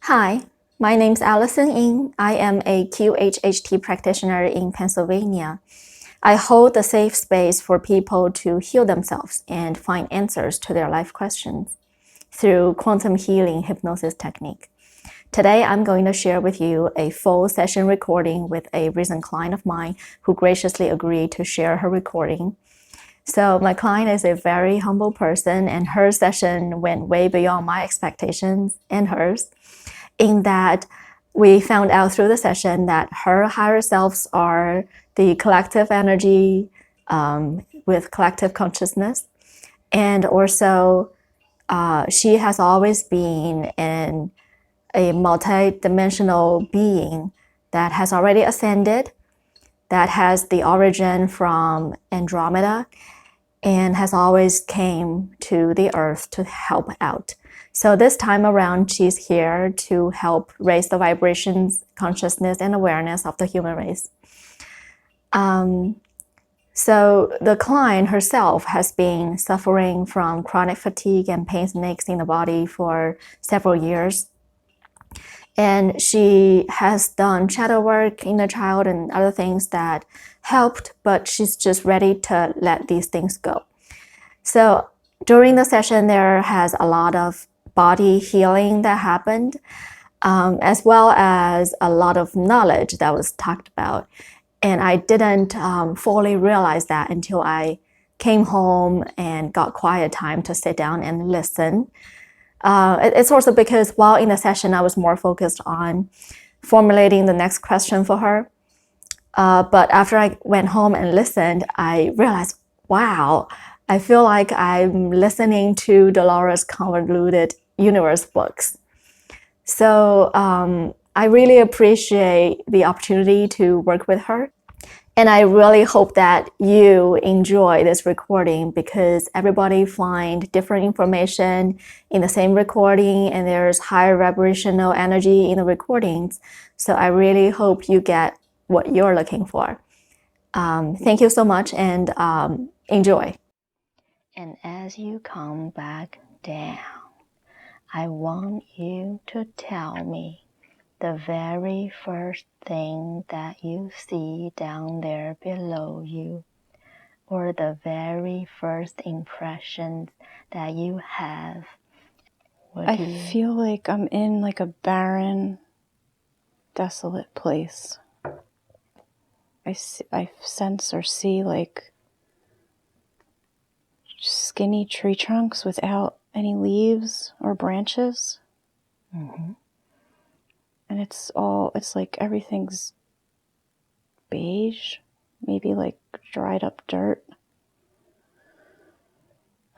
Hi, my name's Allison Ng. I am a QHHT practitioner in Pennsylvania. I hold a safe space for people to heal themselves and find answers to their life questions through quantum healing hypnosis technique. Today, I'm going to share with you a full session recording with a recent client of mine who graciously agreed to share her recording. So my client is a very humble person, and her session went way beyond my expectations and hers, in that we found out through the session that her higher selves are the collective energy with collective consciousness. And also, she has always been a multi-dimensional being that has already ascended, that has the origin from Andromeda, and has always came to the earth to help out. So this time around, she's here to help raise the vibrations, consciousness, and awareness of the human race. So the client herself has been suffering from chronic fatigue and pain aches in the body for several years. And she has done shadow work in the child and other things that helped, but she's just ready to let these things go. So during the session, there has a lot of body healing that happened, as well as a lot of knowledge that was talked about. And I didn't fully realize that until I came home and got quiet time to sit down and listen. It's also because while in the session, I was more focused on formulating the next question for her. But after I went home and listened, I realized, wow, I feel like I'm listening to Dolores' Convoluted Universe books. So I really appreciate the opportunity to work with her. And I really hope that you enjoy this recording, because everybody finds different information in the same recording, and there's higher vibrational energy in the recordings. So I really hope you get what you're looking for. Thank you so much, and enjoy. And as you come back down, I want you to tell me the very first thing that you see down there below you, or the very first impressions that you have. I feel like I'm in like a barren, desolate place. I sense or see like skinny tree trunks without any leaves or branches. Mm-hmm. And it's like everything's beige, maybe like dried up dirt.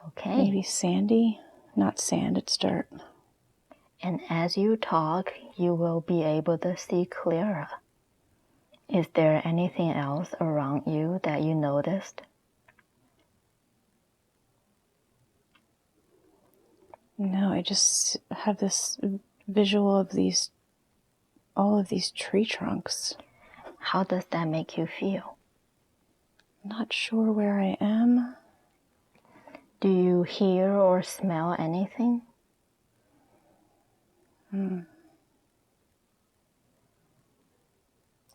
Okay. Maybe sandy. Not sand, it's dirt. And as you talk, you will be able to see clearer. Is there anything else around you that you noticed? No, I just have this visual of all of these tree trunks. How does that make you feel? Not sure where I am. Do you hear or smell anything?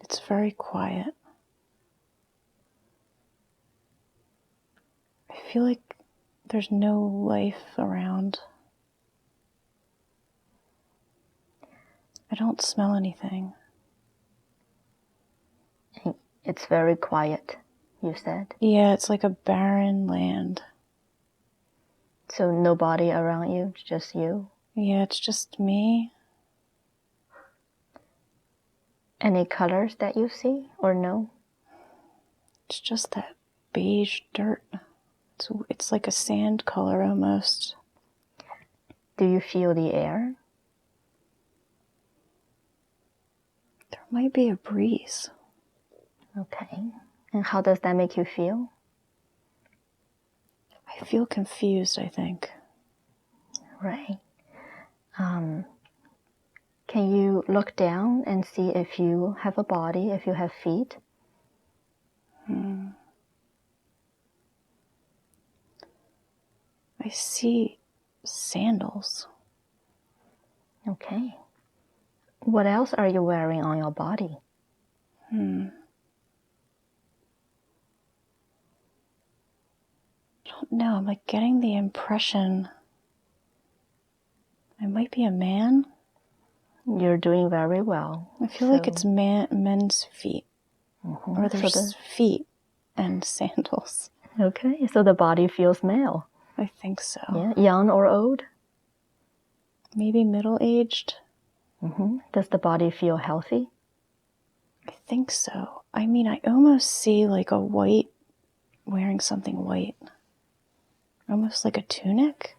It's very quiet. I feel like there's no life around. I don't smell anything. It's very quiet, you said? Yeah, it's like a barren land. So nobody around you, just you? Yeah, it's just me. Any colors that you see or no? It's just that beige dirt. It's like a sand color almost. Do you feel the air? There might be a breeze. Okay. And how does that make you feel? I feel confused, I think. Right. Can you look down and see if you have a body, if you have feet? I see sandals. Okay. What else are you wearing on your body? I don't know. I'm like getting the impression I might be a man. You're doing very well. I feel like it's men's feet. Or there's feet and sandals. Okay, so the body feels male. I think so. Yeah, young or old? Maybe middle-aged. Does the body feel healthy? I think so. I mean, I almost see like a white, wearing something white. Almost like a tunic.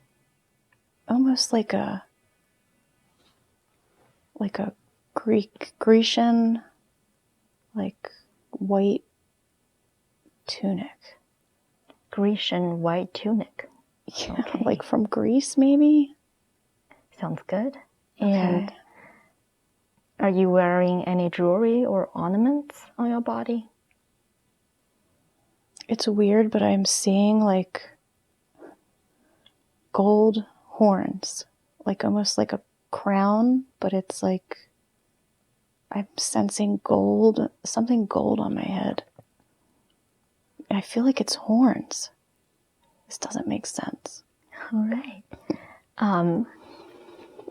Almost like a Grecian, like white tunic. Grecian white tunic. Yeah, Okay. like from Greece, maybe? Sounds good. Okay. And are you wearing any jewelry or ornaments on your body? It's weird, but I'm seeing like gold horns, like almost like a crown, but it's like I'm sensing gold, something gold on my head. I feel like it's horns. This doesn't make sense. All right.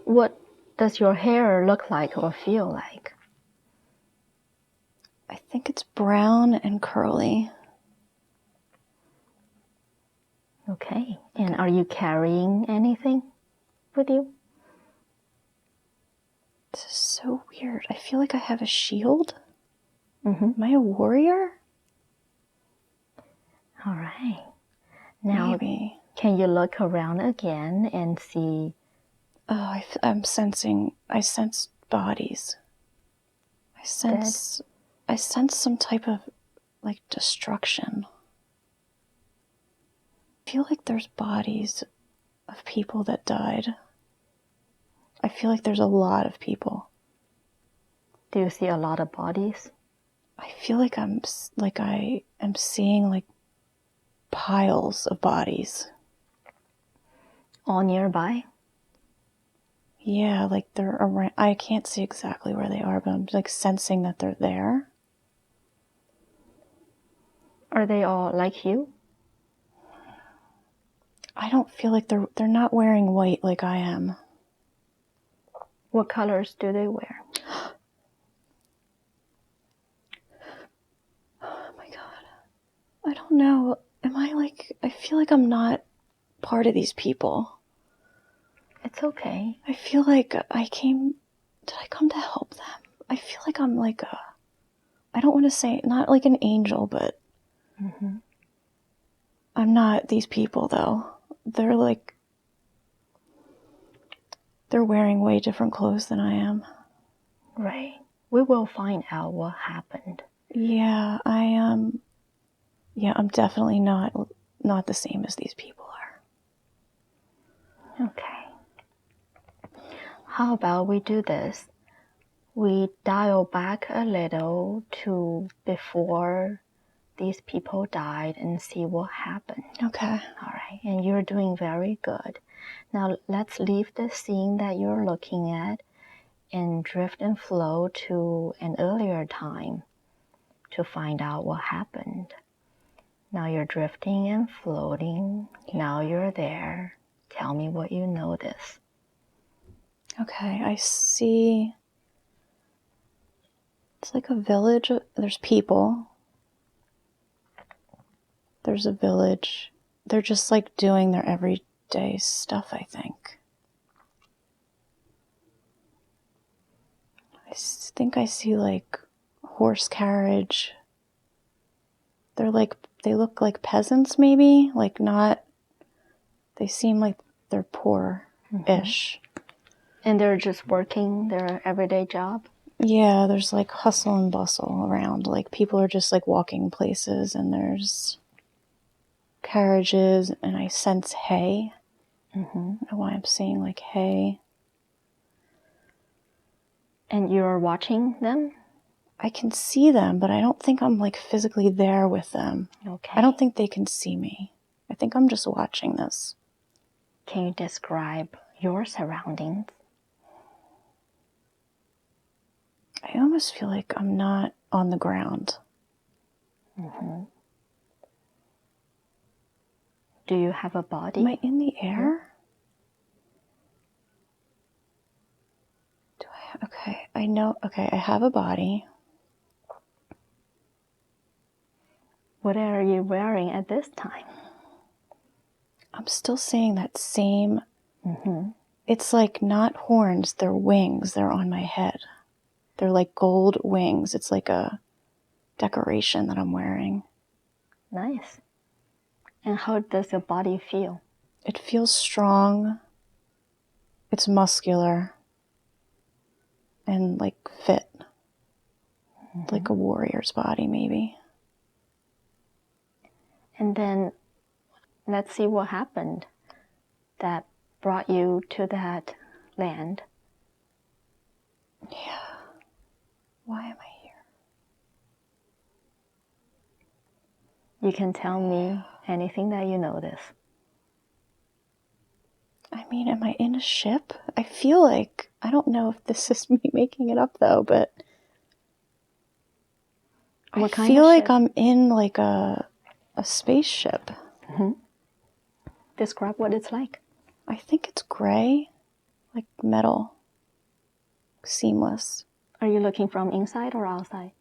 What does your hair look like or feel like? I think it's brown and curly. Okay. And are you carrying anything with you? This is so weird. I feel like I have a shield. Mm-hmm. Am I a warrior? All right. Now, maybe. Can you look around again and see? Oh, I'm sensing. I sense bodies. I sense some type of like destruction. I feel like there's bodies of people that died. I feel like there's a lot of people. Do you see a lot of bodies? I feel like I am seeing like piles of bodies. All nearby? Yeah, like they're around. I can't see exactly where they are, but I'm like sensing that they're there. Are they all like you? I don't feel like they're not wearing white like I am. What colors do they wear? Oh my God. I don't know. I feel like I'm not part of these people. It's okay. I feel like did I come to help them? I feel like I'm like I don't want to say, not like an angel, but I'm not these people though. They're wearing way different clothes than I am. Right. We will find out what happened. Yeah, I'm definitely not the same as these people are. Okay. How about we do this? We dial back a little to before these people died and see what happened. Okay. All right. And you're doing very good. Now let's leave the scene that you're looking at and drift and flow to an earlier time to find out what happened. Now you're drifting and floating. Now you're there. Tell me what you notice. Okay, I see. It's like a village. There's people. There's a village. They're just like doing their everyday stuff, I think. I think I see like horse carriage. They look like peasants maybe, like not, they seem like they're poor-ish. And they're just working their everyday job? Yeah, there's like hustle and bustle around. Like people are just like walking places and there's carriages and I sense hay. I don't know why I'm seeing like hay. And you're watching them? I can see them, but I don't think I'm like physically there with them. Okay. I don't think they can see me. I think I'm just watching this. Can you describe your surroundings? almost feel like I'm not on the ground. Mm-hmm. Do you have a body? Am I in the air? Do I? Okay, I know. Okay, I have a body. What are you wearing at this time? I'm still seeing that same. Mm-hmm. It's like not horns, they're wings. They're on my head. They're like gold wings. It's like a decoration that I'm wearing. Nice. And how does your body feel? It feels strong. It's muscular. And like fit. Mm-hmm. Like a warrior's body, maybe. And then let's see what happened that brought you to that land. Yeah. Why am I here? You can tell me anything that you notice. I mean, am I in a ship? I feel like, I don't know if this is me making it up though, but I feel like I'm in like a spaceship. Mm-hmm. Describe what it's like. I think it's gray, like metal, seamless. Are you looking from inside or outside?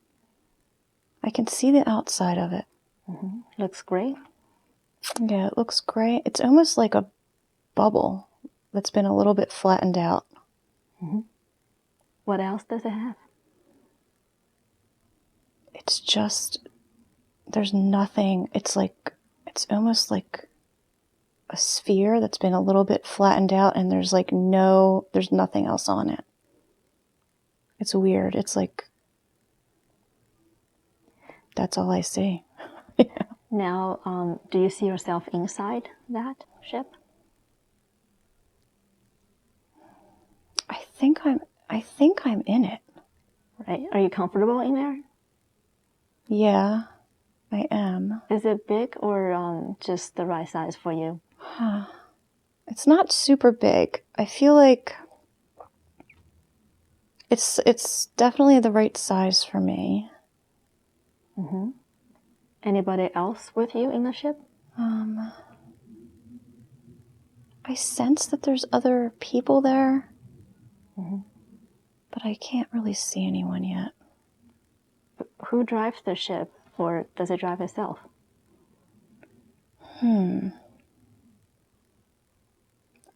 I can see the outside of it. Mm-hmm. Looks gray. Yeah, it looks gray. It's almost like a bubble that's been a little bit flattened out. Mm-hmm. What else does it have? It's just, there's nothing. It's almost like a sphere that's been a little bit flattened out, and there's nothing else on it. It's weird. It's like, that's all I see. Yeah. Now, do you see yourself inside that ship? I think I'm in it. Right. Are you comfortable in there? Yeah, I am. Is it big or just the right size for you? It's not super big. I feel like it's definitely the right size for me. Mm-hmm. Anybody else with you in the ship? I sense that there's other people there, Mm-hmm. but I can't really see anyone yet. Who drives the ship, or does it drive itself?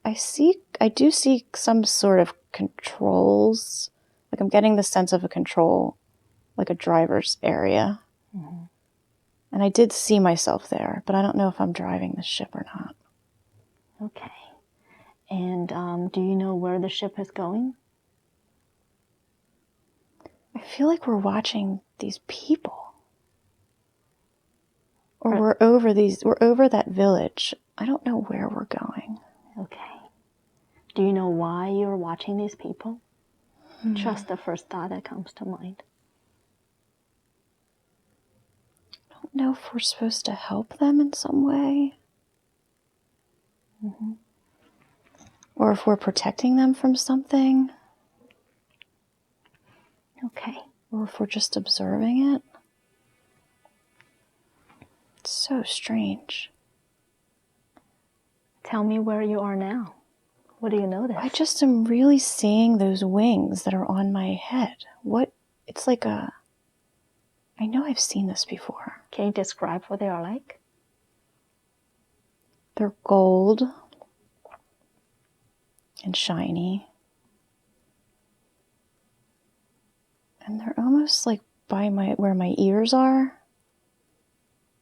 I do see some sort of controls. Like I'm getting the sense of a control, like a driver's area. Mm-hmm. And I did see myself there, but I don't know if I'm driving the ship or not. Okay. And do you know where the ship is going? I feel like we're watching these people. Or we're over that village. I don't know where we're going. Okay. Do you know why you're watching these people? Just the first thought that comes to mind. I don't know if we're supposed to help them in some way. Mm-hmm. Or if we're protecting them from something. Okay. Or if we're just observing it. It's so strange. Tell me where you are now. What do you notice? I just am really seeing those wings that are on my head. It's like I know I've seen this before. Can you describe what they are like? They're gold and shiny. And they're almost like by where my ears are.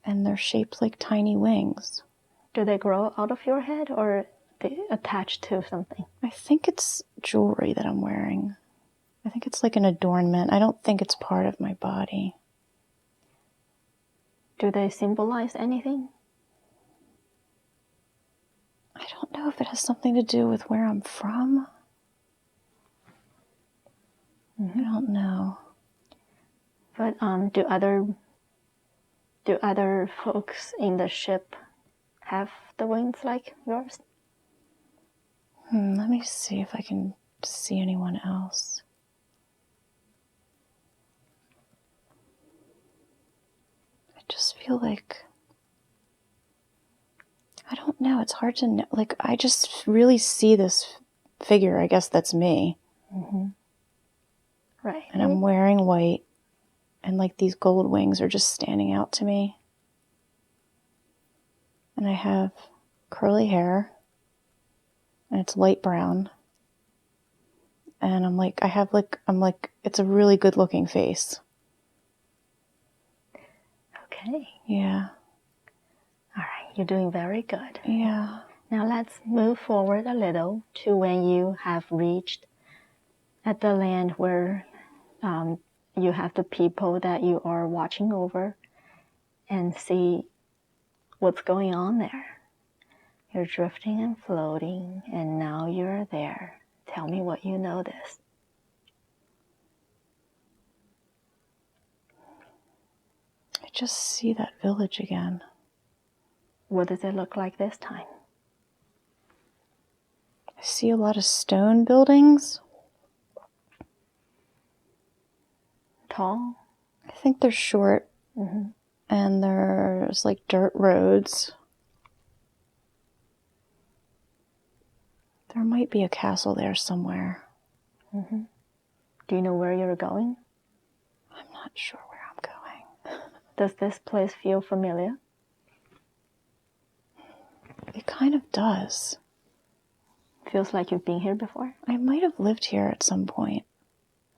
And they're shaped like tiny wings. Do they grow out of your head or they attach to something? I think it's jewelry that I'm wearing. I think it's like an adornment. I don't think it's part of my body. Do they symbolize anything? I don't know if it has something to do with where I'm from. Mm-hmm. I don't know. But do other folks in the ship have the wings like yours? Let me see if I can see anyone else. feel like, I don't know, it's hard to know. Like, I just really see this figure. I guess that's me. Mm-hmm. Right. And I'm wearing white, and like these gold wings are just standing out to me. And I have curly hair, and it's light brown. And I'm like, it's a really good looking face. Okay. Yeah. All right. You're doing very good. Yeah. Now let's move forward a little to when you have reached at the land where you have the people that you are watching over, and see what's going on there. You're drifting and floating, and now you're there. Tell me what you notice. I just see that village again. What does it look like this time? I see a lot of stone buildings. Tall? I think they're short. Mm-hmm. And there's like dirt roads. There might be a castle there somewhere. Mm-hmm. Do you know where you're going? I'm not sure where I'm going. Does this place feel familiar? It kind of does. Feels like you've been here before? I might have lived here at some point.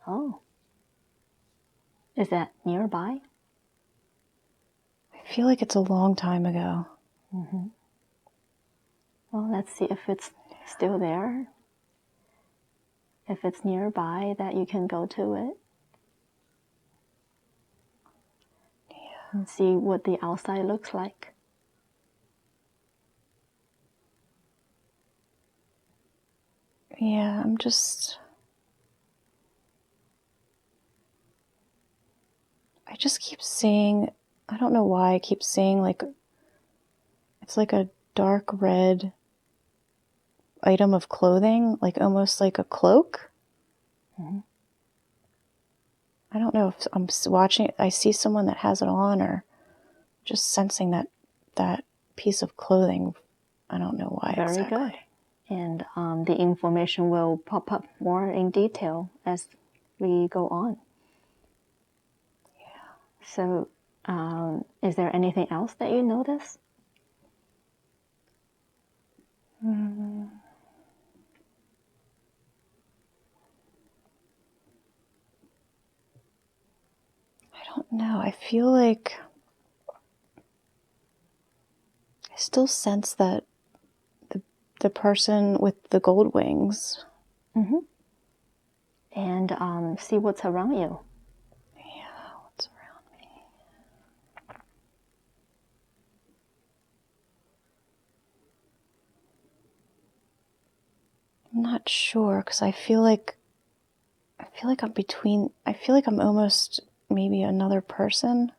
Oh. Is that nearby? I feel like it's a long time ago. Mm-hmm. Well, let's see if it's still there. If it's nearby, that you can go to it. Yeah. And see what the outside looks like. Yeah, I just keep seeing, I don't know why I keep seeing like, it's like a dark red item of clothing, like almost like a cloak. Mm-hmm. I don't know if I'm watching it, I see someone that has it on, or just sensing that piece of clothing. I don't know why Very exactly. good. And the information will pop up more in detail as we go on. Yeah. So, is there anything else that you notice? Mm. I don't know. I feel like I still sense that the person with the gold wings. Mm-hmm. And see what's around you. Yeah, what's around me? I'm not sure, because I feel like I'm between. I feel like I'm almost maybe another person.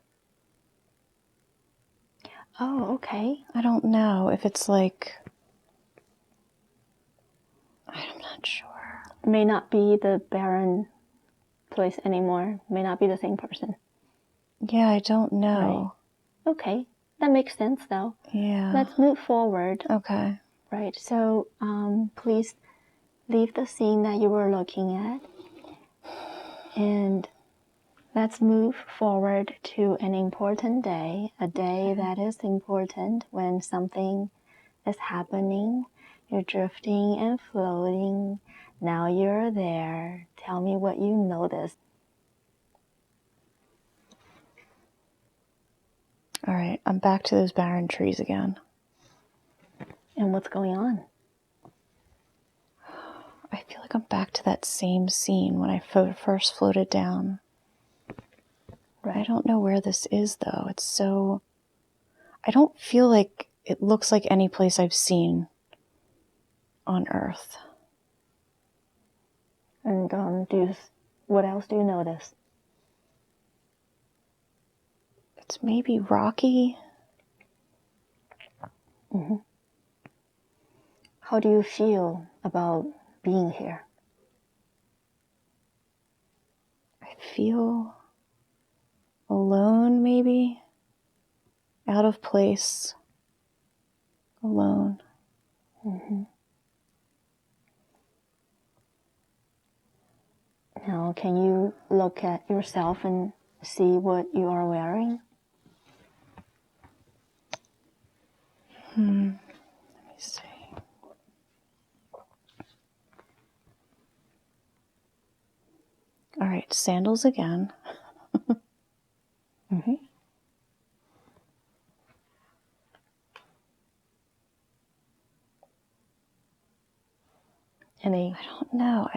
Oh, okay. I don't know if it's like, I'm not sure. May not be the barren place anymore. May not be the same person. Yeah, I don't know. Right. Okay. That makes sense, though. Yeah. Let's move forward. Okay. Right. So, please leave the scene that you were looking at, and let's move forward to an important day, a day that is important when something is happening. You're drifting and floating. Now you're there. Tell me what you noticed. All right, I'm back to those barren trees again. And what's going on? I feel like I'm back to that same scene when I first floated down. Right. I don't know where this is, though. It's so... I don't feel like it looks like any place I've seen on Earth. And what else do you notice? It's maybe rocky. Mm-hmm. How do you feel about being here? I feel alone, maybe. out of place, alone. Now, can you look at yourself and see what you are wearing? Let me see. All right, sandals again. Any? I don't know.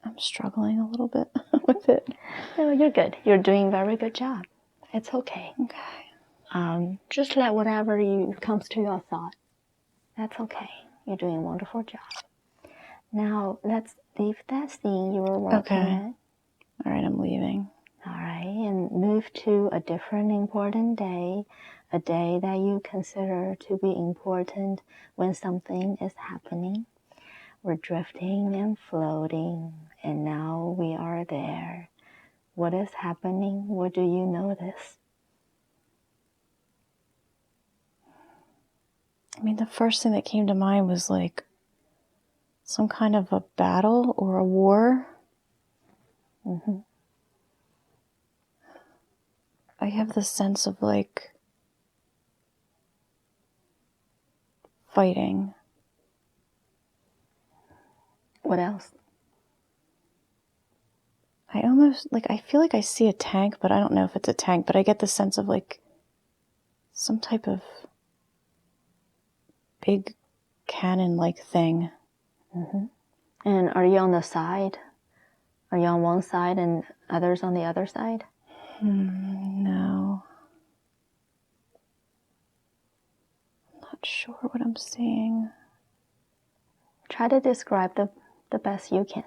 I'm struggling a little bit with it. No, you're good. You're doing a very good job. It's okay. Okay. Just let whatever comes to your thought. That's okay. You're doing a wonderful job. Now, let's leave that scene you were working at. All right, I'm leaving. All right, and move to a different important day, a day that you consider to be important when something is happening. We're drifting and floating, and now we are there. What is happening? What do you notice? I mean, the first thing that came to mind was like some kind of a battle or a war. I have the sense of like fighting. What else? I feel like I see a tank, but I don't know if it's a tank, but I get the sense of like some type of big cannon-like thing. And are you on the side? Are you on one side and others on the other side? No. I'm not sure what I'm seeing. Try to describe the best you can.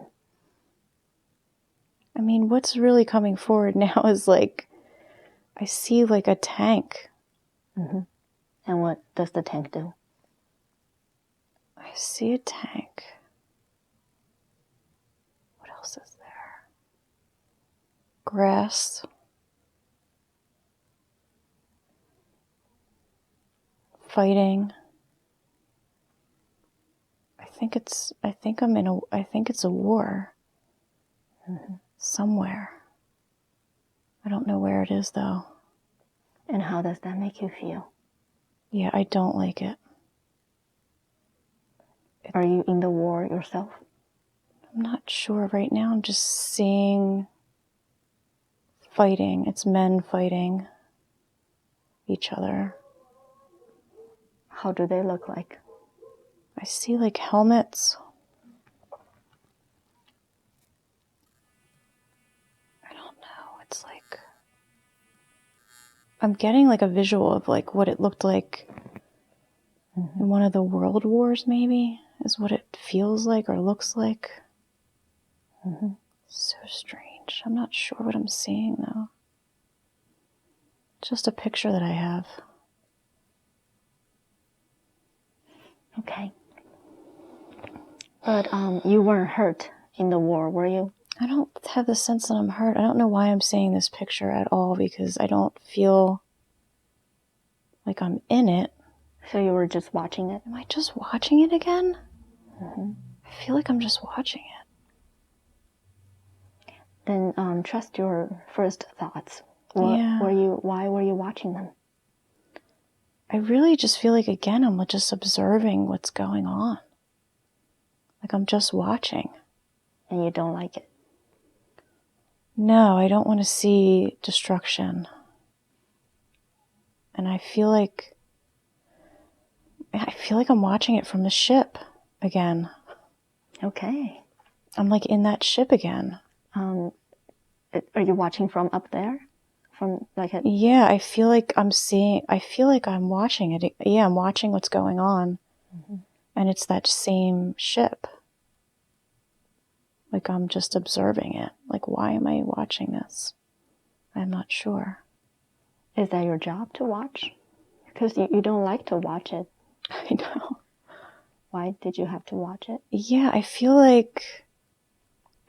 I mean, what's really coming forward now is like, I see like a tank. And what does the tank do? I see a tank. What else is there? Grass. Fighting. I think it's a war. Somewhere. I don't know where it is though. And how does that make you feel? Yeah, I don't like it. Are you in the war yourself? I'm not sure right now. I'm just seeing fighting. It's men fighting each other. How do they look like? I see like helmets. I don't know. It's like I'm getting like a visual of like what it looked like in one of the world wars, maybe, is what it feels like or looks like. So strange. I'm not sure what I'm seeing though. Just a picture that I have. Okay. But you weren't hurt in the war, were you? I don't have the sense that I'm hurt. I don't know why I'm seeing this picture at all because I don't feel like I'm in it. So you were just watching it? Am I just watching it again? I feel like I'm just watching it. Then trust your first thoughts. Yeah. Why were you watching them? I really just feel like, again, I'm just observing what's going on. Like I'm just watching. And you don't like it? No, I don't want to see destruction. And I feel like I'm watching it from the ship again. Okay. I'm like in that ship again. Are you watching from up there? From like a... Yeah, I feel like I'm watching it. Yeah, I'm watching what's going on. And it's that same ship. Like I'm just observing it. Like, why am I watching this? I'm not sure. Is that your job to watch? Because you don't like to watch it. I know. Why did you have to watch it? Yeah, I feel like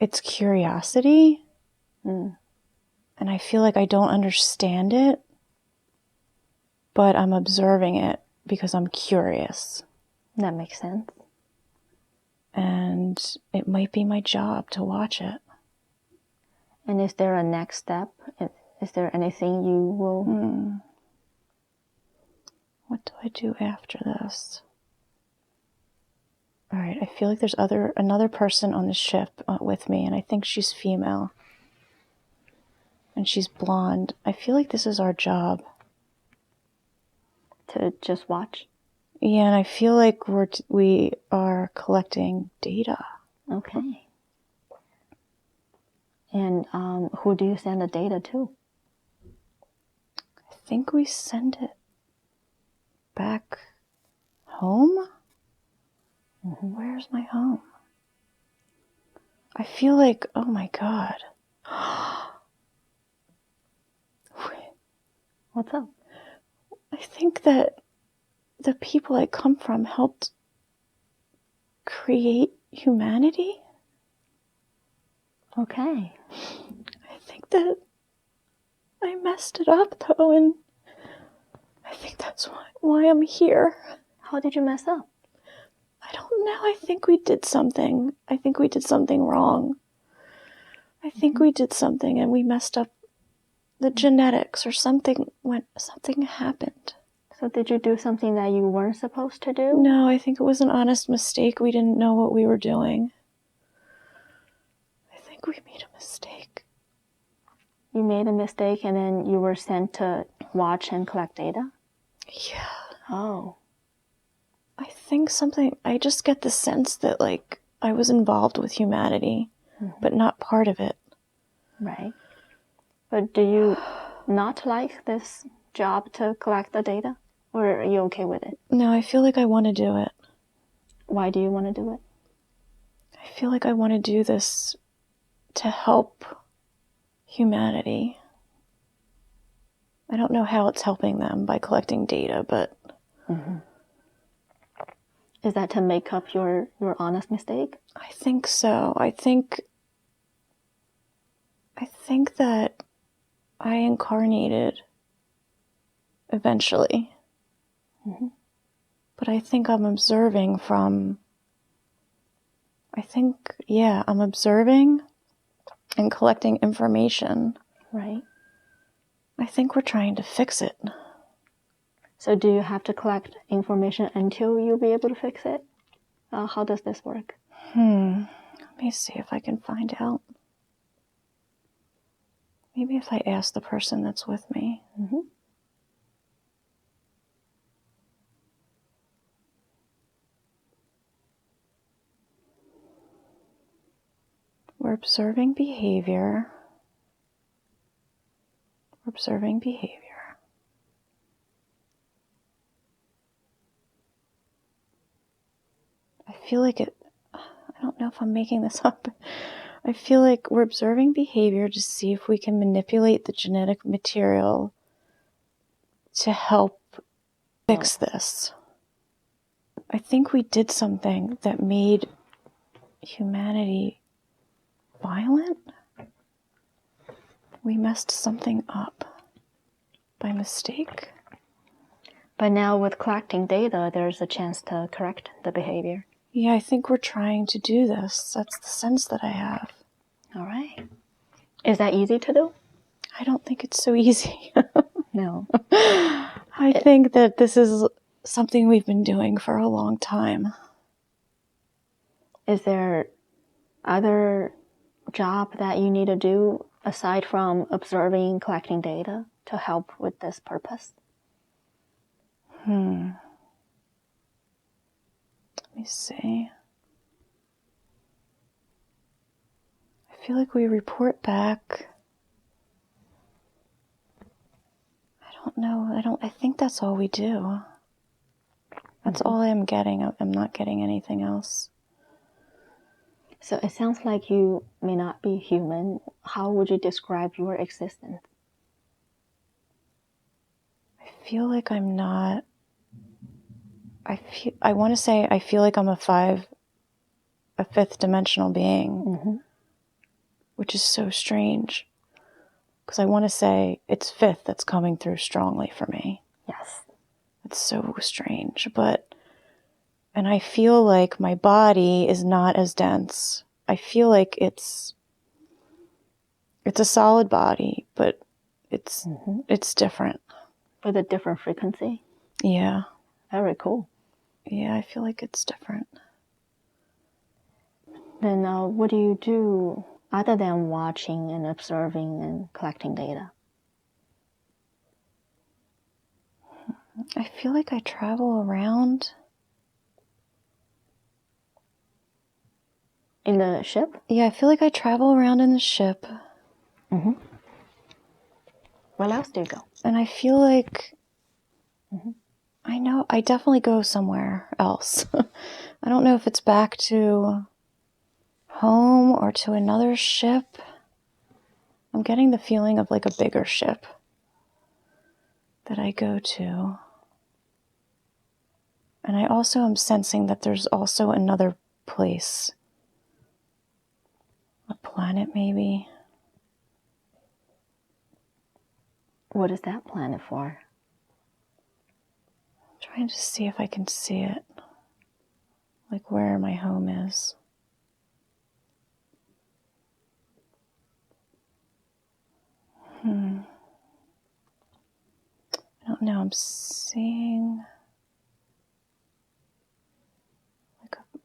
it's curiosity. And I feel like I don't understand it. but I'm observing it because I'm curious. That makes sense. And it might be my job to watch it. And is there a next step? Is there anything you will... What do I do after this? All right, I feel like there's another person on the ship with me, and I think she's female. And she's blonde. I feel like this is our job. To just watch? Yeah, and I feel like we are collecting data. Okay. And who do you send the data to? I think we send it back home? Where's my home? I feel like, oh my God. What's up? I think that the people I come from helped create humanity. Okay. I think that I messed it up though, and I think that's why I'm here. How did you mess up? I don't know. I think we did something. I think we did something wrong. I think we did something and we messed up the genetics or something happened. So did you do something that you weren't supposed to do? No, I think it was an honest mistake. We didn't know what we were doing. I think we made a mistake. You made a mistake and then you were sent to watch and collect data? Yeah. Oh. I just get the sense that, like, I was involved with humanity, but not part of it. Right. But do you not like this job to collect the data? Or are you okay with it? No, I feel like I want to do it. Why do you want to do it? I feel like I want to do this to help humanity. I don't know how it's helping them by collecting data, but... Is that to make up your honest mistake? I think so. I think that I incarnated eventually. But I think I'm observing I'm observing and collecting information. Right. I think we're trying to fix it. So do you have to collect information until you'll be able to fix it? How does this work? Let me see if I can find out. Maybe if I ask the person that's with me. We're observing behavior. We're observing behavior. I feel like I don't know if I'm making this up. I feel like we're observing behavior to see if we can manipulate the genetic material to help fix this. I think we did something that made humanity violent. We messed something up by mistake. But now with collecting data, there's a chance to correct the behavior. Yeah, I think we're trying to do this. That's the sense that I have. All right. Is that easy to do? I don't think it's so easy. No. I think that this is something we've been doing for a long time. Is there other job that you need to do aside from observing, collecting data to help with this purpose? Let me see. I feel like we report back. I don't know. I think that's all we do. That's all I'm getting. I'm not getting anything else. So it sounds like you may not be human. How would you describe your existence? I feel like I'm not. I want to say I feel like I'm a fifth dimensional being, which is so strange. Because I want to say it's fifth that's coming through strongly for me. Yes. It's so strange, and I feel like my body is not as dense. I feel like it's a solid body, but it's different. With a different frequency? Yeah. Very cool. Yeah, I feel like it's different. Then what do you do other than watching and observing and collecting data? I feel like I travel around. In the ship? Yeah, I feel like I travel around in the ship. Where else do you go? And I feel like I know I definitely go somewhere else. I don't know if it's back to home or to another ship. I'm getting the feeling of like a bigger ship that I go to. And I also am sensing that there's also another place. A planet, maybe. What is that planet for? I'm trying to see if I can see it. Like where my home is. I don't know. I'm seeing.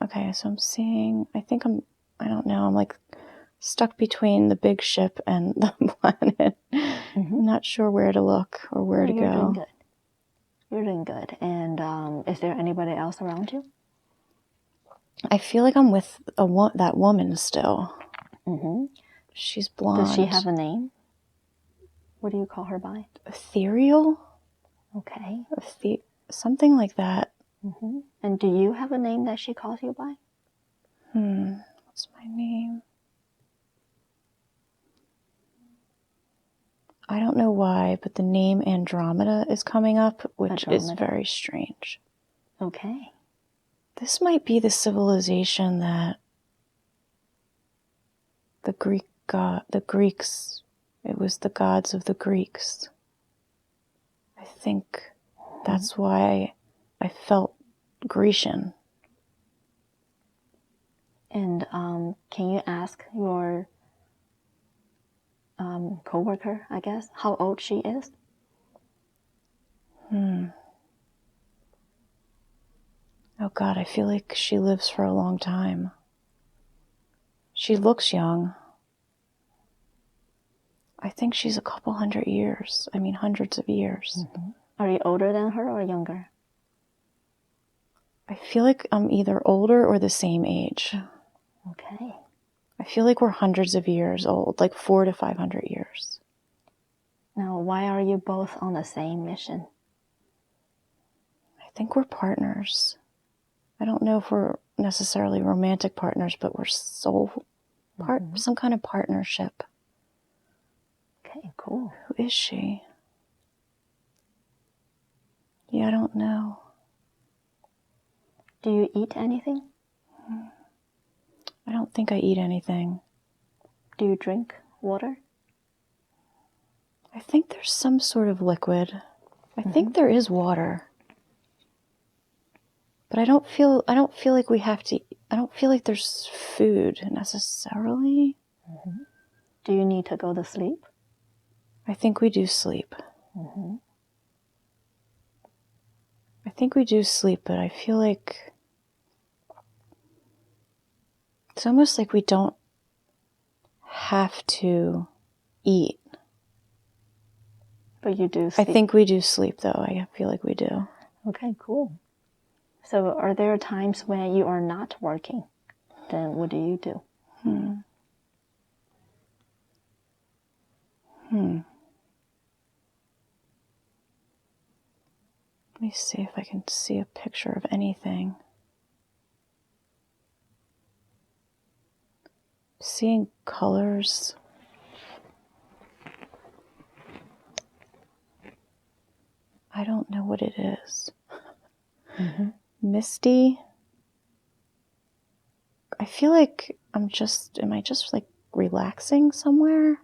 Okay, so I'm seeing. I don't know. I'm like stuck between the big ship and the planet. I'm not sure where to look or where to go. You're doing good. You're doing good. And is there anybody else around you? I feel like I'm with that woman still. She's blonde. Does she have a name? What do you call her by? Ethereal? Okay. Something like that. And do you have a name that she calls you by? What's my name? I don't know why, but the name Andromeda is coming up, which is very strange. Okay. This might be the civilization that the Greeks, it was the gods of the Greeks. I think that's why I felt Grecian. And can you ask your coworker, I guess, how old she is? Oh God, I feel like she lives for a long time. She looks young. I think she's a couple hundred years. I mean, hundreds of years. Are you older than her or younger? I feel like I'm either older or the same age. Okay. I feel like we're hundreds of years old, like 400 to 500 years. Now, why are you both on the same mission? I think we're partners. I don't know if we're necessarily soulmate partners, but we're some kind of partnership. Okay, cool. Who is she? Yeah, I don't know. Do you eat anything? I don't think I eat anything. Do you drink water? I think there's some sort of liquid. I think there is water. But I don't feel like we have to, I don't feel like there's food necessarily. Do you need to go to sleep? I think we do sleep. I think we do sleep, but I feel like it's almost like we don't have to eat. But you do sleep. I think we do sleep, though. I feel like we do. Okay, cool. So are there times when you are not working? Then what do you do? Let me see if I can see a picture of anything. Seeing colors. I don't know what it is. Misty. I feel like am I just like relaxing somewhere?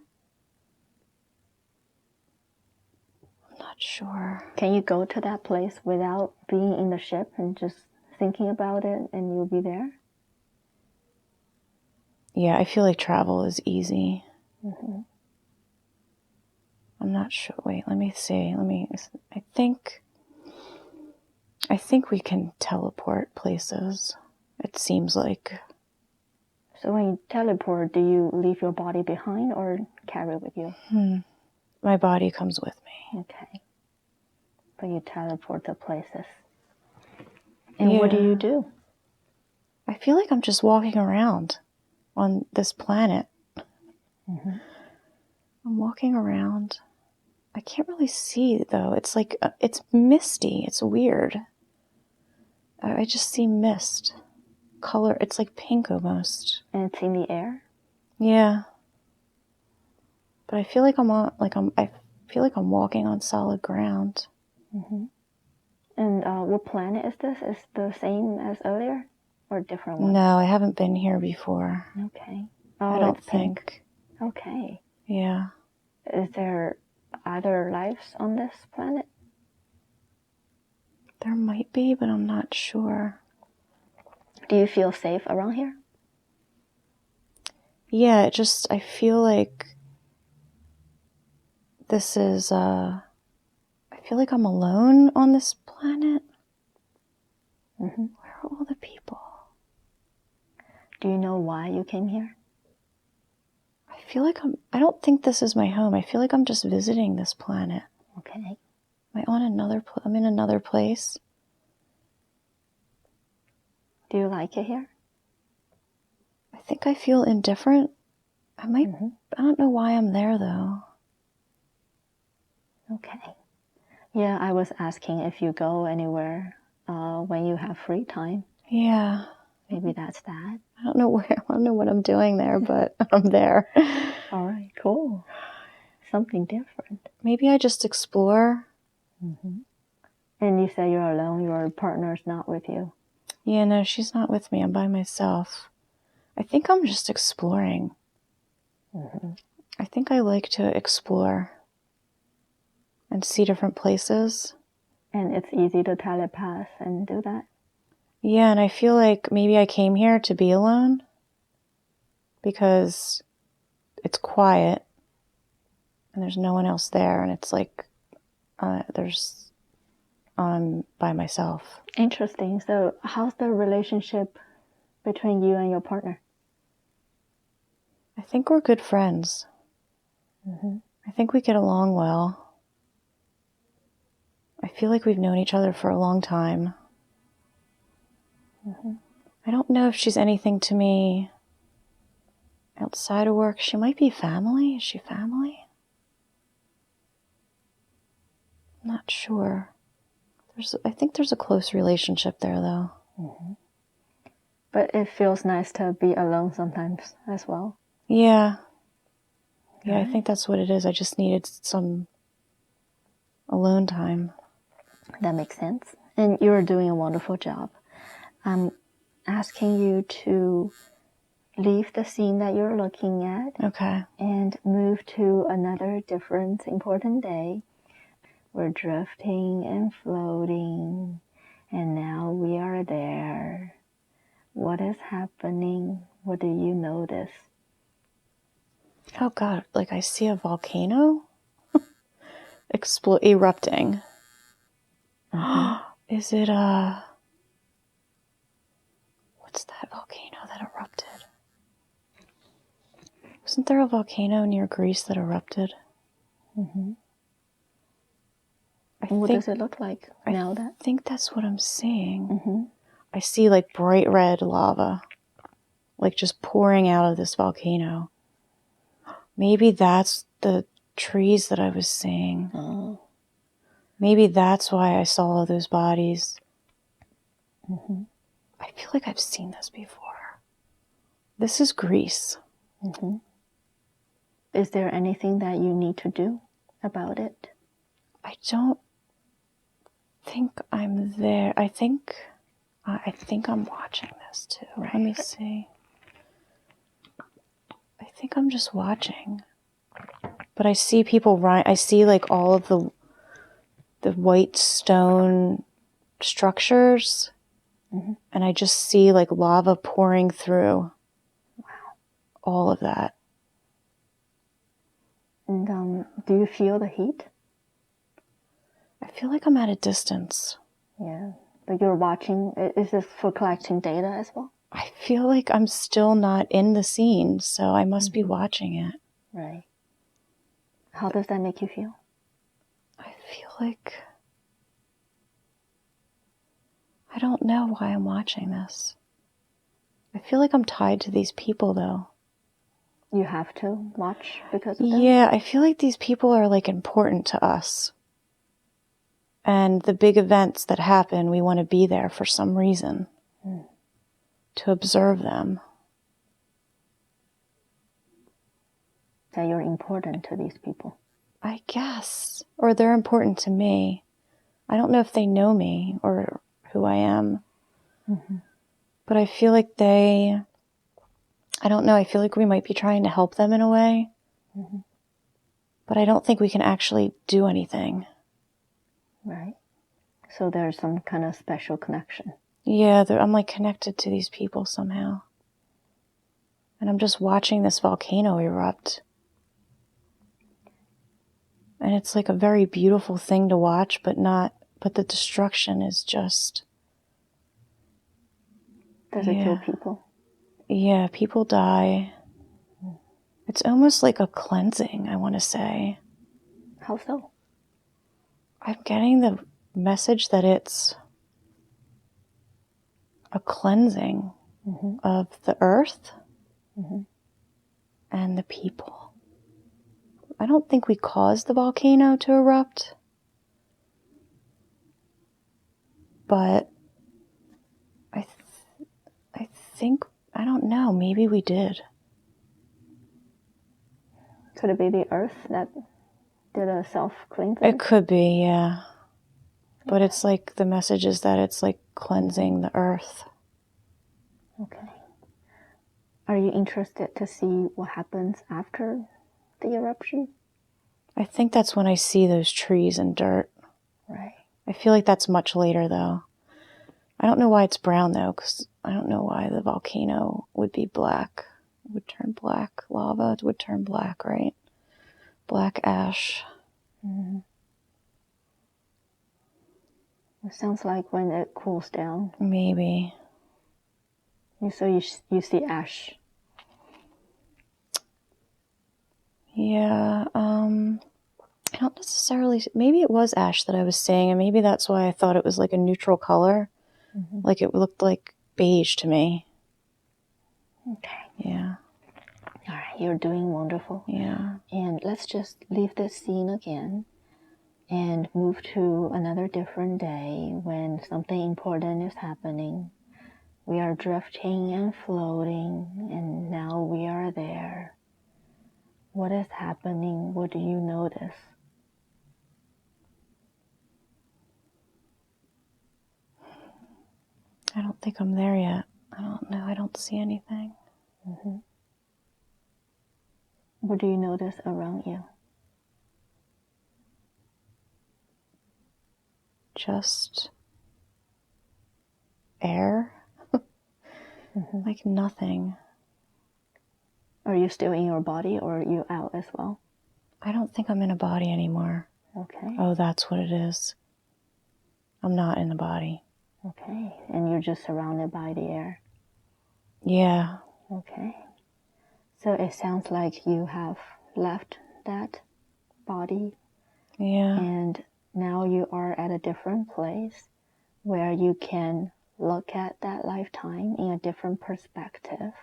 I'm not sure. Can you go to that place without being in the ship and just thinking about it and you'll be there? Yeah, I feel like travel is easy. Mm-hmm. I'm not sure. Wait, let me see. I think we can teleport places. It seems like. So when you teleport, do you leave your body behind or carry it with you? My body comes with me. Okay. But you teleport to places. And what do you do? I feel like I'm just walking around on this planet. Mm-hmm. I'm walking around. I can't really see, though. It's like, it's misty. It's weird. I just see mist. Color, it's like pink almost. And it's in the air? Yeah. But I feel like I feel like I'm walking on solid ground. Mm-hmm. And what planet is this? Is the same as earlier or a different one? No, I haven't been here before. Okay. Oh, I don't it's pink. think. Okay. Yeah. Is there other lives on this planet? There might be, but I'm not sure. Do you feel safe around here? Yeah, I feel like this is, I feel like I'm alone on this planet. Mm-hmm. Where are all the people? Do you know why you came here? I feel like I don't think this is my home. I feel like I'm just visiting this planet. Okay. Am I on I'm in another place? Do you like it here? I think I feel indifferent. I don't know why I'm there though. Okay. Yeah, I was asking if you go anywhere when you have free time. Yeah. Maybe that's that. I don't know what I'm doing there, but I'm there. All right, cool. Something different. Maybe I just explore. Mm-hmm. And you say you're alone, your partner's not with you. Yeah, no, she's not with me. I'm by myself. I think I'm just exploring. Mm-hmm. I think I like to explore and see different places. And it's easy to telepath and do that? Yeah, and I feel like maybe I came here to be alone because it's quiet and there's no one else there, and it's like I'm by myself. Interesting. So how's the relationship between you and your partner? I think we're good friends. Mm-hmm. I think we get along well. I feel like we've known each other for a long time. Mm-hmm. I don't know if she's anything to me outside of work. She might be family. Is she family? I'm not sure. I think there's a close relationship there, though. Mm-hmm. But it feels nice to be alone sometimes as well. Yeah. Yeah, Right. I think that's what it is. I just needed some alone time. That makes sense. And you're doing a wonderful job. I'm asking you to leave the scene that you're looking at Okay. and move to another different important day. We're drifting and floating, and now we are there. What is happening? What do you notice? Oh, God. Like, I see a volcano erupting. Mm-hmm. Is it what's that volcano that erupted? Wasn't there a volcano near Greece that erupted? Mm-hmm. What does it look like now? I think that's what I'm seeing. Mm-hmm. I see like bright red lava, like just pouring out of this volcano. Maybe that's the trees that I was seeing. Oh. Maybe that's why I saw all those bodies. Mm-hmm. I feel like I've seen this before. This is Greece. Mm-hmm. Is there anything that you need to do about it? I don't think I'm there. I think I'm watching this too. Right. Let me see. I think I'm just watching. But I see people I see like all of the the white stone structures, and I just see like lava pouring through all of that. And do you feel the heat? I feel like I'm at a distance. Yeah. But you're watching. Is this for collecting data as well? I feel like I'm still not in the scene, so I must be watching it. Right. How does that make you feel? I feel like I don't know why I'm watching this. I feel like I'm tied to these people, though. You have to watch because of that? Yeah, I feel like these people are like important to us. And the big events that happen, we want to be there for some reason. To observe them. That you're important to these people. I guess. Or they're important to me. I don't know if they know me or who I am. But I feel like I don't know, I feel like we might be trying to help them in a way. But I don't think we can actually do anything. Right. So there's some kind of special connection. Yeah, I'm like connected to these people somehow. And I'm just watching this volcano erupt. And it's like a very beautiful thing to watch, but the destruction is just... Does it kill people? Yeah, people die. It's almost like a cleansing, I want to say. How so? I'm getting the message that it's a cleansing of the earth and the people. I don't think we caused the volcano to erupt, but I think, I don't know, maybe we did. Could it be the earth that did a self-cleansing? It could be, yeah. But it's like the message is that it's like cleansing the earth. Okay. Are you interested to see what happens after the eruption? I think that's when I see those trees and dirt. Right. I feel like that's much later, though. I don't know why it's brown, though, because I don't know why the volcano would be black. It would turn black. Lava would turn black, right? Black ash. It sounds like when it cools down. Maybe. So you see ash. Yeah, I don't necessarily... Maybe it was ash that I was saying, and maybe that's why I thought it was like a neutral color. Like it looked like beige to me. Okay. Yeah. All right, you're doing wonderful. Yeah. And let's just leave this scene again and move to another different day when something important is happening. We are drifting and floating, and now we are there. What is happening? What do you notice? I don't think I'm there yet. I don't know. I don't see anything. What do you notice around you? Just air. Like nothing. Are you still in your body or are you out as well? I don't think I'm in a body anymore. Okay. Oh, that's what it is. I'm not in the body. Okay. And you're just surrounded by the air. Yeah. Okay. So it sounds like you have left that body. Yeah. And now you are at a different place where you can look at that lifetime in a different perspective.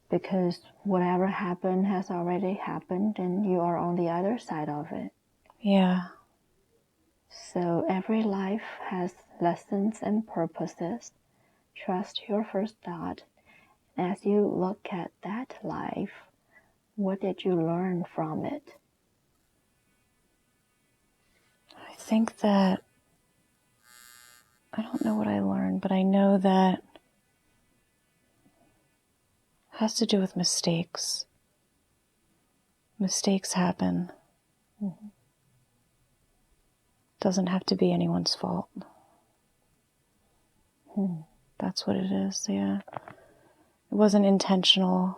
Because whatever happened has already happened and you are on the other side of it. Yeah. So every life has lessons and purposes. Trust your first thought. As you look at that life, what did you learn from it? I think that... I don't know what I learned, but I know that it has to do with mistakes. Mistakes happen. doesn't have to be anyone's fault. That's what it is, yeah. It wasn't intentional.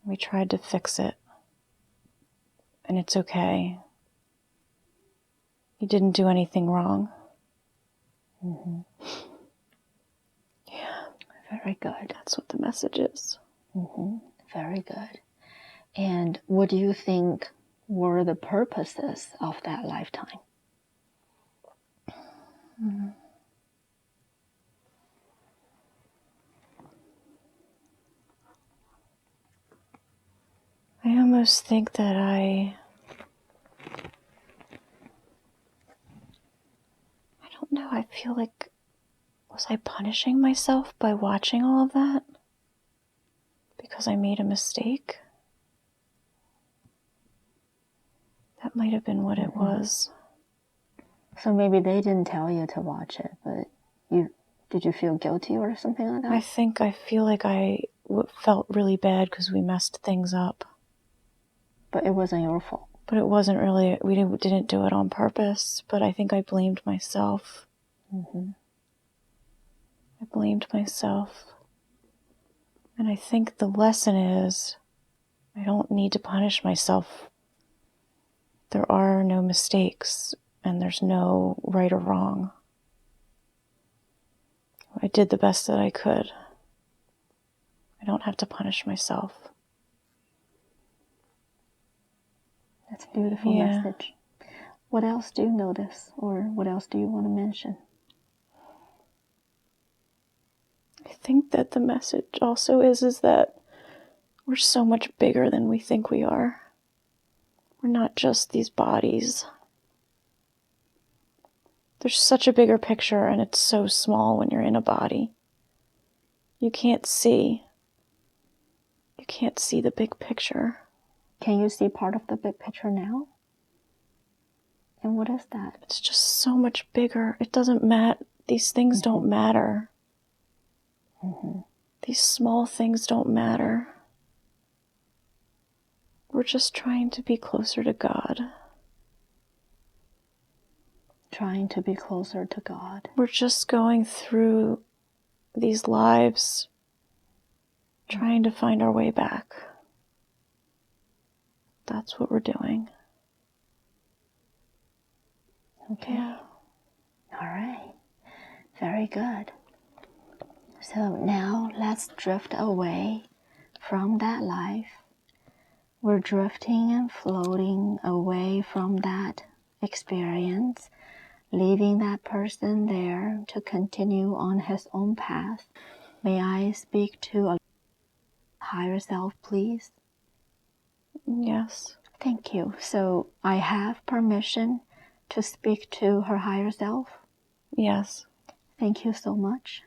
We tried to fix it. And it's okay. You didn't do anything wrong. Yeah. Very good. That's what the message is. Very good. And what do you think were the purposes of that lifetime? I almost think that I don't know, I feel like, was I punishing myself by watching all of that? Because I made a mistake? That might have been what it was. So maybe they didn't tell you to watch it, but did you feel guilty or something like that? I feel like I felt really bad because we messed things up. But it wasn't your fault. But it wasn't really, we didn't do it on purpose, but I think I blamed myself. I blamed myself. And I think the lesson is, I don't need to punish myself. There are no mistakes, and there's no right or wrong. I did the best that I could. I don't have to punish myself. That's a beautiful message. What else do you notice, or what else do you want to mention? I think that the message also is that we're so much bigger than we think we are. We're not just these bodies. There's such a bigger picture, and it's so small when you're in a body. You can't see. You can't see the big picture. Can you see part of the big picture now? And what is that? It's just so much bigger. It doesn't matter. These things don't matter. These small things don't matter. We're just trying to be closer to God. Trying to be closer to God. We're just going through these lives, trying to find our way back. That's what we're doing. Okay. Yeah. All right. Very good. So now let's drift away from that life. We're drifting and floating away from that experience, leaving that person there to continue on his own path. May I speak to a higher self, please? Yes. Thank you. So I have permission to speak to her higher self? Yes. Thank you so much.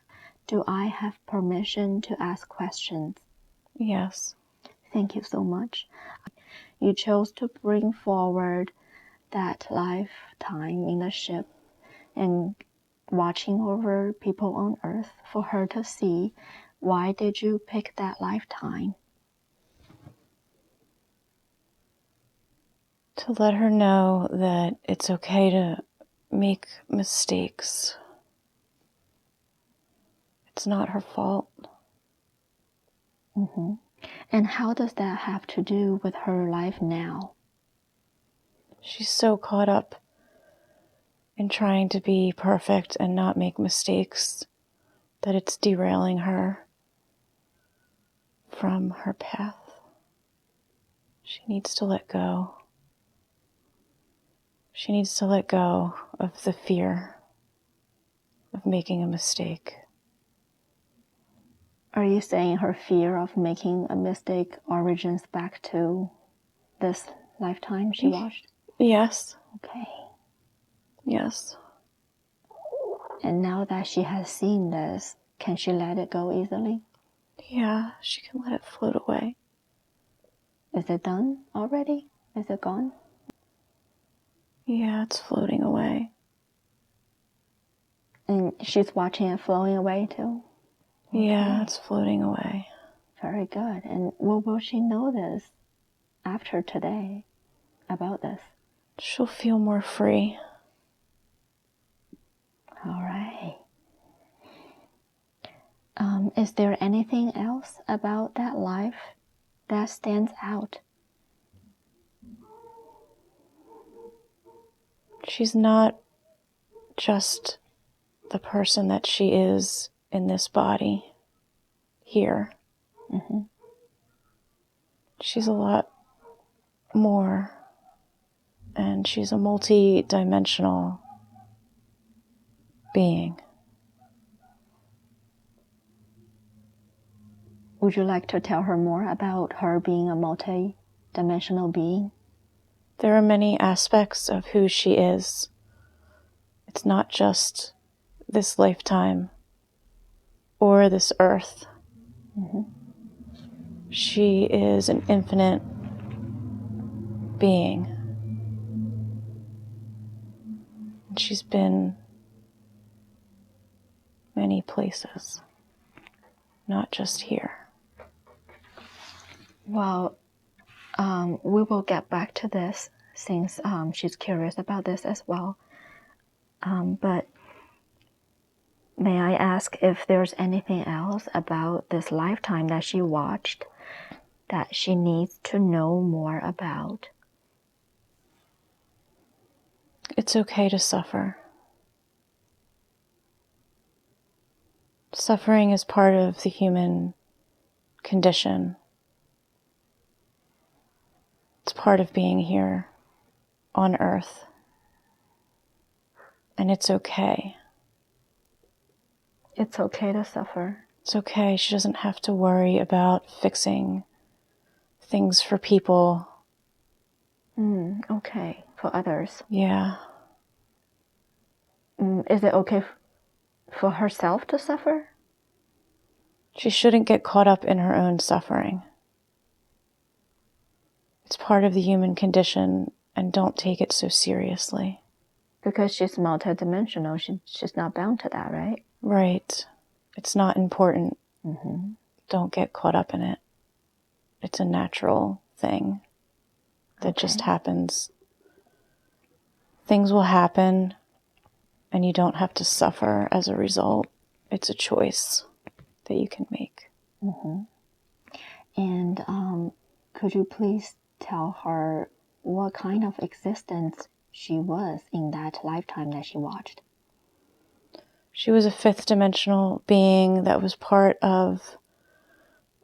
Do I have permission to ask questions? Yes. Thank you so much. You chose to bring forward that lifetime in the ship and watching over people on Earth for her to see. Why did you pick that lifetime? To let her know that it's okay to make mistakes. It's not her fault. And how does that have to do with her life now? She's so caught up in trying to be perfect and not make mistakes that it's derailing her from her path. She needs to let go. She needs to let go of the fear of making a mistake. Are you saying her fear of making a mistake origins back to this lifetime she watched? Yes. Okay. Yes. And now that she has seen this, can she let it go easily? Yeah, she can let it float away. Is it done already? Is it gone? Yeah, it's floating away. And she's watching it flowing away too? Yeah, it's floating away. Very good. And what will she notice after today about this? she'll feel more free. All right. Is there anything else about that life that stands out? She's not just the person that she is in this body here. Mm-hmm. She's a lot more, and she's a multi-dimensional being. Would you like to tell her more about her being a multi-dimensional being? There are many aspects of who she is. It's not just this lifetime or this earth. Mm-hmm. She is an infinite being. She's been many places, not just here. Well, we will get back to this since she's curious about this as well. But may I ask if there's anything else about this lifetime that she watched that she needs to know more about? It's okay to suffer. Suffering is part of the human condition. It's part of being here on Earth. And it's okay. It's okay to suffer. It's okay. She doesn't have to worry about fixing things for people. Okay, for others. Yeah. Is it okay for herself to suffer? She shouldn't get caught up in her own suffering. It's part of the human condition, and don't take it so seriously. Because she's multidimensional, she's not bound to that, right? Right. It's not important. Mm-hmm. Don't get caught up in it. It's a natural thing that just happens. Things will happen, and you don't have to suffer as a result. It's a choice that you can make. Mm-hmm. And could you please tell her what kind of existence she was in that lifetime that she watched? She was a fifth dimensional being that was part of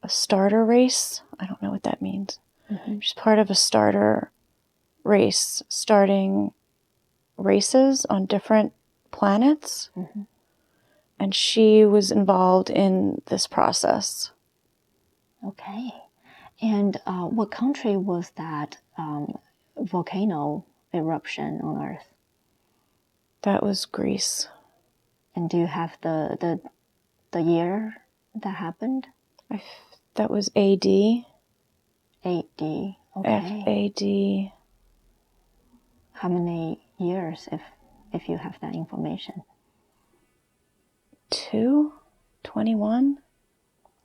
a starter race. I don't know what that means. Mm-hmm. She's part of a starter race, starting races on different planets. Mm-hmm. And she was involved in this process. Okay. And what country was that volcano eruption on Earth? That was Greece. And do you have the year that happened? That was AD. AD. Okay. FAD. How many years, if you have that information? 21?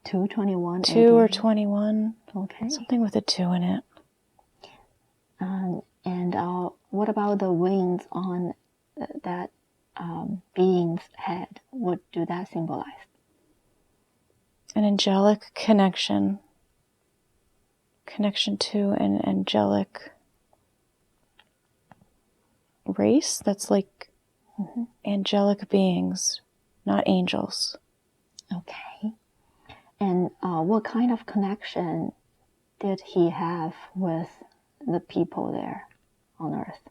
221. 2 or 21. Okay. Something with a 2 in it. And what about the wings on that being's head? What do that symbolize? An angelic connection to an angelic race. That's like angelic beings, not angels. Okay. And what kind of connection did he have with the people there on Earth?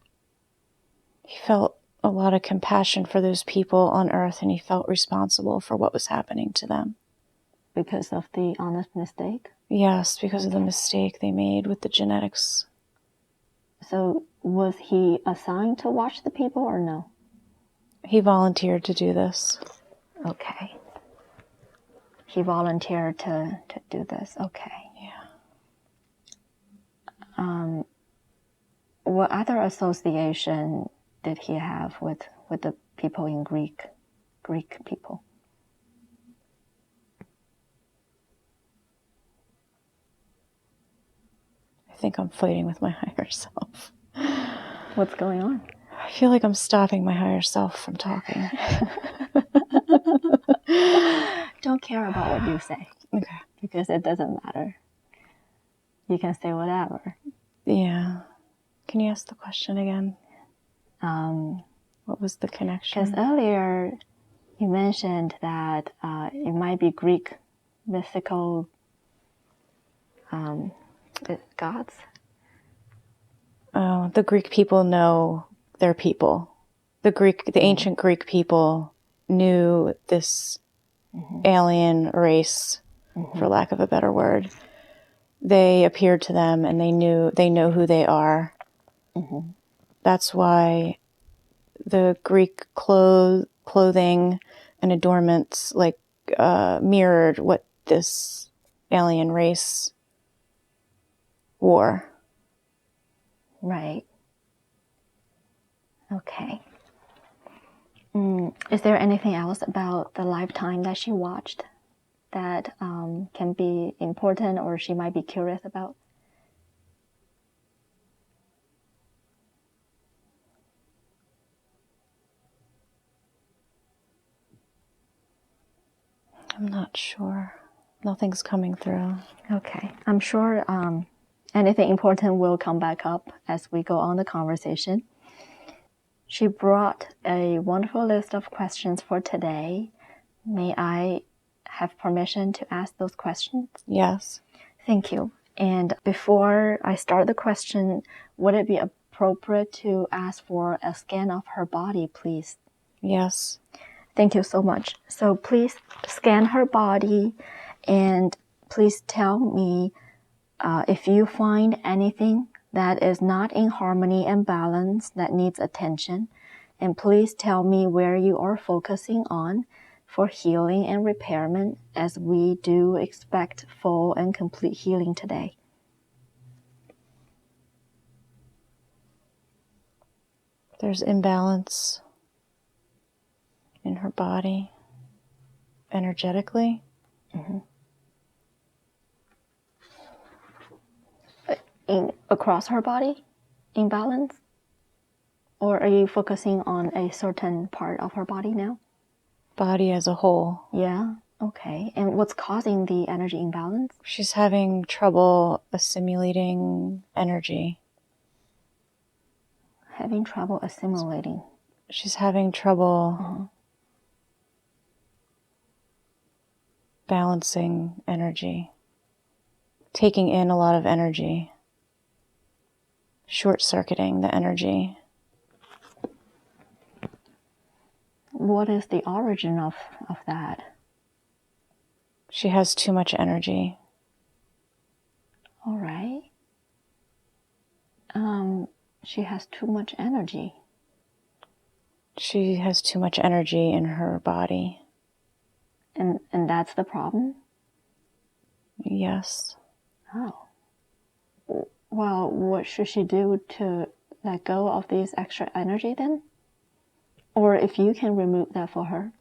He felt a lot of compassion for those people on Earth, and he felt responsible for what was happening to them. Because of the honest mistake? Yes, because of the mistake they made with the genetics. So was he assigned to watch the people or no? He volunteered to do this. Okay. He volunteered to do this. Okay. Yeah. What other association did he have with the people in Greek people? I think I'm fighting with my higher self. What's going on? I feel like I'm stopping my higher self from talking. Don't care about what you say. Okay. Because it doesn't matter. You can say whatever. Yeah. Can you ask the question again? What was the connection? Because earlier you mentioned that it might be Greek mythical gods. Oh, the Greek people know their people. The ancient Greek people knew this alien race, for lack of a better word. They appeared to them and they know who they are. That's why the Greek clothing and adornments mirrored what this alien race wore. Right. Okay. Is there anything else about the lifetime that she watched that can be important or she might be curious about? I'm not sure. Nothing's coming through. Okay. I'm sure anything important will come back up as we go on the conversation. She brought a wonderful list of questions for today. May I have permission to ask those questions? Yes. Thank you. And before I start the question, would it be appropriate to ask for a scan of her body, please? Yes. Thank you so much. So please scan her body and please tell me if you find anything that is not in harmony and balance that needs attention. And please tell me where you are focusing on for healing and repairment, as we do expect full and complete healing today. There's imbalance in her body energetically. Across her body, imbalance? Or are you focusing on a certain part of her body now? Body as a whole. Yeah, okay. And what's causing the energy imbalance? She's having trouble assimilating energy. Having trouble assimilating. She's having trouble balancing energy. Taking in a lot of energy. Short-circuiting the energy. What is the origin of that? She has too much energy. All right. She has too much energy. She has too much energy in her body. And that's the problem? Yes. Oh. Well, what should she do to let go of this extra energy then? Or if you can remove that for her?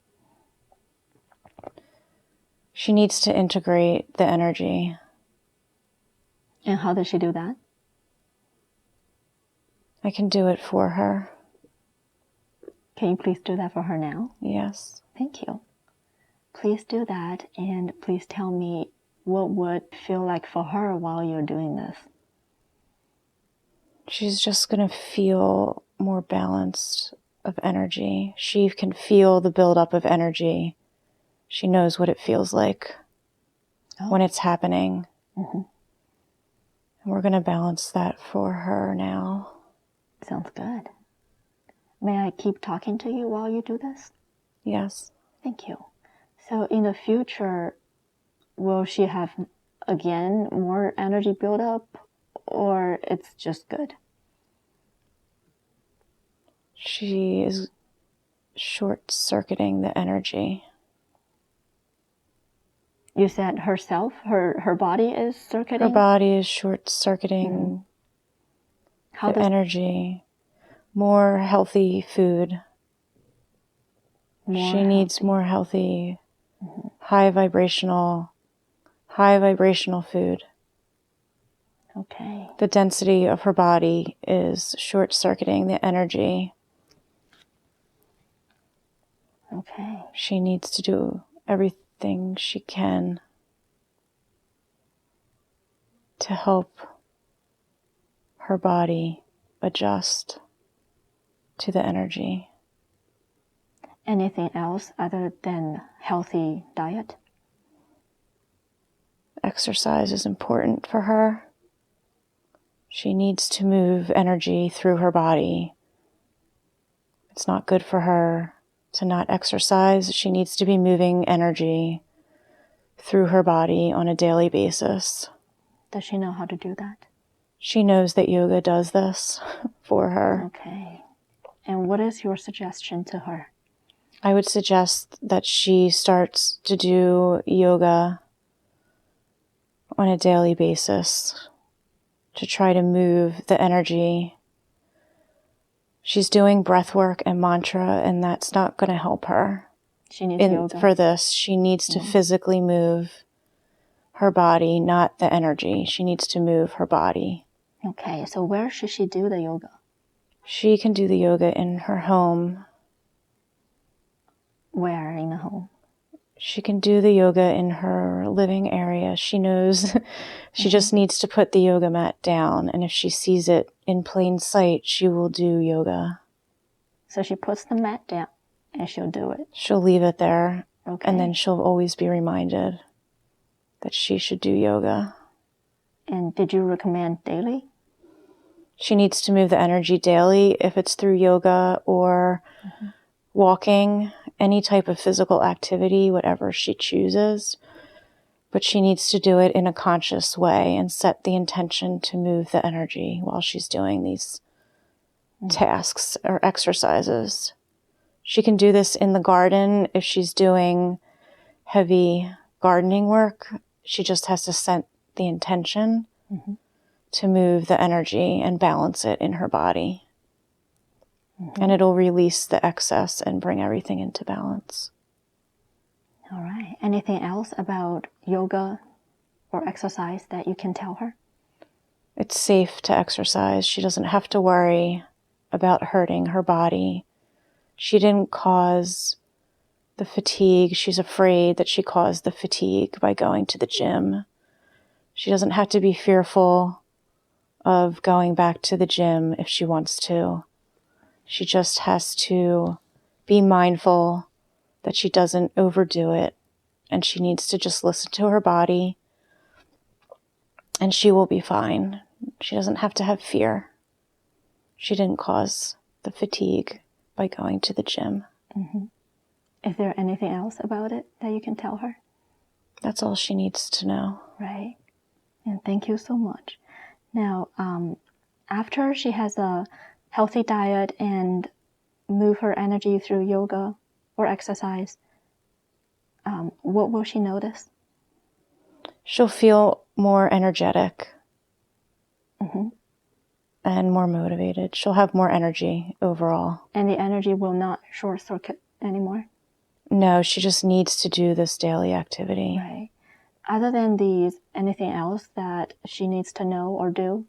She needs to integrate the energy. And how does she do that? I can do it for her. Can you please do that for her now? Yes. Thank you. Please do that, and please tell me what would feel like for her while you're doing this. She's just going to feel more balanced of energy. She can feel the buildup of energy. She knows what it feels like when it's happening. And we're going to balance that for her now. Sounds good. May I keep talking to you while you do this? Yes. Thank you. So in the future, will she have, again, more energy buildup, or it's just good? She is short-circuiting the energy. You said herself, her body is circuiting? Her body is short-circuiting the energy. More healthy food. She needs more healthy, high vibrational food. Okay. The density of her body is short-circuiting the energy. Okay. She needs to do everything she can to help her body adjust to the energy. Anything else other than healthy diet? Exercise is important for her. She needs to move energy through her body. It's not good for her to not exercise. She needs to be moving energy through her body on a daily basis. Does she know how to do that? She knows that yoga does this for her. Okay. And what is your suggestion to her? I would suggest that she starts to do yoga on a daily basis to try to move the energy. She's doing breath work and mantra, and that's not going to help her. She needs yoga. For this, she needs to physically move her body, not the energy. She needs to move her body. Okay, so where should she do the yoga? She can do the yoga in her home. Where in the home? She can do the yoga in her living area. She knows she just needs to put the yoga mat down, and if she sees it in plain sight, she will do yoga. So she puts the mat down and she'll do it. She'll leave it there, Okay. and then she'll always be reminded that she should do yoga. And did you recommend daily? She needs to move the energy daily, if it's through yoga or walking, any type of physical activity, whatever she chooses. But she needs to do it in a conscious way and set the intention to move the energy while she's doing these tasks or exercises. She can do this in the garden if she's doing heavy gardening work. She just has to set the intention to move the energy and balance it in her body. And it'll release the excess and bring everything into balance. All right. Anything else about yoga or exercise that you can tell her? It's safe to exercise. She doesn't have to worry about hurting her body. She didn't cause the fatigue. She's afraid that she caused the fatigue by going to the gym. She doesn't have to be fearful of going back to the gym if she wants to. She just has to be mindful that she doesn't overdo it, and she needs to just listen to her body, and she will be fine. She doesn't have to have fear. She didn't cause the fatigue by going to the gym. Is there anything else about it that you can tell her? That's all she needs to know. Right. And thank you so much. Now, after she has a healthy diet and move her energy through yoga or exercise, what will she notice? She'll feel more energetic and more motivated. She'll have more energy overall. And the energy will not short circuit anymore? No, she just needs to do this daily activity. Right. Other than these, anything else that she needs to know or do?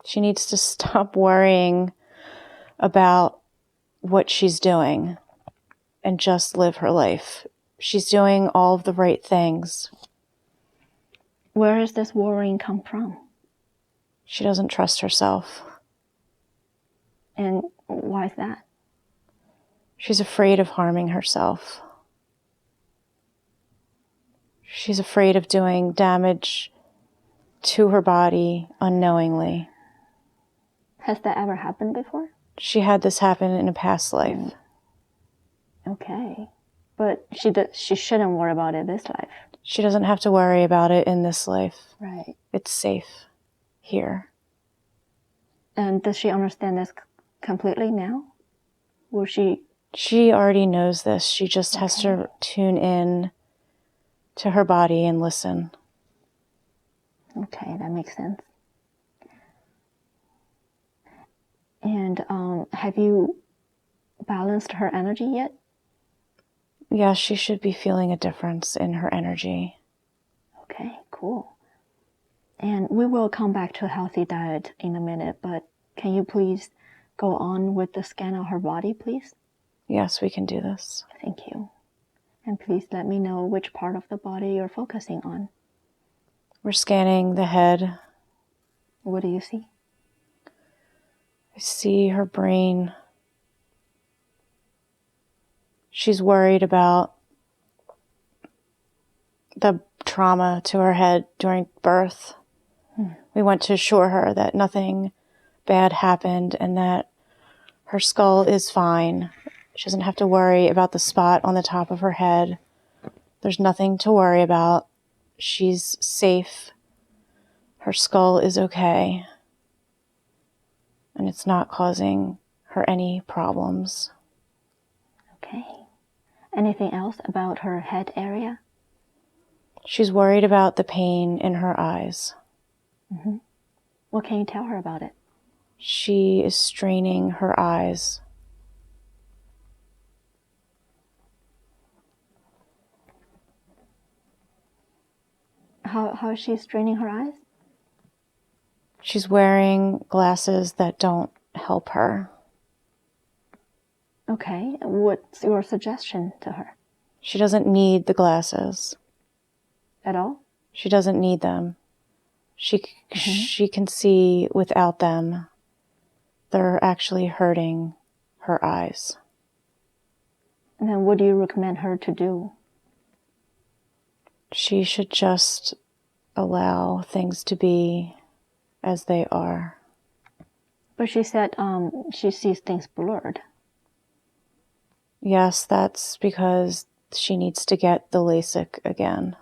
She needs to stop worrying about what she's doing and just live her life. She's doing all of the right things. Where does this worrying come from? She doesn't trust herself. And why is that? She's afraid of harming herself. She's afraid of doing damage to her body unknowingly. Has that ever happened before? She had this happen in a past life. Okay. But she shouldn't worry about it this life. She doesn't have to worry about it in this life. Right. It's safe here. And does she understand this completely now? Will she? She already knows this. She just has to tune in to her body and listen. Okay, that makes sense. And have you balanced her energy yet? Yeah, she should be feeling a difference in her energy. Okay, cool. And we will come back to a healthy diet in a minute, but can you please go on with the scan of her body, please? Yes, we can do this. Thank you. And please let me know which part of the body you're focusing on. We're scanning the head. What do you see? I see her brain. She's worried about the trauma to her head during birth. We want to assure her that nothing bad happened and that her skull is fine. She doesn't have to worry about the spot on the top of her head. There's nothing to worry about. She's safe. Her skull is okay. And it's not causing her any problems. Okay. Anything else about her head area? She's worried about the pain in her eyes. Mm-hmm. What can you tell her about it? She is straining her eyes. How is she straining her eyes? She's wearing glasses that don't help her. Okay. What's your suggestion to her? She doesn't need the glasses. At all? She doesn't need them. She can see without them. They're actually hurting her eyes. And then what do you recommend her to do? She should just allow things to be as they are. But she said she sees things blurred. Yes, that's because she needs to get the LASIK again.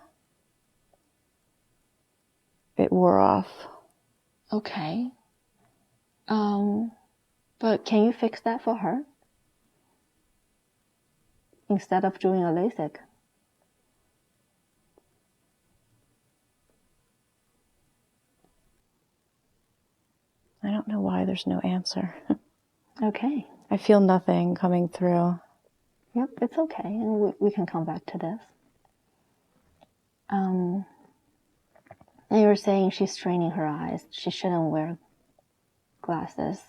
It wore off. Okay. But can you fix that for her? Instead of doing a LASIK? I don't know why there's no answer. Okay. I feel nothing coming through. Yep, it's okay. And we can come back to this. And you were saying she's straining her eyes. She shouldn't wear glasses.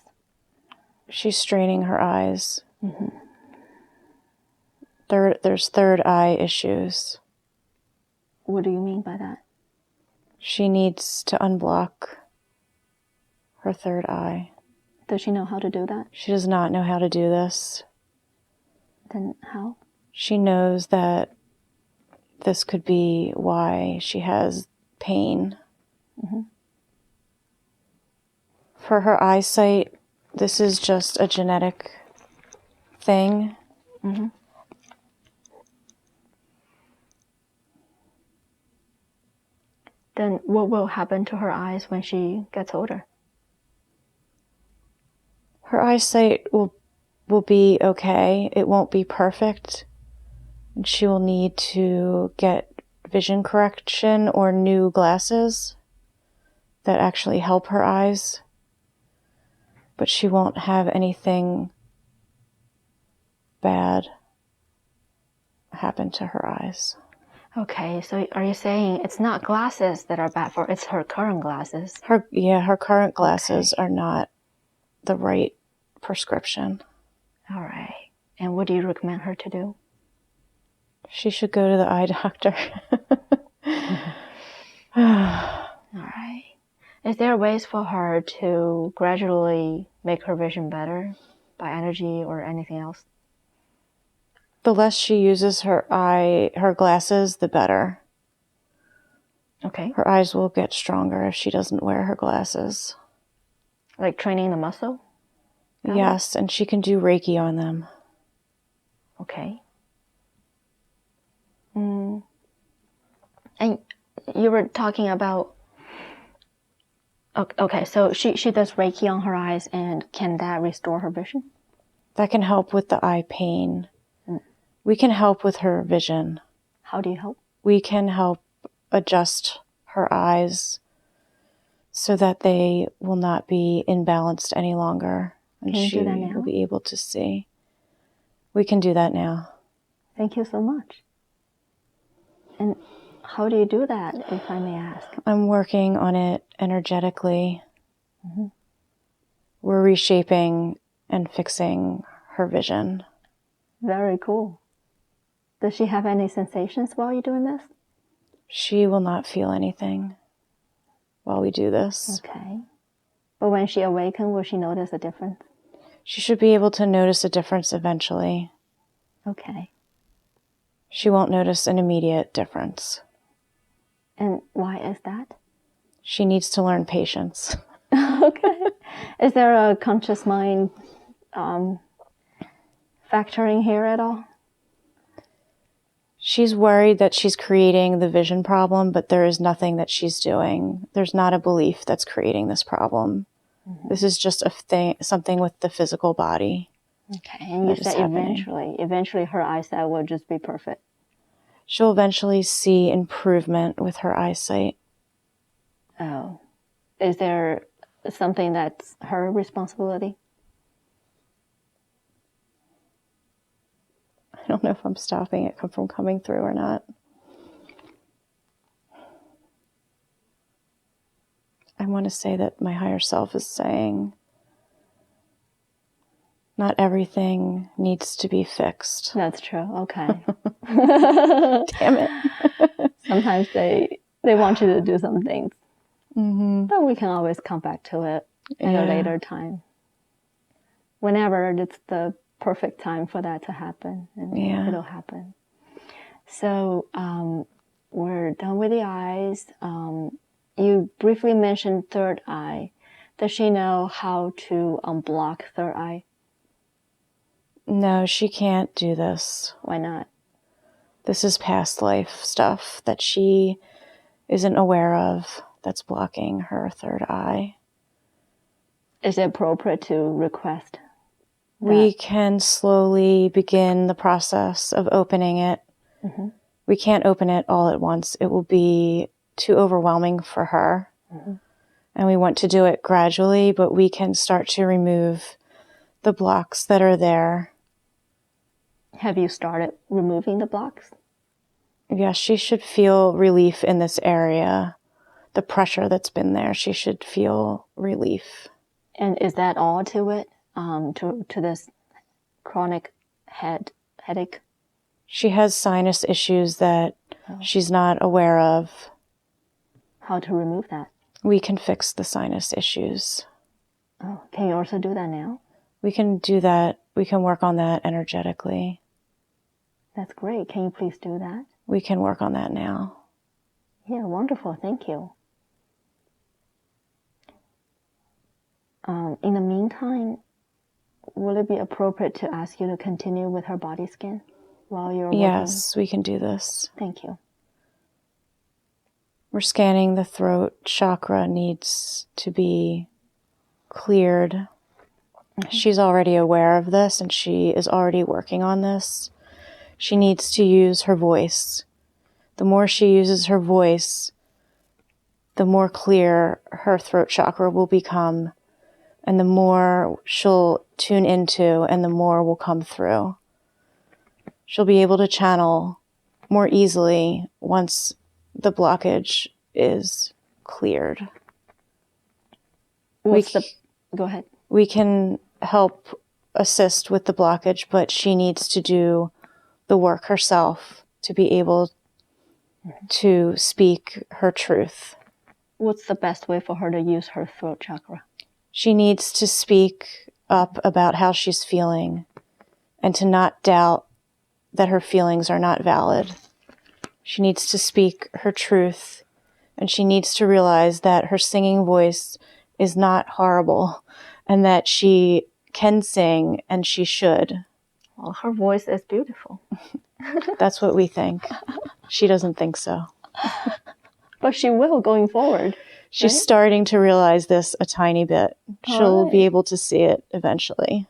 She's straining her eyes. Mm-hmm. There's third eye issues. What do you mean by that? She needs to unblock her third eye. Does she know how to do that? She does not know how to do this. Then how? She knows that this could be why she has pain. Mm-hmm. For her eyesight, this is just a genetic thing. Mm-hmm. Then what will happen to her eyes when she gets older? Her eyesight will be okay. It won't be perfect. And she will need to get vision correction or new glasses that actually help her eyes. But she won't have anything bad happen to her eyes. Okay, so are you saying it's not glasses that are bad for her, it's her current glasses? Her current glasses are not the right prescription. All right. And what do you recommend her to do? She should go to the eye doctor. All right. Is there ways for her to gradually make her vision better by energy or anything else? The less she uses her glasses, the better. Okay. Her eyes will get stronger if she doesn't wear her glasses. Like training the muscle? Yes, and she can do Reiki on them. Okay. And you were talking about... Okay, so she does Reiki on her eyes, and can that restore her vision? That can help with the eye pain. We can help with her vision. How do you help? We can help adjust her eyes so that they will not be imbalanced any longer. And Can you she do that now? will be able to see. We can do that now. Thank you so much. And How do you do that, if I may ask? I'm working on it energetically. We're reshaping and fixing her vision. Very cool. Does she have any sensations while you're doing this? She will not feel anything while we do this. Okay. But when she awakens, will she notice a difference? She should be able to notice a difference eventually. Okay. She won't notice an immediate difference. And why is that? She needs to learn patience. Okay. Is there a conscious mind factoring here at all? She's worried that she's creating the vision problem, but there is nothing that she's doing. There's not a belief that's creating this problem. This is just something with the physical body. Okay, and you said eventually her eyesight will just be perfect. She'll eventually see improvement with her eyesight. Oh. Is there something that's her responsibility? I don't know if I'm stopping it from coming through or not. I want to say that my higher self is saying, not everything needs to be fixed. That's true. Okay. Damn it. Sometimes they want you to do some things. But we can always come back to it at a later time. Whenever it's the perfect time for that to happen, and it'll happen. So we're done with the eyes. You briefly mentioned third eye. Does she know how to unblock third eye? No, she can't do this. Why not? This is past life stuff that she isn't aware of that's blocking her third eye. Is it appropriate to request that? We can slowly begin the process of opening it. We can't open it all at once. It will be too overwhelming for her. And we want to do it gradually, but we can start to remove the blocks that are there. Have you started removing the blocks? Yeah, she should feel relief in this area. The pressure that's been there, she should feel relief. And is that all to it? To this chronic headache? She has sinus issues that she's not aware of. How to remove that? We can fix the sinus issues. Oh, can you also do that now? We can do that. We can work on that energetically. That's great. Can you please do that? We can work on that now. Yeah, wonderful. Thank you. In the meantime, will it be appropriate to ask you to continue with her body scan while you're working? Yes, we can do this. Thank you. We're scanning the throat. Chakra needs to be cleared. She's already aware of this and she is already working on this. She needs to use her voice. The more she uses her voice, the more clear her throat chakra will become, and the more she'll tune into and the more will come through. She'll be able to channel more easily once the blockage is cleared. Go ahead. We can help assist with the blockage, but she needs to do the work herself to be able to speak her truth. What's the best way for her to use her throat chakra? She needs to speak up about how she's feeling and to not doubt that her feelings are not valid. She needs to speak her truth, and she needs to realize that her singing voice is not horrible and that she can sing and she should. Well, her voice is beautiful. That's what we think. She doesn't think so. But she will going forward. She's starting to realize this a tiny bit. She'll be able to see it eventually.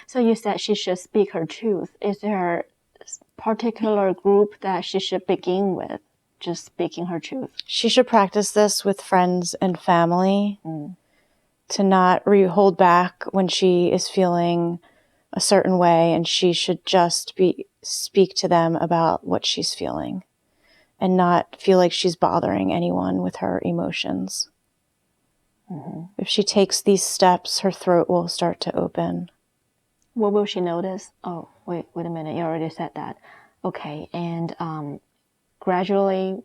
So you said she should speak her truth. Is there a particular group that she should begin with, just speaking her truth? She should practice this with friends and family to not hold back when she is feeling a certain way, and she should just speak to them about what she's feeling and not feel like she's bothering anyone with her emotions. If she takes these steps, her throat will start to open. What will she notice? Oh, wait a minute. You already said that. Okay. And gradually,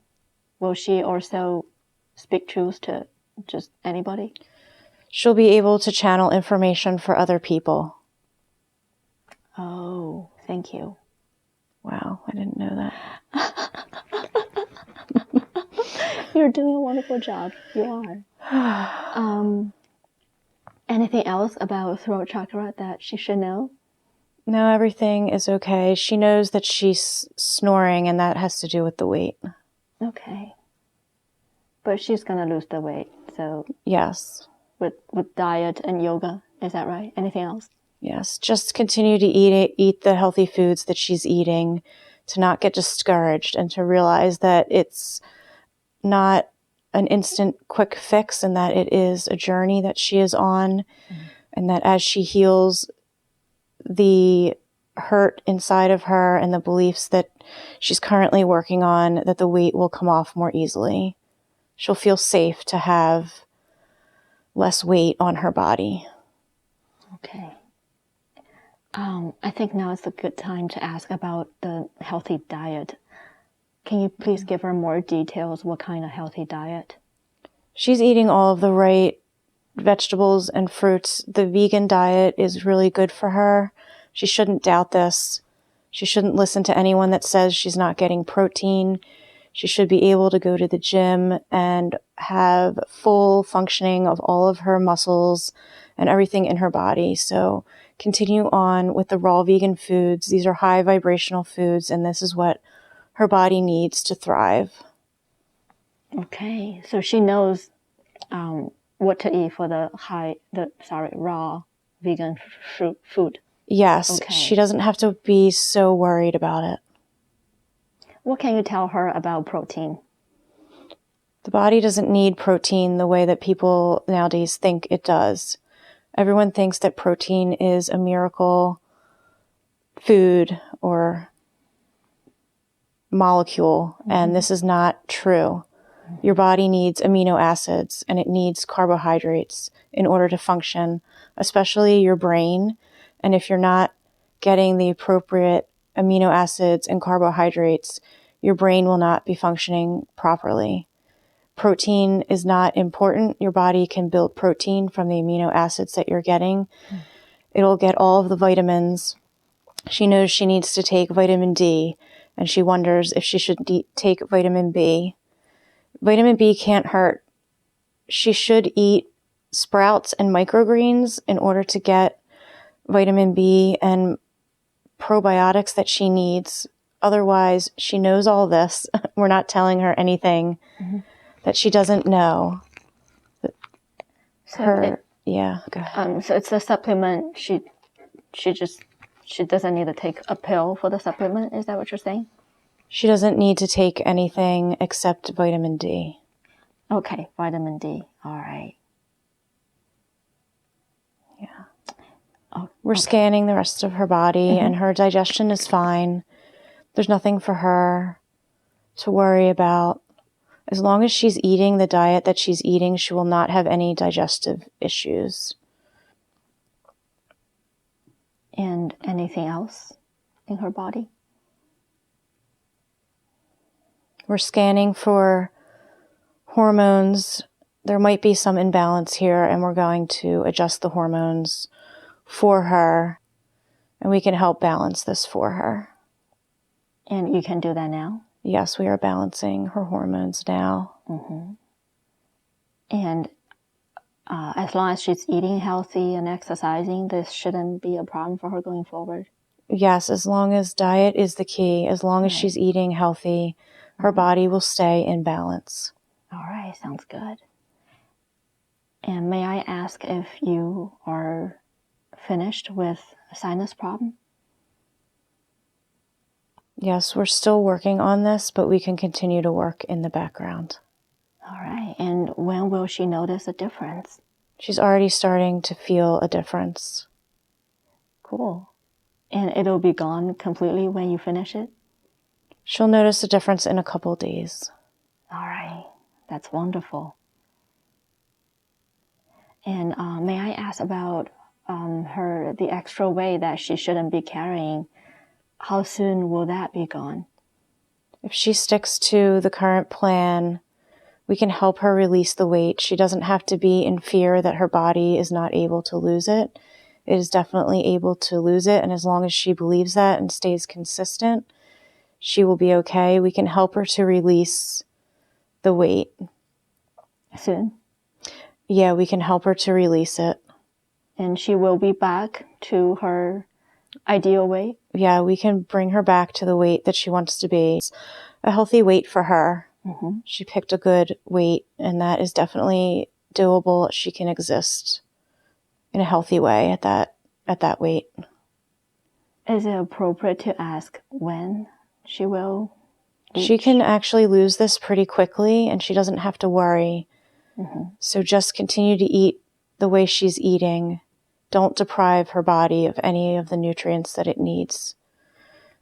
will she also speak truth to just anybody? She'll be able to channel information for other people. Oh, thank you. Wow, I didn't know that. You're doing a wonderful job. You are. Anything else about throat chakra that she should know? No, everything is okay. She knows that she's snoring, and that has to do with the weight. Okay. But she's going to lose the weight. So Yes. with diet and yoga, is that right? Anything else? Yes. Just continue to eat the healthy foods that she's eating, to not get discouraged, and to realize that it's not an instant quick fix, and that it is a journey that she is on, and that as she heals the hurt inside of her and the beliefs that she's currently working on, that the weight will come off more easily. She'll feel safe to have less weight on her body. Okay. I think now is a good time to ask about the healthy diet. Can you please give her more details? What kind of healthy diet? She's eating all of the right vegetables and fruits. The vegan diet is really good for her. She shouldn't doubt this. She shouldn't listen to anyone that says she's not getting protein. She should be able to go to the gym and have full functioning of all of her muscles and everything in her body. So continue on with the raw vegan foods. These are high vibrational foods, and this is what her body needs to thrive. Okay, so she knows what to eat for the raw vegan food. Yes, Okay. She doesn't have to be so worried about it. What can you tell her about protein? The body doesn't need protein the way that people nowadays think it does. Everyone thinks that protein is a miracle food or molecule, and this is not true. Your body needs amino acids and it needs carbohydrates in order to function, especially your brain. And if you're not getting the appropriate amino acids and carbohydrates, your brain will not be functioning properly. Protein is not important. Your body can build protein from the amino acids that you're getting. It'll get all of the vitamins. She knows she needs to take vitamin D, and she wonders if she should take vitamin B. Vitamin B can't hurt. She should eat sprouts and microgreens in order to get vitamin B and probiotics that she needs. Otherwise, she knows all this. We're not telling her anything that she doesn't know. So go ahead. so it's a supplement. She doesn't need to take a pill for the supplement. Is that what you're saying? She doesn't need to take anything except vitamin D. Okay, vitamin D. All right. Yeah. Oh, We're scanning the rest of her body, and her digestion is fine. There's nothing for her to worry about. As long as she's eating the diet that she's eating, she will not have any digestive issues. And anything else in her body? We're scanning for hormones. There might be some imbalance here, and we're going to adjust the hormones for her, and we can help balance this for her. And you can do that now? Yes, we are balancing her hormones now. And as long as she's eating healthy and exercising, this shouldn't be a problem for her going forward? Yes, as long as diet is the key, as long as she's eating healthy, her body will stay in balance. All right, sounds good. And may I ask if you are finished with a sinus problem? Yes, we're still working on this, but we can continue to work in the background. All right. And when will she notice a difference? She's already starting to feel a difference. Cool. And it'll be gone completely when you finish it? She'll notice a difference in a couple days. All right. That's wonderful. And may I ask about the extra weight that she shouldn't be carrying? How soon will that be gone? If she sticks to the current plan, we can help her release the weight. She doesn't have to be in fear that her body is not able to lose it. It is definitely able to lose it. And as long as she believes that and stays consistent, she will be okay. We can help her to release the weight. Soon? Yeah, we can help her to release it. And she will be back to her ideal weight? Yeah, we can bring her back to the weight that she wants to be. It's a healthy weight for her. Mm-hmm. She picked a good weight, and that is definitely doable. She can exist in a healthy way at that weight. Is it appropriate to ask when she will reach? She can actually lose this pretty quickly, and she doesn't have to worry. Mm-hmm. So just continue to eat the way she's eating. Don't deprive her body of any of the nutrients that it needs.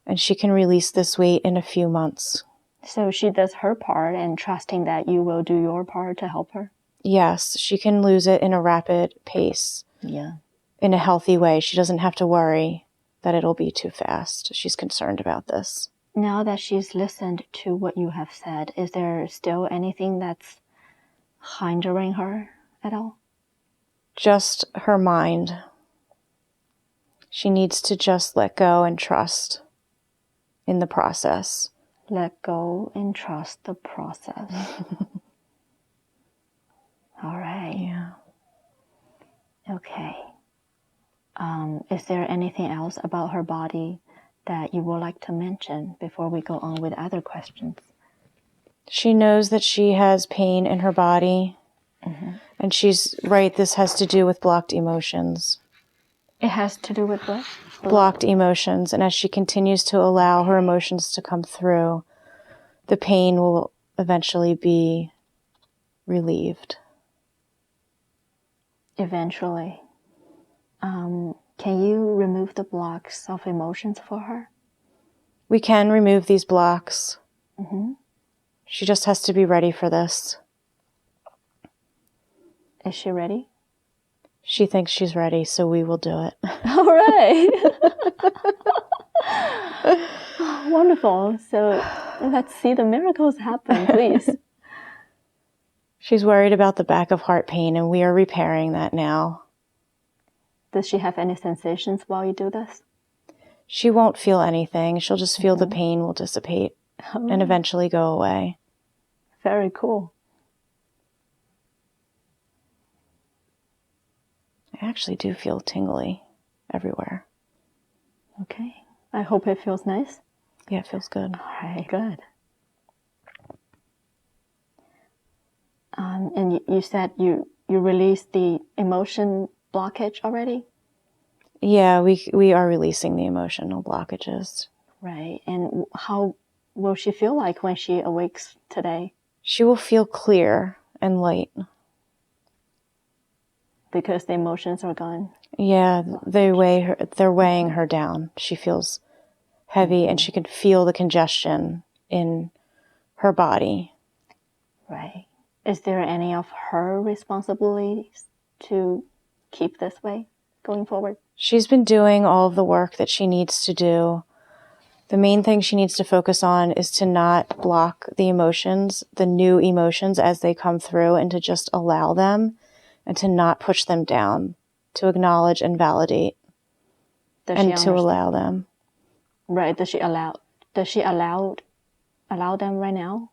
And she can release this weight in a few months. So she does her part and trusting that you will do your part to help her? Yes, she can lose it in a rapid pace. Yeah. In a healthy way. She doesn't have to worry that it'll be too fast. She's concerned about this. Now that she's listened to what you have said, is there still anything that's hindering her at all? Just her mind. She needs to just let go and trust in the process. Let go and trust the process. All right. Yeah. Okay. Is there anything else about her body that you would like to mention before we go on with other questions? She knows that she has pain in her body. Mm-hmm. And she's right, this has to do with blocked emotions. It has to do with what? Blocked emotions. And as she continues to allow her emotions to come through, the pain will eventually be relieved. Eventually. Can you remove the blocks of emotions for her? We can remove these blocks. Mm-hmm. She just has to be ready for this. Is she ready? She thinks she's ready, so we will do it. All right. Oh, wonderful. So let's see the miracles happen, please. She's worried about the back of heart pain, and we are repairing that now. Does she have any sensations while you do this? She won't feel anything. She'll just feel the pain will dissipate and eventually go away. Very cool. I actually do feel tingly everywhere. Okay. I hope it feels nice. Yeah, it feels good. All right, good. And you said you released the emotion blockage already? Yeah, we are releasing the emotional blockages. Right. And how will she feel like when she awakes today? She will feel clear and light. Because the emotions are gone? Yeah, they're weighing her down. She feels heavy and she can feel the congestion in her body. Right. Is there any of her responsibilities to keep this way going forward? She's been doing all of the work that she needs to do. The main thing she needs to focus on is to not block the emotions, the new emotions as they come through, and to just allow them and to not push them down, to acknowledge and validate and to allow them. Right. Does she allow them right now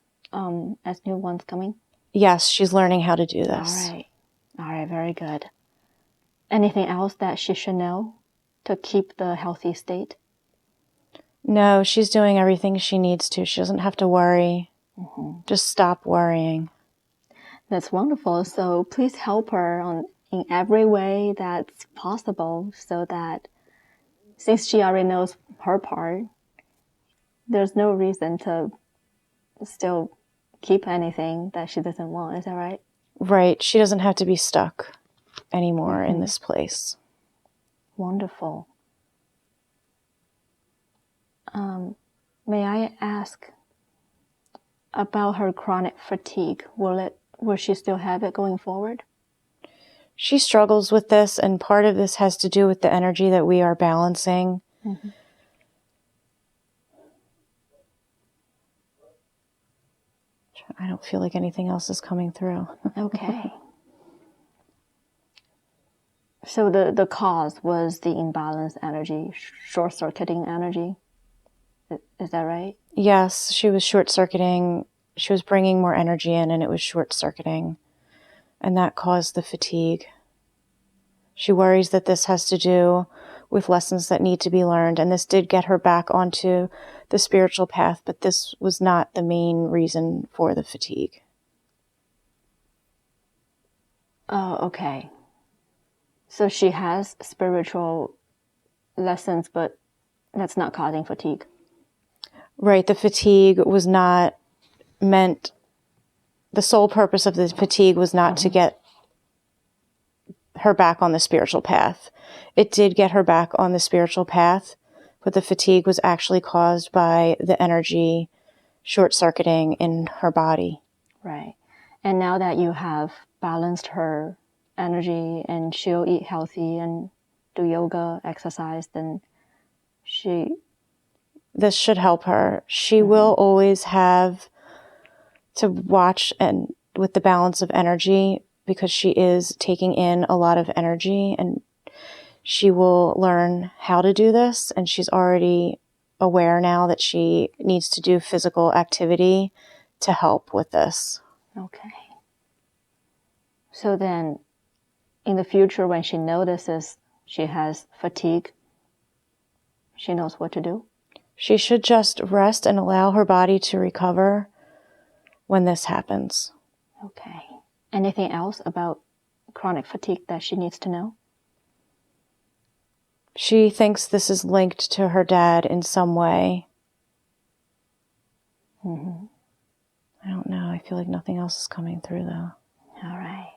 as new ones coming? Yes, she's learning how to do this. All right. Very good. Anything else that she should know to keep the healthy state? No, she's doing everything she needs to. She doesn't have to worry. Mm-hmm. Just stop worrying. That's wonderful. So please help her in every way that's possible so that since she already knows her part, there's no reason to still keep anything that she doesn't want. Is that right? Right. She doesn't have to be stuck anymore in this place. Wonderful. May I ask about her chronic fatigue? Will she still have it going forward? She struggles with this, and part of this has to do with the energy that we are balancing. Mm-hmm. I don't feel like anything else is coming through. Okay. So the cause was the imbalanced energy, short-circuiting energy. Is that right? Yes, she was short-circuiting. She was bringing more energy in, and it was short-circuiting. And that caused the fatigue. She worries that this has to do with lessons that need to be learned, and this did get her back onto the spiritual path, but this was not the main reason for the fatigue. Oh, okay. So she has spiritual lessons, but that's not causing fatigue. Right, the fatigue was not meant, the sole purpose of the fatigue was not to get her back on the spiritual path. It did get her back on the spiritual path, but the fatigue was actually caused by the energy short-circuiting in her body. Right. And now that you have balanced her energy and she'll eat healthy and do yoga, exercise, then this should help her. She will always have to watch and with the balance of energy, because she is taking in a lot of energy, and she will learn how to do this. And she's already aware now that she needs to do physical activity to help with this. Okay. So then in the future, when she notices she has fatigue, she knows what to do? She should just rest and allow her body to recover when this happens. Okay. Anything else about chronic fatigue that she needs to know? She thinks this is linked to her dad in some way. Mm-hmm. I don't know. I feel like nothing else is coming through, though. All right.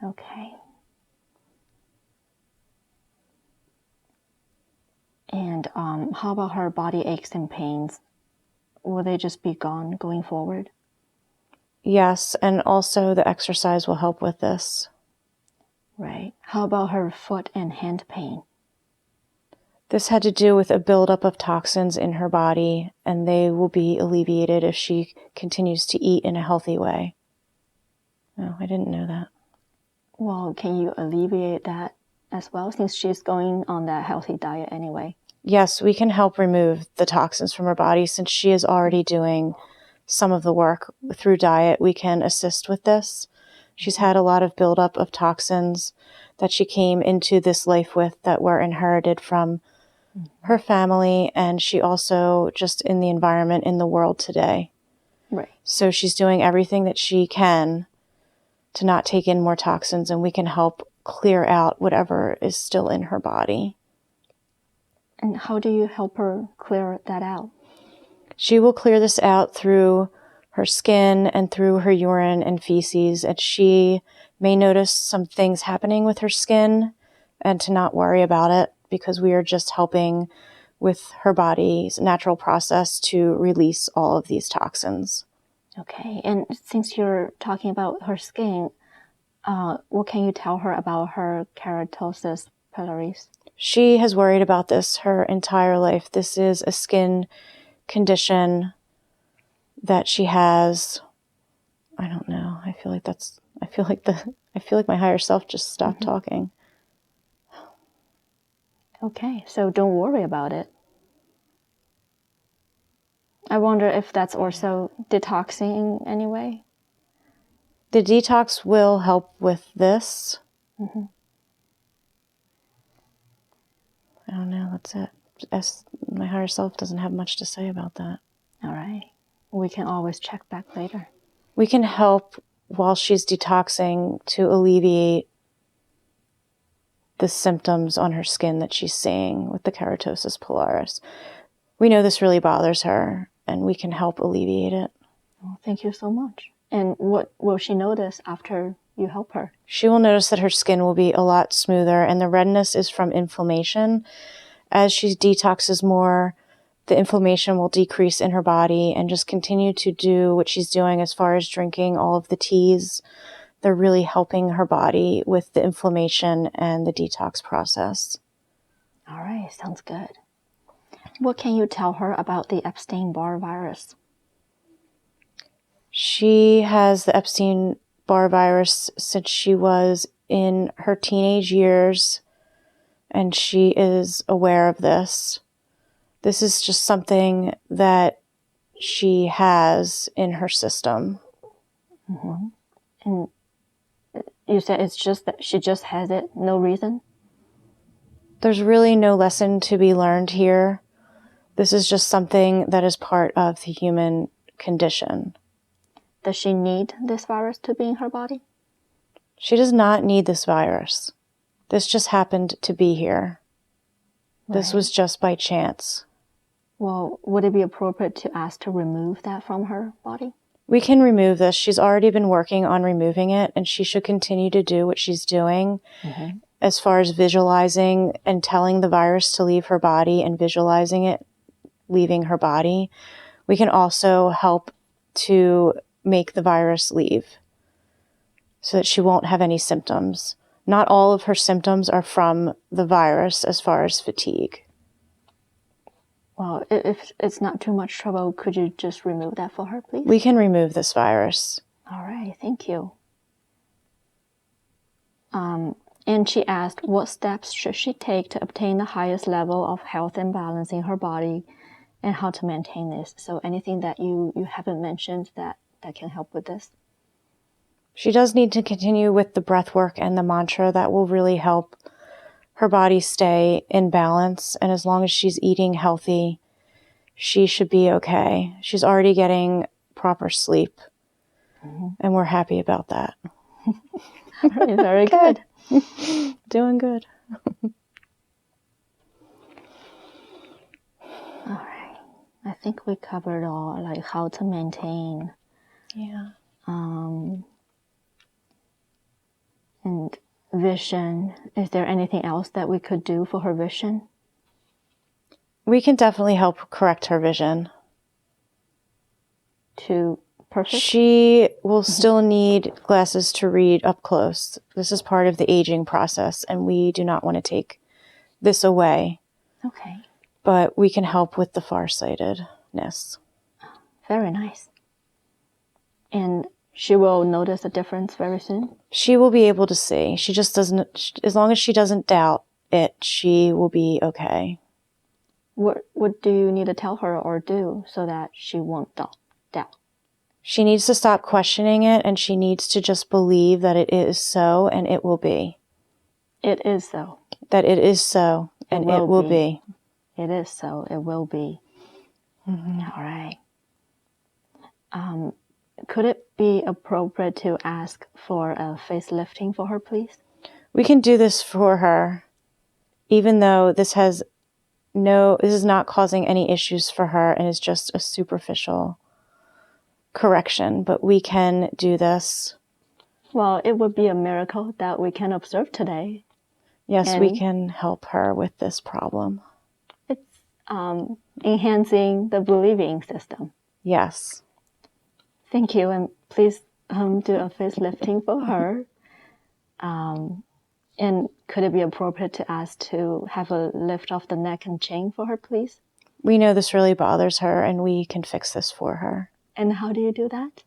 Okay. And how about her body aches and pains? Will they just be gone going forward? Yes, and also the exercise will help with this. Right. How about her foot and hand pain? This had to do with a buildup of toxins in her body, and they will be alleviated if she continues to eat in a healthy way. No, I didn't know that. Well, can you alleviate that as well, since she's going on that healthy diet anyway? Yes, we can help remove the toxins from her body. Since she is already doing some of the work through diet, we can assist with this. She's had a lot of buildup of toxins that she came into this life with that were inherited from her family, and she also just in the environment in the world today. Right. So she's doing everything that she can to not take in more toxins, and we can help clear out whatever is still in her body. And how do you help her clear that out? She will clear this out through her skin and through her urine and feces, and she may notice some things happening with her skin and to not worry about it, because we are just helping with her body's natural process to release all of these toxins. Okay, and since you're talking about her skin, what can you tell her about her keratosis pilaris? She has worried about this her entire life. This is a skin condition that she has. I don't know. I feel like my higher self just stopped talking. Okay, so don't worry about it. I wonder if that's also detoxing in any way. The detox will help with this. Mm-hmm. I don't know. That's it. My higher self doesn't have much to say about that. All right. We can always check back later. We can help while she's detoxing to alleviate the symptoms on her skin that she's seeing with the keratosis pilaris. We know this really bothers her, and we can help alleviate it. Well, thank you so much. And what will she notice after you help her? She will notice that her skin will be a lot smoother, and the redness is from inflammation. As she detoxes more, the inflammation will decrease in her body, and just continue to do what she's doing as far as drinking all of the teas. They're really helping her body with the inflammation and the detox process. All right, sounds good. What can you tell her about the Epstein-Barr virus? She has the Epstein-Barr virus since she was in her teenage years, and she is aware of this. This is just something that she has in her system. Mm-hmm. And you said it's just that she just has it, no reason? There's really no lesson to be learned here. This is just something that is part of the human condition. Does she need this virus to be in her body? She does not need this virus. This just happened to be here. Right. This was just by chance. Well, would it be appropriate to ask to remove that from her body? We can remove this. She's already been working on removing it, and she should continue to do what she's doing. Mm-hmm. As far as visualizing and telling the virus to leave her body and visualizing it leaving her body. We can also help to make the virus leave so that she won't have any symptoms. Not all of her symptoms are from the virus as far as fatigue. Well, if it's not too much trouble, could you just remove that for her, please? We can remove this virus. All right, thank you. And she asked, what steps should she take to obtain the highest level of health and balance in her body, and how to maintain this? So anything that you haven't mentioned that can help with this? She does need to continue with the breath work and the mantra. That will really help her body stay in balance. And as long as she's eating healthy, she should be okay. She's already getting proper sleep. Mm-hmm. And we're happy about that. Very good. Doing good. All right. I think we covered all, like how to maintain. Yeah. And vision. Is there anything else that we could do for her vision? We can definitely help correct her vision. To perfect? She will still need glasses to read up close. This is part of the aging process, and we do not want to take this away. Okay. But we can help with the farsightedness. Very nice. And she will notice a difference very soon? She will be able to see. She just doesn't, as long as she doesn't doubt it, she will be okay. What do you need to tell her or do so that she won't doubt? She needs to stop questioning it, and she needs to just believe that it is so, and it will be. It is so. That it is so, and it will be. It is so. It will be. Mm-hmm. All right. Could it be appropriate to ask for a facelifting for her, please? We can do this for her, even though this is not causing any issues for her and is just a superficial correction, but we can do this. Well, it would be a miracle that we can observe today. Yes, and we can help her with this problem. It's enhancing the believing system. Yes. Thank you, and please do a facelifting for her. And could it be appropriate to ask to have a lift off the neck and chain for her, please? We know this really bothers her, and we can fix this for her. And how do you do that?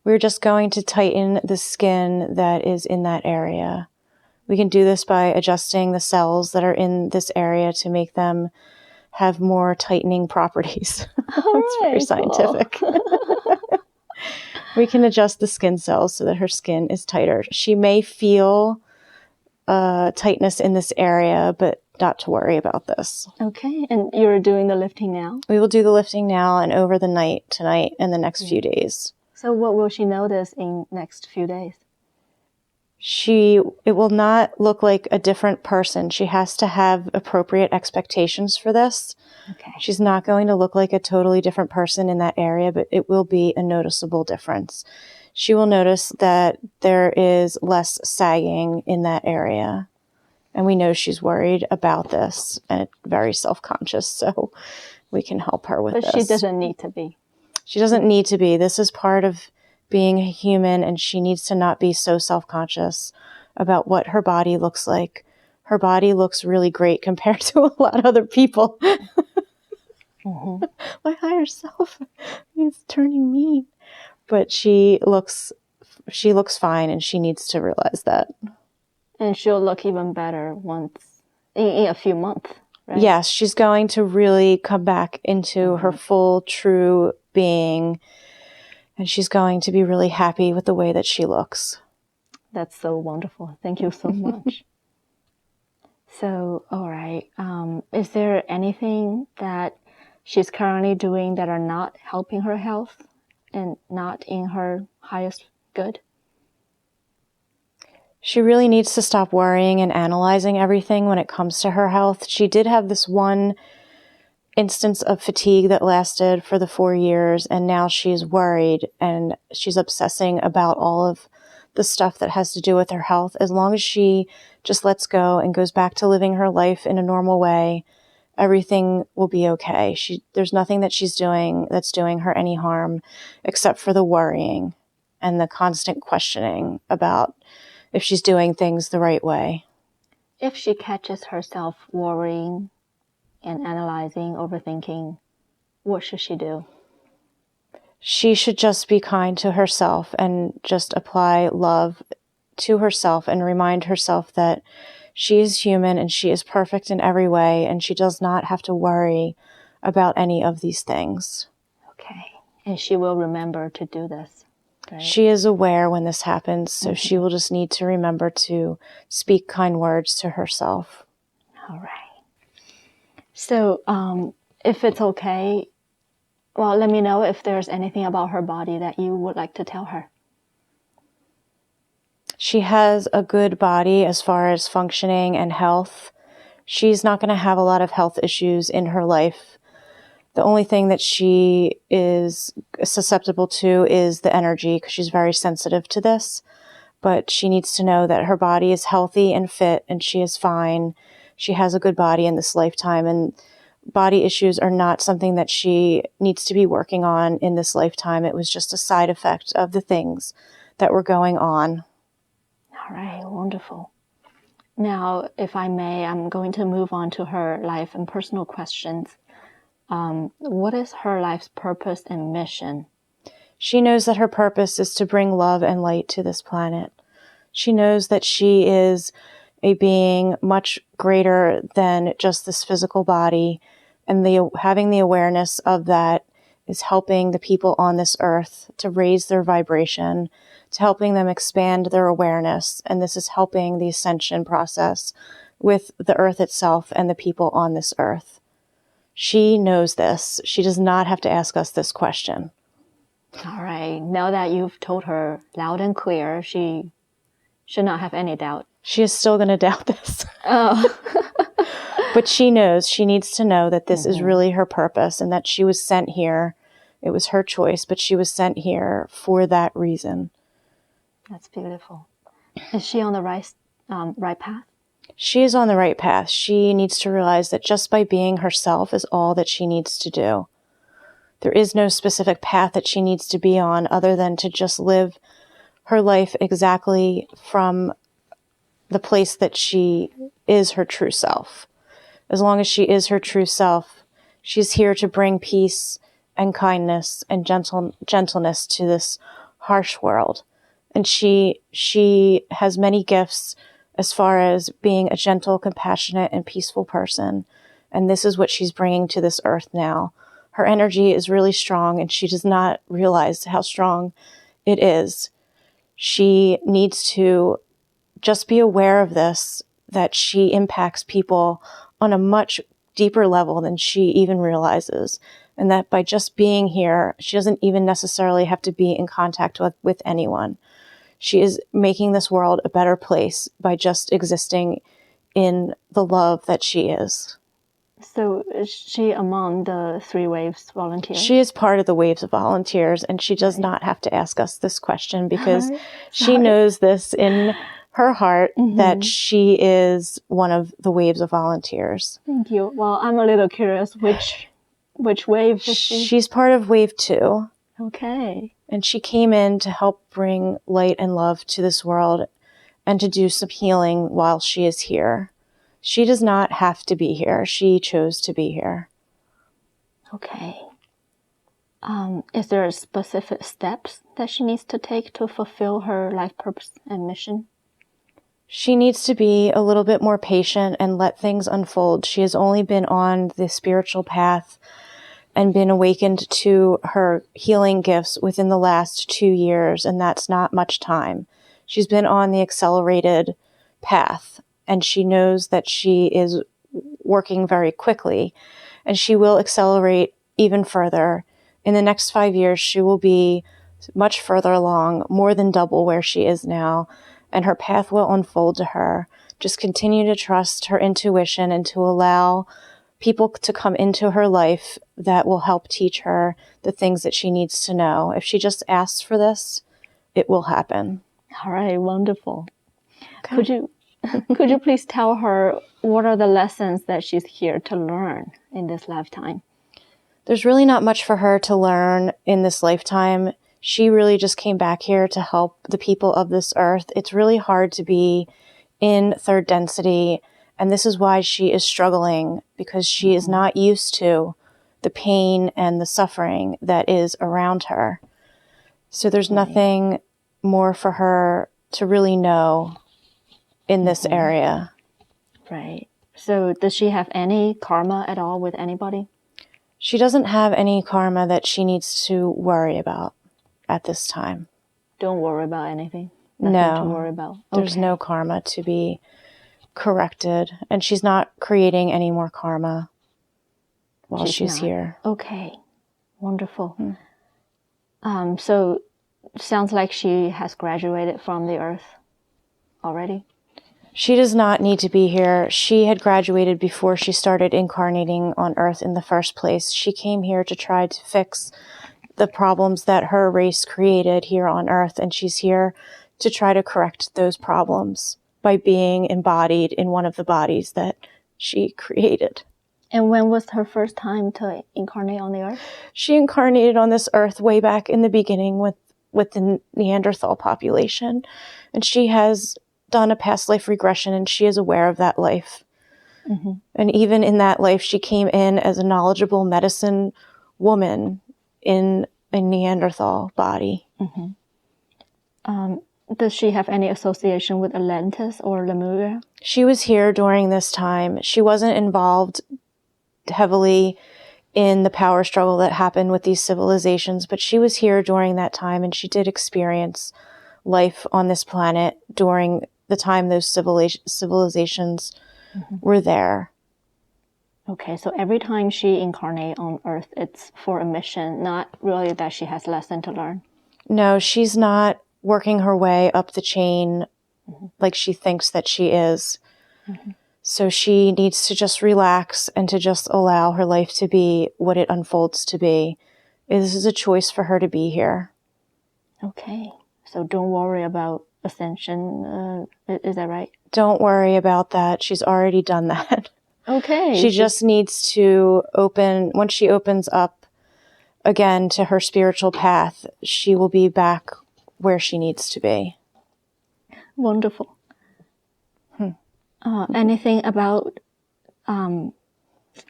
We're just going to tighten the skin that is in that area. We can do this by adjusting the cells that are in this area to make them have more tightening properties. It's very scientific. Cool. We can adjust the skin cells so that her skin is tighter. She may feel tightness in this area, but not to worry about this. Okay, and you're doing the lifting now? We will do the lifting now and over the night, tonight, and the next few days. So what will she notice in next few days? It will not look like a different person. She has to have appropriate expectations for this. Okay. She's not going to look like a totally different person in that area, but it will be a noticeable difference. she will notice that there is less sagging in that area. And we know she's worried about this and very self-conscious, so we can help her with this. But she doesn't need to be. She doesn't need to be. This is part of being a human, and she needs to not be so self-conscious about what her body looks like. Her body looks really great compared to a lot of other people. Mm-hmm. My higher self is turning mean. But she looks fine, and she needs to realize that. And she'll look even better once in a few months, right? Yes, she's going to really come back into her full, true being, and she's going to be really happy with the way that she looks. That's so wonderful. Thank you so much. So, all right. Is there anything that she's currently doing that are not helping her health and not in her highest good? She really needs to stop worrying and analyzing everything when it comes to her health. She did have this one instance of fatigue that lasted for the 4 years, and now she's worried and she's obsessing about all of the stuff that has to do with her health. As long as she just lets go and goes back to living her life in a normal way, everything will be okay. There's nothing that she's doing that's doing her any harm except for the worrying and the constant questioning about if she's doing things the right way. If she catches herself worrying and analyzing, overthinking, what should she do? She should just be kind to herself and just apply love to herself and remind herself that she is human and she is perfect in every way, and she does not have to worry about any of these things. Okay. And she will remember to do this. Right? She is aware when this happens, so she will just need to remember to speak kind words to herself. All right. So, if it's okay, well, let me know if there's anything about her body that you would like to tell her. She has a good body as far as functioning and health. She's not going to have a lot of health issues in her life. The only thing that she is susceptible to is the energy, because she's very sensitive to this. But she needs to know that her body is healthy and fit, and she is fine. She has a good body in this lifetime, and body issues are not something that she needs to be working on in this lifetime. It was just a side effect of the things that were going on. All right, wonderful. Now, if I may, I'm going to move on to her life and personal questions. What is her life's purpose and mission? She knows that her purpose is to bring love and light to this planet. She knows that she is a being much greater than just this physical body, and having the awareness of that is helping the people on this earth to raise their vibration, to helping them expand their awareness, and this is helping the ascension process with the earth itself and the people on this earth. She knows this. She does not have to ask us this question. All right. Now that you've told her loud and clear, she should not have any doubt. She is still going to doubt this. Oh. But she knows, she needs to know that this is really her purpose and that she was sent here. It was her choice, but she was sent here for that reason. That's beautiful. Is she on the right path? She is on the right path. She needs to realize that just by being herself is all that she needs to do. There is no specific path that she needs to be on other than to just live her life exactly from the place that she is her true self. As long as she is her true self, she's here to bring peace and kindness and gentleness to this harsh world. And she has many gifts as far as being a gentle, compassionate, and peaceful person. And this is what she's bringing to this earth now. Her energy is really strong, and she does not realize how strong it is. She needs to just be aware of this, that she impacts people on a much deeper level than she even realizes. And that by just being here, she doesn't even necessarily have to be in contact with anyone. She is making this world a better place by just existing in the love that she is. So is she among the 3 waves volunteers? She is part of the waves of volunteers, and she does not have to ask us this question because she knows this in her heart that she is one of the waves of volunteers. Thank you. Well, I'm a little curious, which wave is she? She's part of wave 2. Okay. And she came in to help bring light and love to this world and to do some healing while she is here. She does not have to be here. She chose to be here. Okay. Is there specific steps that she needs to take to fulfill her life purpose and mission? She needs to be a little bit more patient and let things unfold. She has only been on the spiritual path and been awakened to her healing gifts within the last 2 years, and that's not much time. She's been on the accelerated path, and she knows that she is working very quickly, and she will accelerate even further. In the next 5 years, she will be much further along, more than double where she is now, and her path will unfold to her. Just continue to trust her intuition and to allow people to come into her life that will help teach her the things that she needs to know. If she just asks for this, it will happen. All right, wonderful. Okay. Could you please tell her what are the lessons that she's here to learn in this lifetime? There's really not much for her to learn in this lifetime. She really just came back here to help the people of this earth. It's really hard to be in third density, and this is why she is struggling, because she is not used to the pain and the suffering that is around her. So there's nothing more for her to really know in this area. Right. So does she have any karma at all with anybody? She doesn't have any karma that she needs to worry about at this time. Don't worry about anything? Nothing No. to worry about? There's no karma to be corrected, and she's not creating any more karma while she's here. Okay. Wonderful. So sounds like she has graduated from the earth already? She does not need to be here. She had graduated before she started incarnating on Earth in the first place. She came here to try to fix the problems that her race created here on Earth, and she's here to try to correct those problems by being embodied in one of the bodies that she created. And when was her first time to incarnate on the Earth? She incarnated on this Earth way back in the beginning with the Neanderthal population, and she has done a past life regression, and she is aware of that life. And even in that life, she came in as a knowledgeable medicine woman in a Neanderthal body. Does she have any association with Atlantis or Lemuria? She was here during this time. She wasn't involved heavily in the power struggle that happened with these civilizations, but she was here during that time, and she did experience life on this planet during the time those civilizations were there. Okay, so every time she incarnates on Earth, it's for a mission, not really that she has lesson to learn. No, she's not working her way up the chain like she thinks that she is. So she needs to just relax and to just allow her life to be what it unfolds to be. This is a choice for her to be here. Okay, so don't worry about ascension. Is that right? Don't worry about that. She's already done that. Okay. She just needs to once she opens up again to her spiritual path, she will be back where she needs to be. Wonderful. Anything about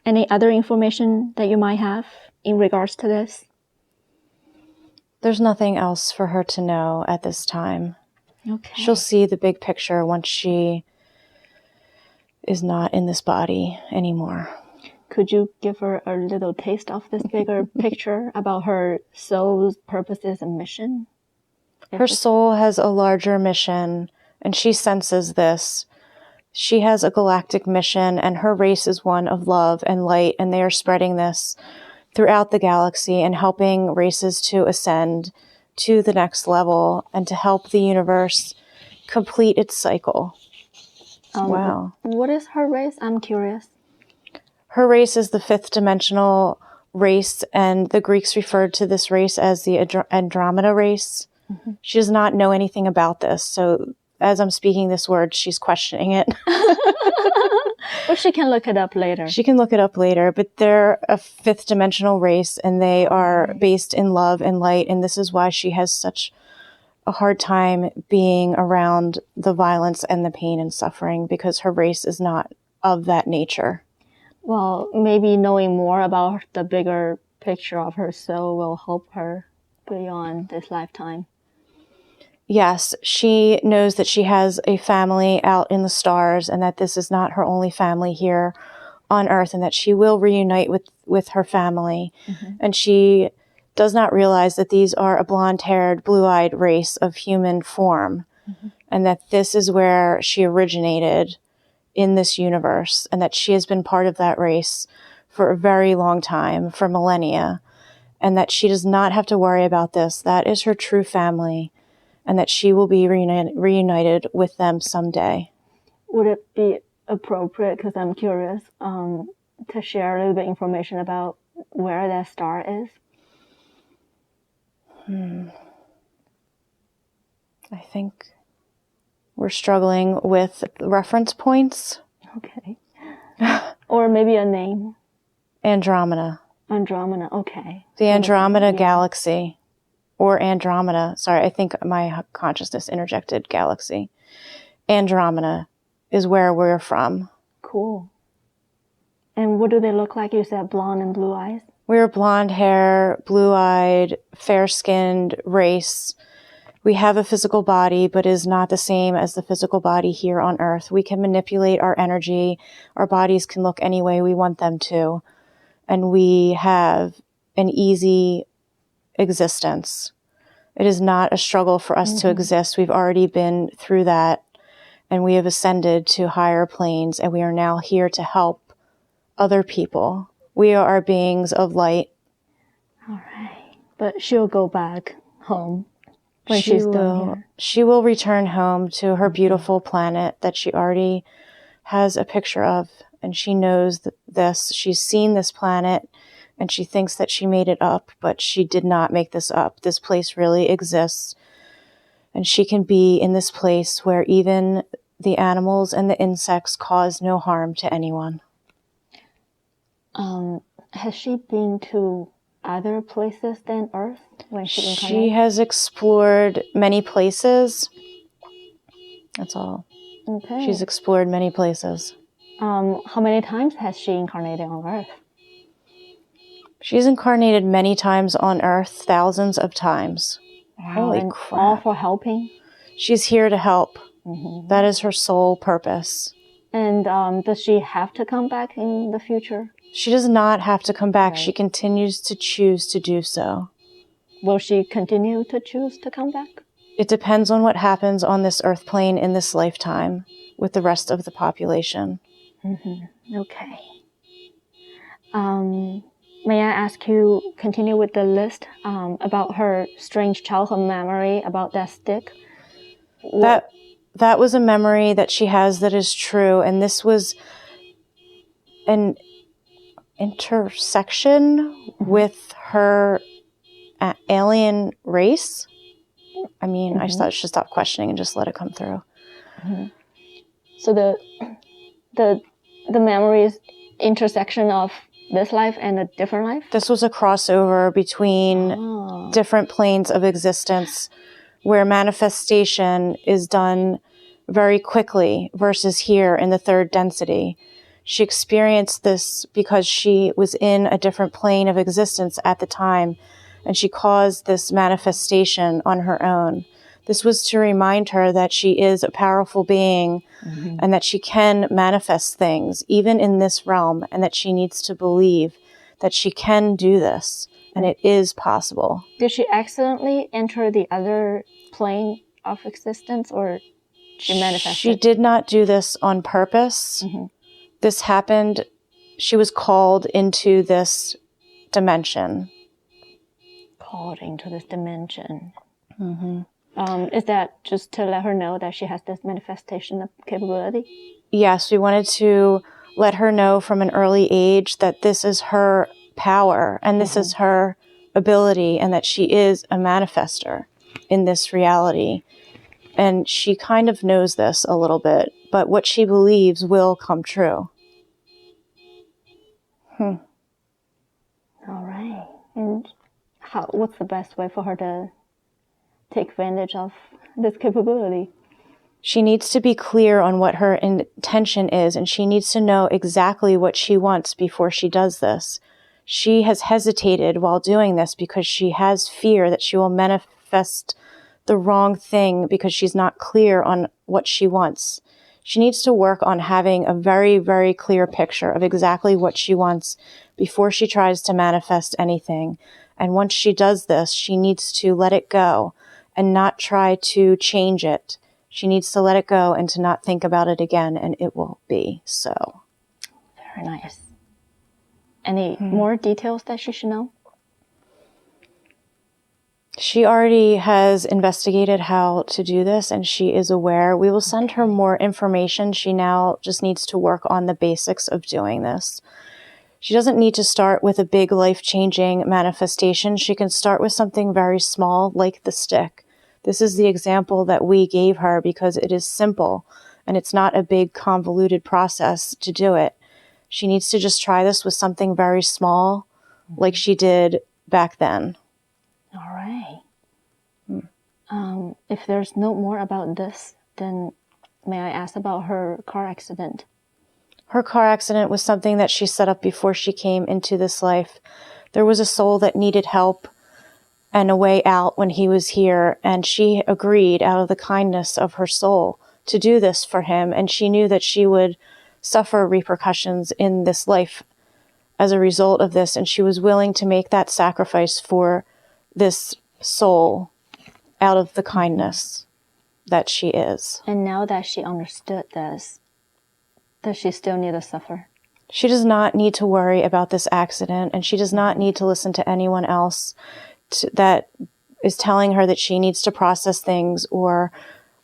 any other information that you might have in regards to this? There's nothing else for her to know at this time. Okay. She'll see the big picture once she is not in this body anymore. Could you give her a little taste of this bigger picture about her soul's purposes and mission? Her soul has a larger mission, and she senses this. She has a galactic mission, and her race is one of love and light, and they are spreading this throughout the galaxy and helping races to ascend to the next level and to help the universe complete its cycle. Wow. What is her race? I'm curious. Her race is the fifth dimensional race, and the Greeks referred to this race as the Andromeda race. Mm-hmm. She does not know anything about this, so as I'm speaking this word, she's questioning it. Well, she can look it up later. She can look it up later, but they're a fifth dimensional race, and they are based in love and light, and this is why she has such a hard time being around the violence and the pain and suffering, because her race is not of that nature. Well, maybe knowing more about the bigger picture of her soul will help her beyond this lifetime. Yes, she knows that she has a family out in the stars, and that this is not her only family here on Earth, and that she will reunite with her family. Mm-hmm. And she does not realize that these are a blonde-haired, blue-eyed race of human form, mm-hmm. and that this is where she originated in this universe, and that she has been part of that race for a very long time, for millennia, and that she does not have to worry about this. That is her true family, and that she will be reunited with them someday. Would it be appropriate, because I'm curious, to share a little bit information about where that star is? I think we're struggling with reference points. Okay. Or maybe a name. Andromeda. Andromeda, okay. The Andromeda galaxy. Or Andromeda. Sorry, I think my consciousness interjected galaxy. Andromeda is where we're from. Cool. And what do they look like? You said blonde and blue eyes? We're blonde hair, blue-eyed, fair-skinned race. We have a physical body, but is not the same as the physical body here on Earth. We can manipulate our energy. Our bodies can look any way we want them to. And we have an easy existence. It is not a struggle for us to exist. We've already been through that, and we have ascended to higher planes, and we are now here to help other people. We are beings of light. All right. But she'll go back home when she's done here. She will return home to her beautiful planet that she already has a picture of, and she knows this. She's seen this planet, and she thinks that she made it up, but she did not make this up. This place really exists, and she can be in this place where even the animals and the insects cause no harm to anyone. Has she been to other places than Earth when she incarnated? She has explored many places. That's all. Okay. She's explored many places. How many times has she incarnated on Earth? She's incarnated many times on Earth, thousands of times. Wow, Holy and crap. all for helping? She's here to help. Mm-hmm. That is her sole purpose. And does she have to come back in the future? She does not have to come back. Right. She continues to choose to do so. Will she continue to choose to come back? It depends on what happens on this Earth plane in this lifetime with the rest of the population. Mm-hmm. Okay. May I ask you, continue with the list about her strange childhood memory about that stick? That was a memory that she has that is true, and this was an intersection with her alien race. I mean, I just thought I should stop questioning and just let it come through. Mm-hmm. So the memory is intersection of this life and a different life? This was a crossover between different planes of existence where manifestation is done very quickly versus here in the third density. She experienced this because she was in a different plane of existence at the time, and she caused this manifestation on her own. This was to remind her that she is a powerful being and that she can manifest things, even in this realm, and that she needs to believe that she can do this, and it is possible. Did she accidentally enter the other plane of existence, or she manifested? She did not do this on purpose. Mm-hmm. This happened. She was called into this dimension. Called into this dimension. Mm-hmm. Is that just to let her know that she has this manifestation capability? Yes, we wanted to let her know from an early age that this is her power and this is her ability and that she is a manifester in this reality. And she kind of knows this a little bit, but what she believes will come true. All right. And what's the best way for her to take advantage of this capability? She needs to be clear on what her intention is, and she needs to know exactly what she wants before she does this. She has hesitated while doing this because she has fear that she will manifest the wrong thing because she's not clear on what she wants. She needs to work on having a very, very clear picture of exactly what she wants before she tries to manifest anything. And once she does this, she needs to let it go and not try to change it. She needs to let it go and to not think about it again, and it will be so. Very nice. Any more details that she should know? She already has investigated how to do this, and she is aware. We will send her more information. She now just needs to work on the basics of doing this. She doesn't need to start with a big life-changing manifestation. She can start with something very small, like the stick. This is the example that we gave her because it is simple, and it's not a big convoluted process to do it. She needs to just try this with something very small, like she did back then. All right. If there's no more about this, then may I ask about her car accident? Her car accident was something that she set up before she came into this life. There was a soul that needed help and a way out when he was here, and she agreed out of the kindness of her soul to do this for him, and she knew that she would suffer repercussions in this life as a result of this, and she was willing to make that sacrifice for this soul out of the kindness that she is. And now that she understood this, does she still need to suffer? She does not need to worry about this accident, and she does not need to listen to anyone else that is telling her that she needs to process things or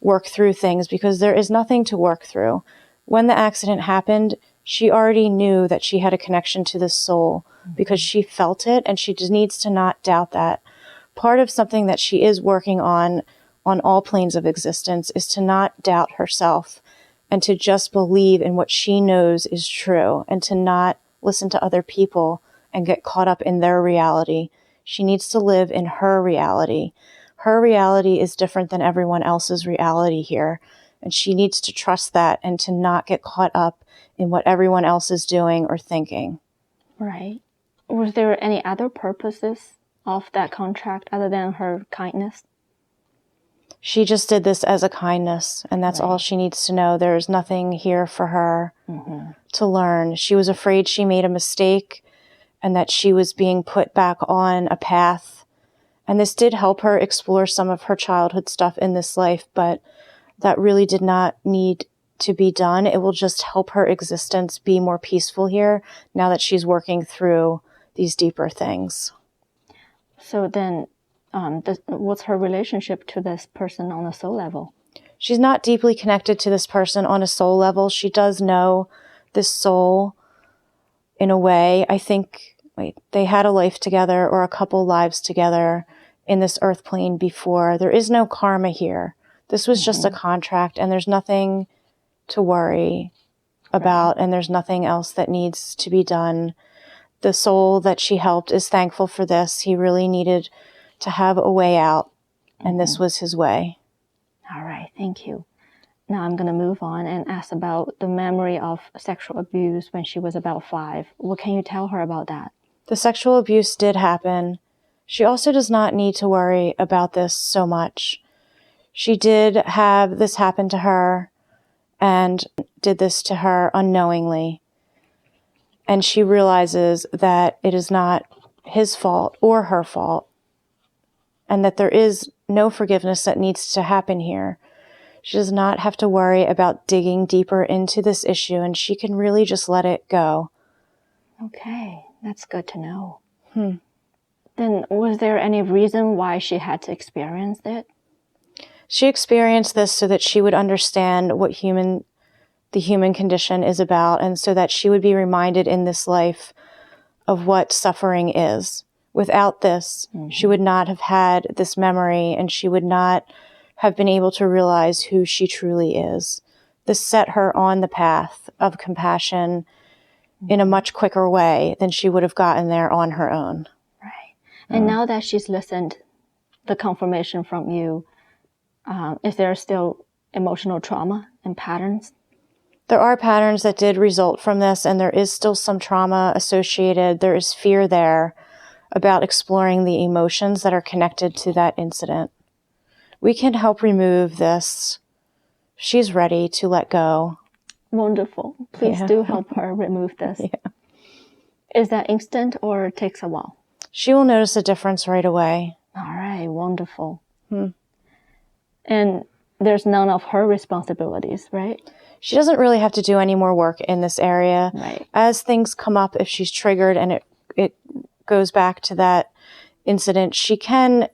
work through things, because there is nothing to work through. When the accident happened, she already knew that she had a connection to this soul because she felt it, and she just needs to not doubt that. Part of something that she is working on all planes of existence is to not doubt herself and to just believe in what she knows is true and to not listen to other people and get caught up in their reality. She needs to live in her reality. Her reality is different than everyone else's reality here, and she needs to trust that and to not get caught up in what everyone else is doing or thinking. Right. Was there any other purposes of that contract other than her kindness? She just did this as a kindness, and that's all she needs to know. There's nothing here for her to learn. She was afraid she made a mistake and that she was being put back on a path. And this did help her explore some of her childhood stuff in this life, but that really did not need to be done. It will just help her existence be more peaceful here now that she's working through these deeper things. So then, what's her relationship to this person on a soul level? She's not deeply connected to this person on a soul level. She does know this soul in a way. I think they had a life together or a couple lives together in this earth plane before. There is no karma here. This was just a contract, and there's nothing to worry about, and there's nothing else that needs to be done. The soul that she helped is thankful for this. He really needed to have a way out, and this was his way. All right, thank you. Now I'm going to move on and ask about the memory of sexual abuse when she was about 5. What can you tell her about that? The sexual abuse did happen. She also does not need to worry about this so much. She did have this happen to her and did this to her unknowingly. And she realizes that it is not his fault or her fault, and that there is no forgiveness that needs to happen here. She does not have to worry about digging deeper into this issue, and she can really just let it go. Okay, that's good to know. Then was there any reason why she had to experience it? She experienced this so that she would understand what the human condition is about, and so that she would be reminded in this life of what suffering is. Without this, she would not have had this memory, and she would not have been able to realize who she truly is. This set her on the path of compassion in a much quicker way than she would have gotten there on her own. Right. And now that she's listened, the confirmation from you, is there still emotional trauma and patterns? There are patterns that did result from this, and there is still some trauma associated. There is fear there about exploring the emotions that are connected to that incident. We can help remove this. She's ready to let go. Wonderful. Please do help her remove this. Yeah. Is that instant or it takes a while? She will notice a difference right away. All right, wonderful. And there's none of her responsibilities, right? She doesn't really have to do any more work in this area. Right. As things come up, if she's triggered and it goes back to that incident, she can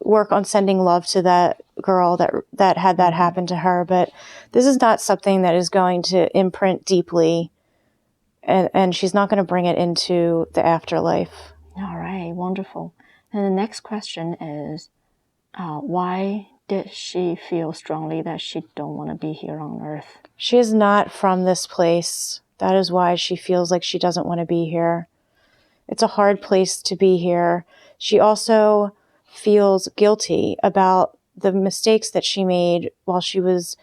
work on sending love to that girl that had that happen to her. But this is not something that is going to imprint deeply, and she's not going to bring it into the afterlife. All right, wonderful. And the next question is, why did she feel strongly that she don't want to be here on Earth? She is not from this place. That is why she feels like she doesn't want to be here. It's a hard place to be here. She also feels guilty about the mistakes that she made while she was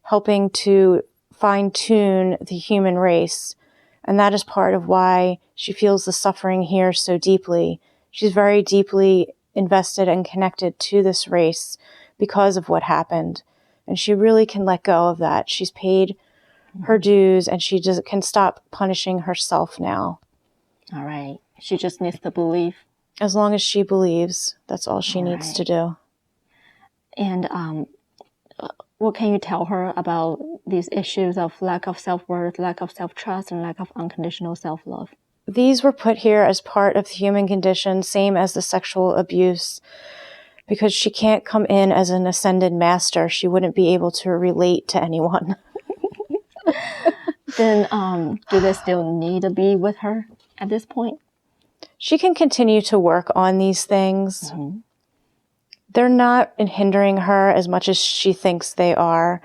helping to fine-tune the human race. And that is part of why she feels the suffering here so deeply. She's very deeply invested and connected to this race because of what happened. And she really can let go of that. She's paid her dues, and she just can stop punishing herself now. All right. She just needs to believe. As long as she believes, that's all she needs to do. And what can you tell her about these issues of lack of self-worth, lack of self-trust, and lack of unconditional self-love? These were put here as part of the human condition, same as the sexual abuse, because she can't come in as an ascended master. She wouldn't be able to relate to anyone. Then do they still need to be with her at this point? She can continue to work on these things. They're not hindering her as much as she thinks they are.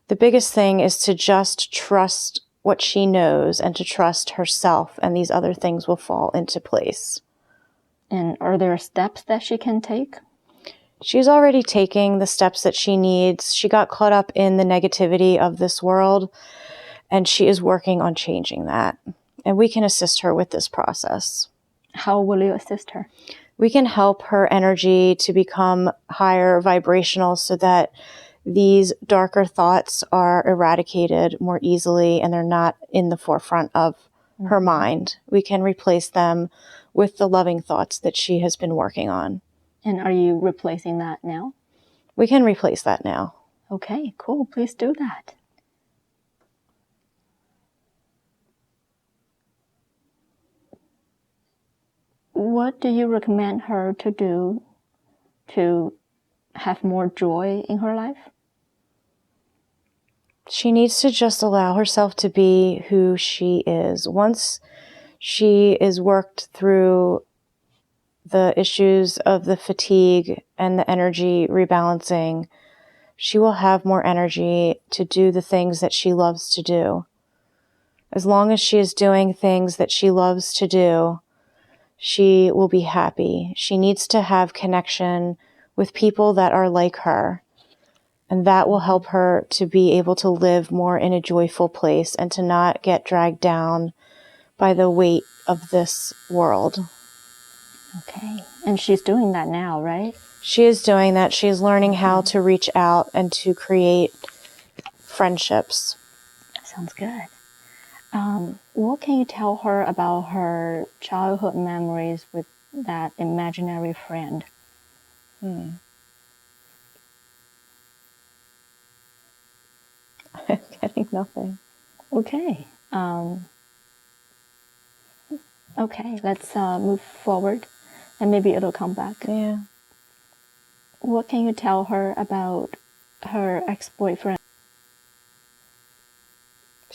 The biggest thing is to just trust what she knows and to trust herself, and these other things will fall into place. And are there steps that she can take? She's already taking the steps that she needs. She got caught up in the negativity of this world, and she is working on changing that. And we can assist her with this process. How will you assist her? We can help her energy to become higher vibrational so that these darker thoughts are eradicated more easily and they're not in the forefront of her mind. We can replace them with the loving thoughts that she has been working on. And are you replacing that now? We can replace that now. Okay, cool. Please do that. What do you recommend her to do to have more joy in her life? She needs to just allow herself to be who she is. Once she is worked through the issues of the fatigue and the energy rebalancing, she will have more energy to do the things that she loves to do. As long as she is doing things that she loves to do, she will be happy. She needs to have connection with people that are like her, and that will help her to be able to live more in a joyful place and to not get dragged down by the weight of this world. Okay. And she's doing that now, right? She is doing that. She is learning how to reach out and to create friendships. Sounds good. What can you tell her about her childhood memories with that imaginary friend? I'm getting nothing. Okay. Okay, let's move forward and maybe it'll come back. Yeah. What can you tell her about her ex-boyfriend?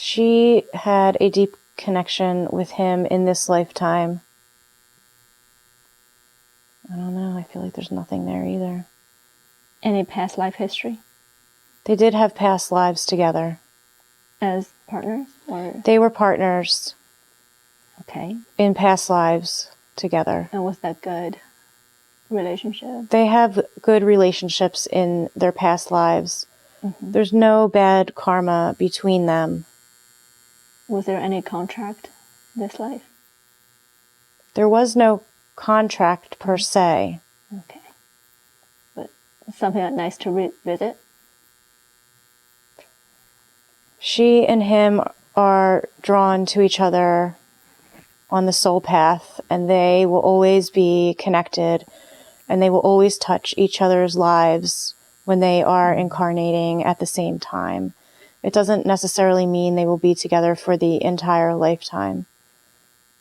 She had a deep connection with him in this lifetime. I don't know. I feel like there's nothing there either. Any past life history? They did have past lives together. As partners? Or They were partners okay. in past lives together. And was that good relationship? They have good relationships in their past lives. Mm-hmm. There's no bad karma between them. Was there any contract this life? There was no contract per se. Okay. But something nice to revisit? She and him are drawn to each other on the soul path, and they will always be connected, and they will always touch each other's lives when they are incarnating at the same time. It doesn't necessarily mean they will be together for the entire lifetime.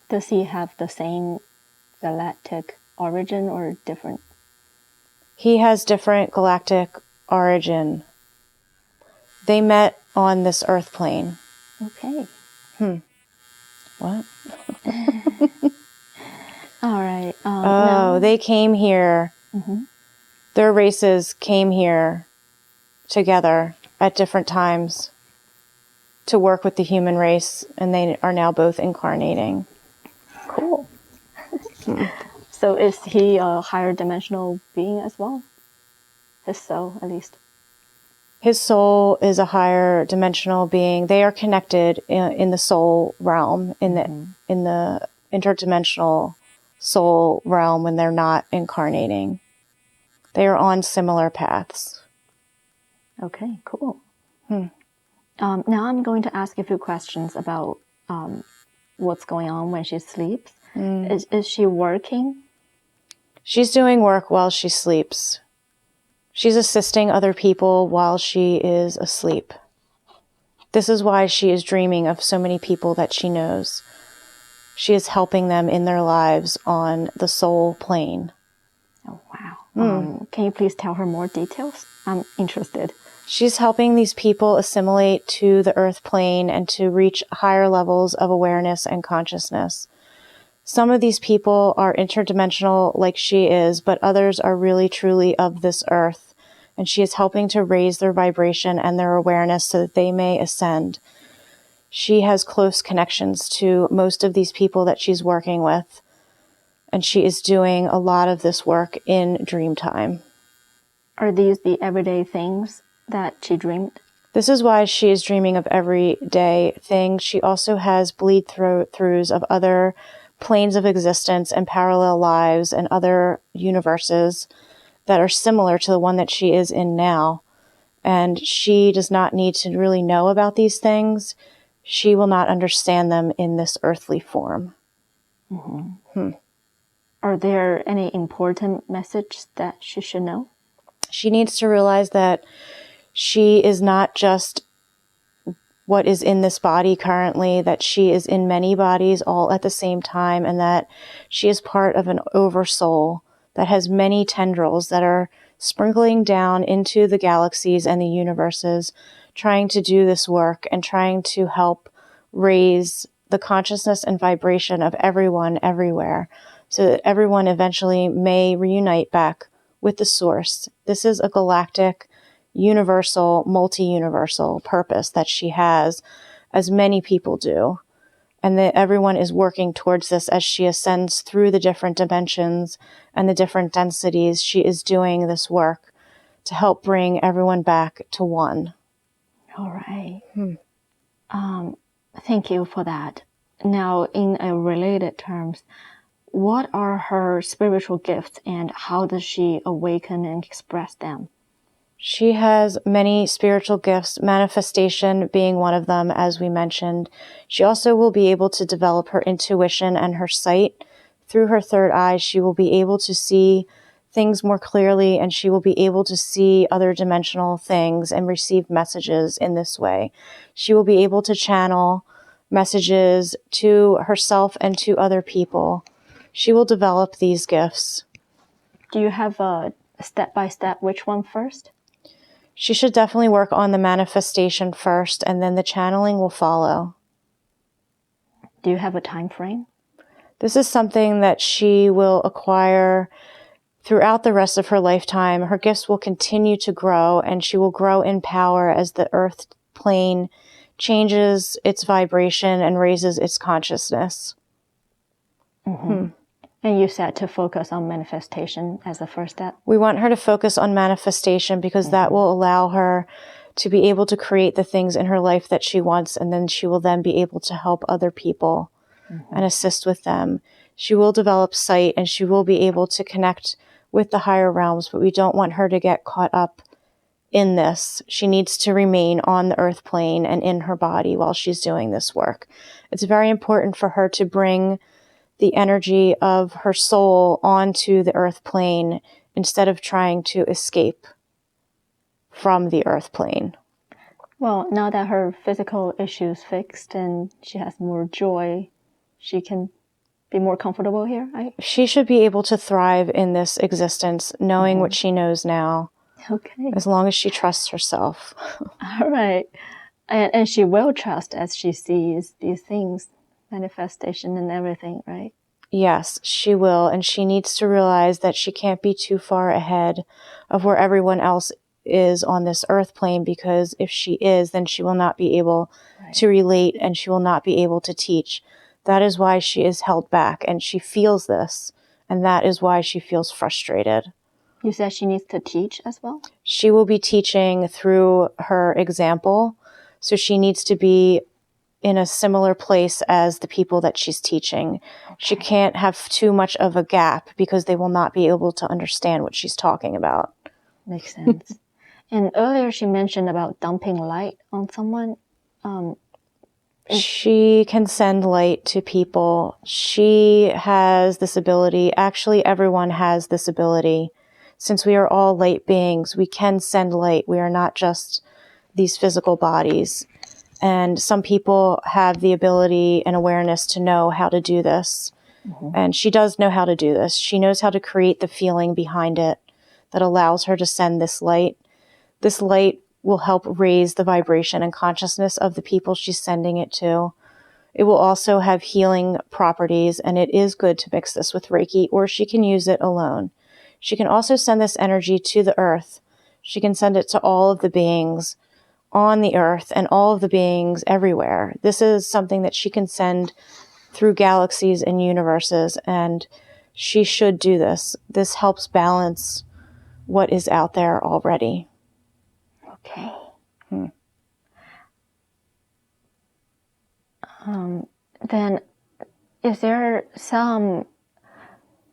Does he have the same galactic origin or different? He has different galactic origin. They met on this earth plane. Okay. What? All right. They came here. Mm-hmm. Their races came here together at different times to work with the human race, and they are now both incarnating. Cool. So is he a higher dimensional being as well? His soul, at least. His soul is a higher dimensional being. They are connected in the soul realm, in the interdimensional soul realm when they're not incarnating. They are on similar paths. Okay, cool. Now I'm going to ask a few questions about what's going on when she sleeps. Is she working? She's doing work while she sleeps. She's assisting other people while she is asleep. This is why she is dreaming of so many people that she knows. She is helping them in their lives on the soul plane. Oh, wow. Can you please tell her more details? I'm interested. She's helping these people assimilate to the earth plane and to reach higher levels of awareness and consciousness. Some of these people are interdimensional like she is, but others are really truly of this earth. And she is helping to raise their vibration and their awareness so that they may ascend. She has close connections to most of these people that she's working with. And she is doing a lot of this work in dream time. Are these the everyday things that she dreamed? This is why she is dreaming of everyday things. She also has bleed-throughs of other planes of existence and parallel lives and other universes that are similar to the one that she is in now. And she does not need to really know about these things. She will not understand them in this earthly form. Are there any important messages that she should know? She needs to realize that she is not just what is in this body currently, that she is in many bodies all at the same time, and that she is part of an Oversoul that has many tendrils that are sprinkling down into the galaxies and the universes, trying to do this work and trying to help raise the consciousness and vibration of everyone everywhere, so that everyone eventually may reunite back with the source. This is a galactic, universal, multi-universal purpose that she has, as many people do. And that everyone is working towards this as she ascends through the different dimensions and the different densities. She is doing this work to help bring everyone back to one. All right. Thank you for that. Now, in a related terms, what are her spiritual gifts and how does she awaken and express them? She has many spiritual gifts, manifestation being one of them, as we mentioned. She also will be able to develop her intuition and her sight. Through her third eye, she will be able to see things more clearly, and she will be able to see other dimensional things and receive messages in this way. She will be able to channel messages to herself and to other people. She will develop these gifts. Do you have a step-by-step which one first? She should definitely work on the manifestation first, and then the channeling will follow. Do you have a time frame? This is something that she will acquire throughout the rest of her lifetime. Her gifts will continue to grow, and she will grow in power as the earth plane changes its vibration and raises its consciousness. And you said to focus on manifestation as the first step? We want her to focus on manifestation because that will allow her to be able to create the things in her life that she wants, and then she will then be able to help other people and assist with them. She will develop sight, and she will be able to connect with the higher realms, but we don't want her to get caught up in this. She needs to remain on the earth plane and in her body while she's doing this work. It's very important for her to bring the energy of her soul onto the earth plane instead of trying to escape from the earth plane. Well, now that her physical issues fixed and she has more joy, she can be more comfortable here, right? She should be able to thrive in this existence, knowing what she knows now. Okay. As long as she trusts herself. All right. And she will trust as she sees these things, manifestation and everything, right? Yes, she will. And she needs to realize that she can't be too far ahead of where everyone else is on this earth plane, because if she is, then she will not be able to relate, and she will not be able to teach. That is why she is held back, and she feels this, and that is why she feels frustrated. You said she needs to teach as well? She will be teaching through her example, so she needs to be in a similar place as the people that she's teaching. She can't have too much of a gap because they will not be able to understand what she's talking about. Makes sense. And earlier she mentioned about dumping light on someone. She can send light to people. She has this ability. Actually, everyone has this ability. Since we are all light beings, we can send light. We are not just these physical bodies. And some people have the ability and awareness to know how to do this. And she does know how to do this. She knows how to create the feeling behind it that allows her to send this light. This light will help raise the vibration and consciousness of the people she's sending it to. It will also have healing properties, and it is good to mix this with Reiki, or she can use it alone. She can also send this energy to the earth. She can send it to all of the beings on the earth and all of the beings everywhere. This is something that she can send through galaxies and universes, and she should do this. This helps balance what is out there already. Okay. Then is there some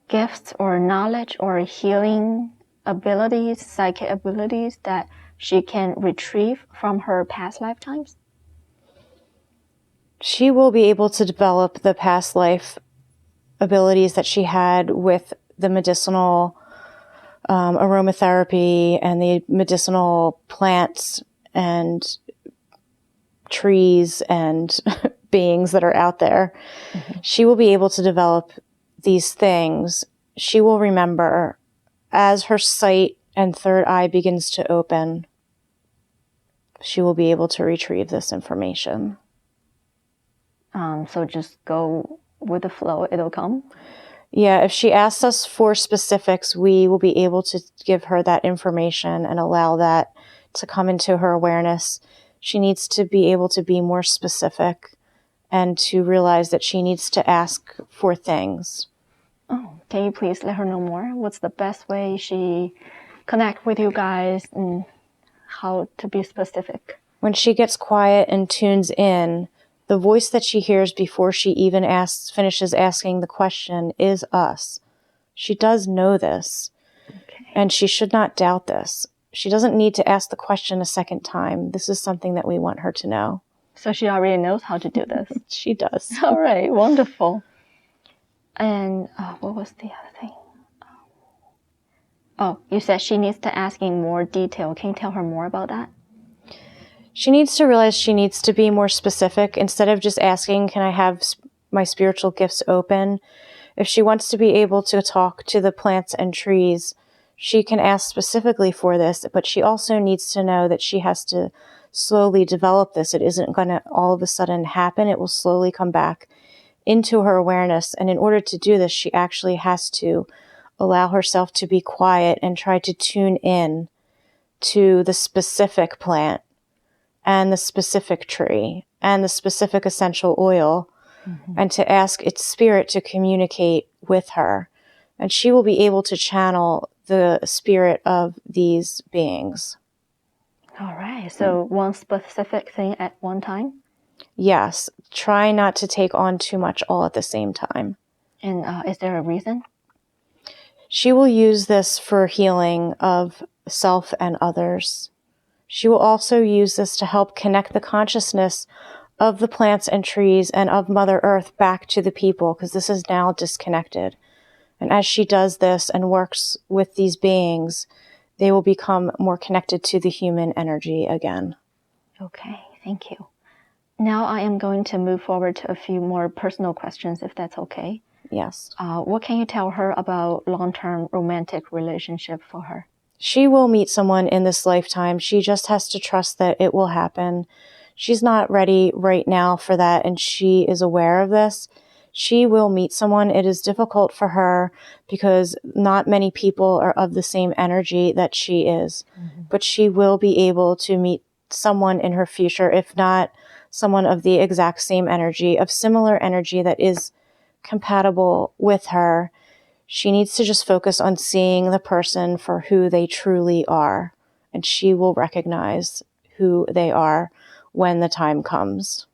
gifts or knowledge or healing abilities, psychic abilities that she can retrieve from her past lifetimes? She will be able to develop the past life abilities that she had with the medicinal aromatherapy and the medicinal plants and trees and beings that are out there. She will be able to develop these things. She will remember as her sight and third eye begins to open. She will be able to retrieve this information. So just go with the flow, it'll come? Yeah, if she asks us for specifics, we will be able to give her that information and allow that to come into her awareness. She needs to be able to be more specific and to realize that she needs to ask for things. Oh, can you please let her know more? What's the best way she connect with you guys and how to be specific? When she gets quiet and tunes in, the voice that she hears before she even finishes asking the question is us. She does know this, and she should not doubt this. She doesn't need to ask the question a second time. This is something that we want her to know. So she already knows how to do this. She does. All right, wonderful. And what was the other thing? Oh, you said she needs to ask in more detail. Can you tell her more about that? She needs to realize she needs to be more specific. Instead of just asking, can I have my spiritual gifts open? If she wants to be able to talk to the plants and trees, She can ask specifically for this, but she also needs to know that she has to slowly develop this. It isn't going to all of a sudden happen. It will slowly come back into her awareness. And in order to do this, she actually has to allow herself to be quiet and try to tune in to the specific plant and the specific tree and the specific essential oil, and to ask its spirit to communicate with her. And she will be able to channel the spirit of these beings. All right. So one specific thing at one time? Yes. Try not to take on too much all at the same time. And is there a reason? She will use this for healing of self and others. She will also use this to help connect the consciousness of the plants and trees and of Mother Earth back to the people, because this is now disconnected. And as she does this and works with these beings, they will become more connected to the human energy again. Okay, thank you. Now I am going to move forward to a few more personal questions, if that's okay. Yes. What can you tell her about long-term romantic relationship for her? She will meet someone in this lifetime. She just has to trust that it will happen. She's not ready right now for that, and she is aware of this. She will meet someone. It is difficult for her because not many people are of the same energy that she is. But she will be able to meet someone in her future, if not someone of the exact same energy, of similar energy that is compatible with her. She needs to just focus on seeing the person for who they truly are, and she will recognize who they are when the time comes.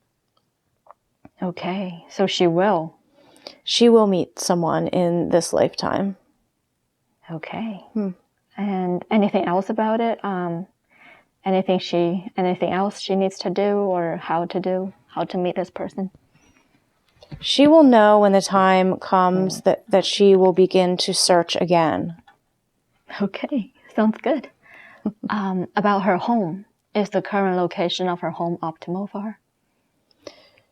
Okay, so she will. She will meet someone in this lifetime. Okay. And anything else about it? Anything else she needs to do, or how to meet this person? She will know when the time comes that she will begin to search again. Okay, sounds good. About her home. Is the current location of her home optimal for her?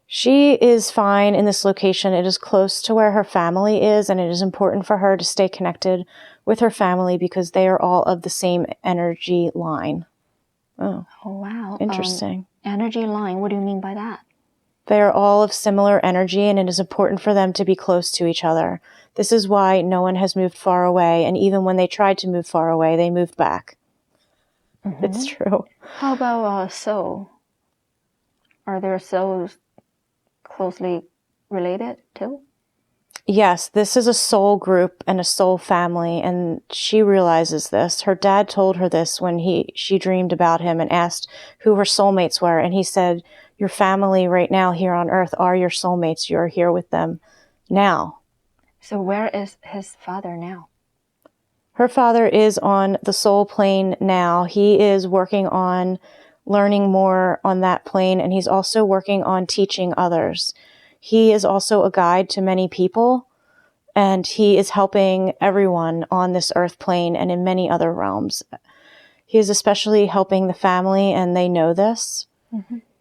She is fine in this location. It is close to where her family is, and it is important for her to stay connected with her family because they are all of the same energy line. Oh, wow. Interesting. Energy line, what do you mean by that? They are all of similar energy, and it is important for them to be close to each other. This is why no one has moved far away, and even when they tried to move far away, they moved back. It's true. How about soul? Are their souls closely related too? Yes, this is a soul group and a soul family, and she realizes this. Her dad told her this when she dreamed about him and asked who her soulmates were, and he said, your family right now here on Earth are your soulmates. You're here with them now. So where is his father now? Her father is on the soul plane now. He is working on learning more on that plane, and he's also working on teaching others. He is also a guide to many people, and he is helping everyone on this earth plane and in many other realms. He is especially helping the family, and they know this.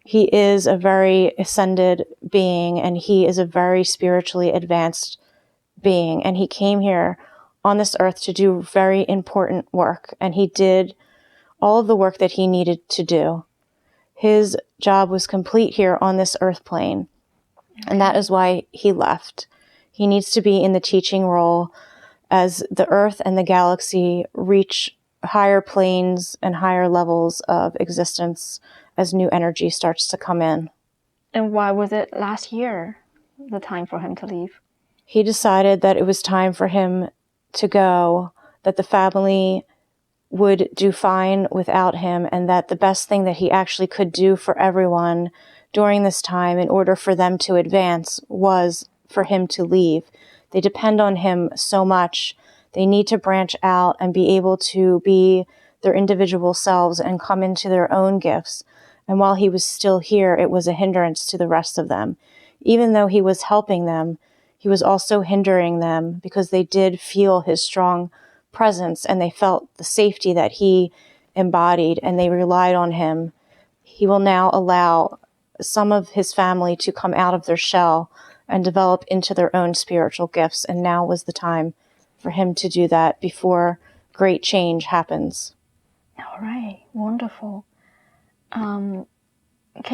He is a very ascended being, and he is a very spiritually advanced being, and he came here on this earth to do very important work, and he did all of the work that he needed to do. His job was complete here on this earth plane, and that is why he left. He needs to be in the teaching role as the earth and the galaxy reach higher planes and higher levels of existence as new energy starts to come in. And why was it last year, the time for him to leave? He decided that it was time for him to go, that the family would do fine without him, and that the best thing that he actually could do for everyone during this time in order for them to advance was for him to leave. They depend on him so much. They need to branch out and be able to be their individual selves and come into their own gifts. And while he was still here, it was a hindrance to the rest of them. Even though he was helping them, he was also hindering them because they did feel his strong presence and they felt the safety that he embodied, and they relied on him. He will now allow some of his family to come out of their shell and develop into their own spiritual gifts, and now was the time for him to do that before great change happens. All right, wonderful. Can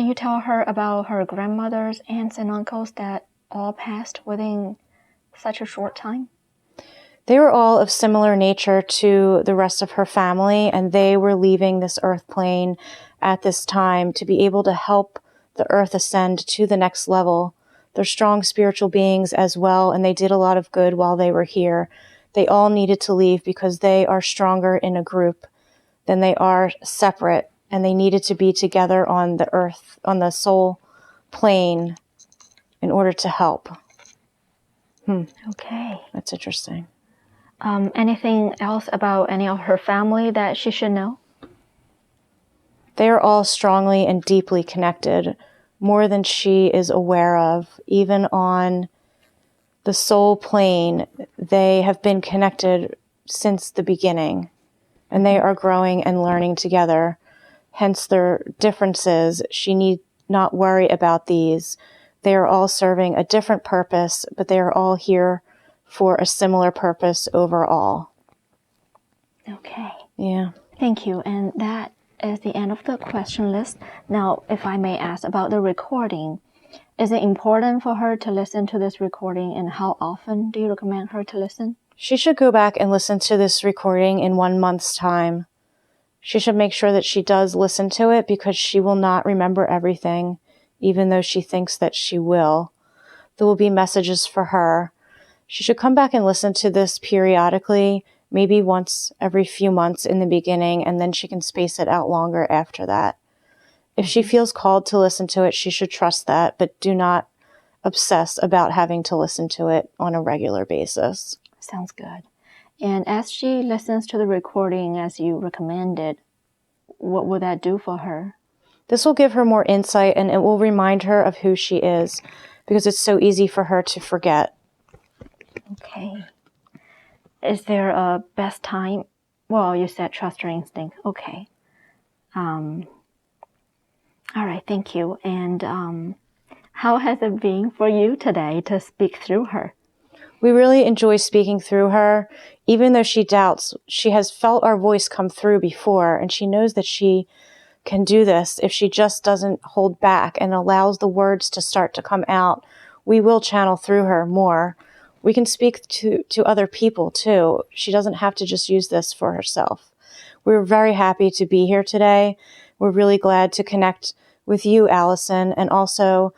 you tell her about her grandmothers, aunts, and uncles that all passed within such a short time? They were all of similar nature to the rest of her family, and they were leaving this earth plane at this time to be able to help the earth ascend to the next level. They're strong spiritual beings as well, and they did a lot of good while they were here. They all needed to leave because they are stronger in a group than they are separate, and they needed to be together on the earth, on the soul plane, in order to help. Okay. That's interesting. Anything else about any of her family that she should know? They are all strongly and deeply connected, more than she is aware of. Even on the soul plane, they have been connected since the beginning, and they are growing and learning together. Hence their differences. She need not worry about these. They are all serving a different purpose, but they are all here for a similar purpose overall. Okay. Yeah. Thank you. And that is the end of the question list. Now, if I may ask about the recording, is it important for her to listen to this recording, and how often do you recommend her to listen? She should go back and listen to this recording in 1 month's time. She should make sure that she does listen to it, because she will not remember everything, even though she thinks that she will. There will be messages for her. She should come back and listen to this periodically, maybe once every few months in the beginning, and then she can space it out longer after that. If she feels called to listen to it, she should trust that, but do not obsess about having to listen to it on a regular basis. Sounds good. And as she listens to the recording as you recommended, what will that do for her? This will give her more insight, and it will remind her of who she is, because it's so easy for her to forget. Okay. Is there a best time? Well, you said trust your instinct. Okay. All right, thank you. And how has it been for you today to speak through her? We really enjoy speaking through her. Even though she doubts, she has felt our voice come through before, and she knows that she can do this if she just doesn't hold back and allows the words to start to come out. We will channel through her more. We can speak to other people too. She doesn't have to just use this for herself. We're very happy to be here today. We're really glad to connect with you, Allison, and also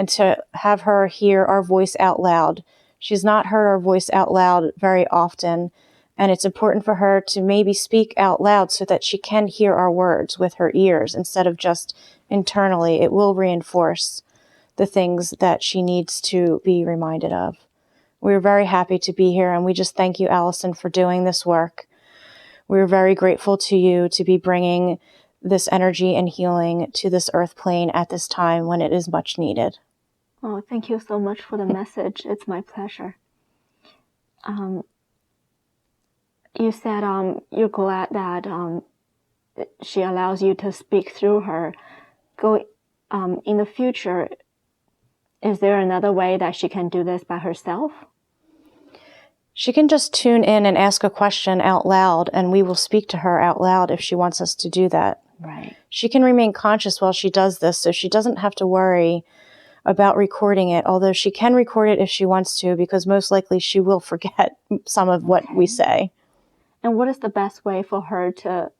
to have her hear our voice out loud. She's not heard our voice out loud very often, and it's important for her to maybe speak out loud so that she can hear our words with her ears instead of just internally. It will reinforce the things that she needs to be reminded of. We're very happy to be here, and we just thank you, Allison, for doing this work. We're very grateful to you to be bringing this energy and healing to this earth plane at this time when it is much needed. Oh, thank you so much for the message. It's my pleasure. You said you're glad that she allows you to speak through her. In the future, is there another way that she can do this by herself? She can just tune in and ask a question out loud, and we will speak to her out loud if she wants us to do that. Right. She can remain conscious while she does this, so she doesn't have to worry about recording it, although she can record it if she wants to, because most likely she will forget some of what we say. And what is the best way for her to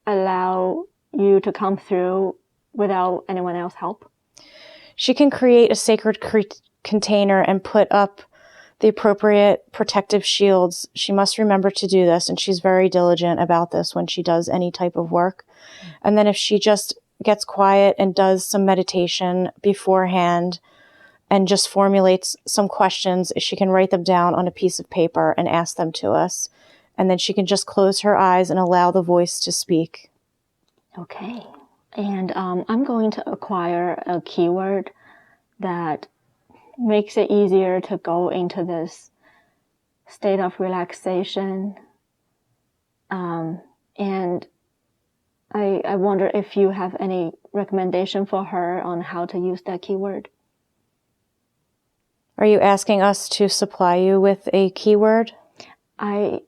allow you to come through without anyone else help? She can create a sacred container and put up the appropriate protective shields. She must remember to do this, and she's very diligent about this when she does any type of work. And then if she just gets quiet and does some meditation beforehand and just formulates some questions, she can write them down on a piece of paper and ask them to us. And then she can just close her eyes and allow the voice to speak. Okay. And I'm going to acquire a keyword that makes it easier to go into this state of relaxation. And I wonder if you have any recommendation for her on how to use that keyword. Are you asking us to supply you with a keyword? I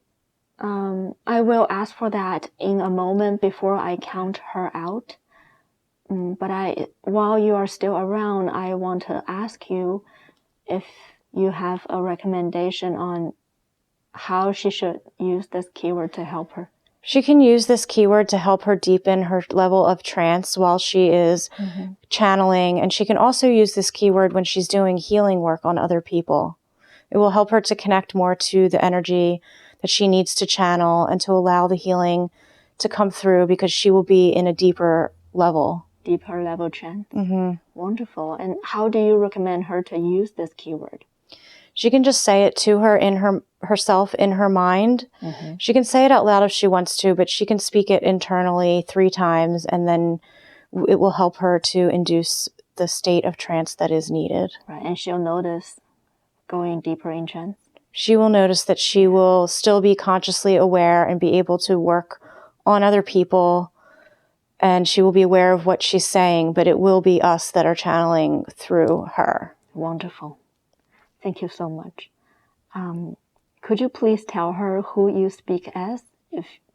will ask for that in a moment before I count her out. But while you are still around, I want to ask you if you have a recommendation on how she should use this keyword to help her. She can use this keyword to help her deepen her level of trance while she is channeling. And she can also use this keyword when she's doing healing work on other people. It will help her to connect more to the energy that she needs to channel and to allow the healing to come through, because she will be in a deeper level. Deeper level trance. Wonderful. And how do you recommend her to use this keyword? She can just say it to her in herself in her mind. She can say it out loud if she wants to, but she can speak it internally 3 times, and then it will help her to induce the state of trance that is needed. Right, and she'll notice going deeper in trance. She will notice that she will still be consciously aware and be able to work on other people, and she will be aware of what she's saying, but it will be us that are channeling through her. Wonderful. Thank you so much. Could you please tell her who you speak as?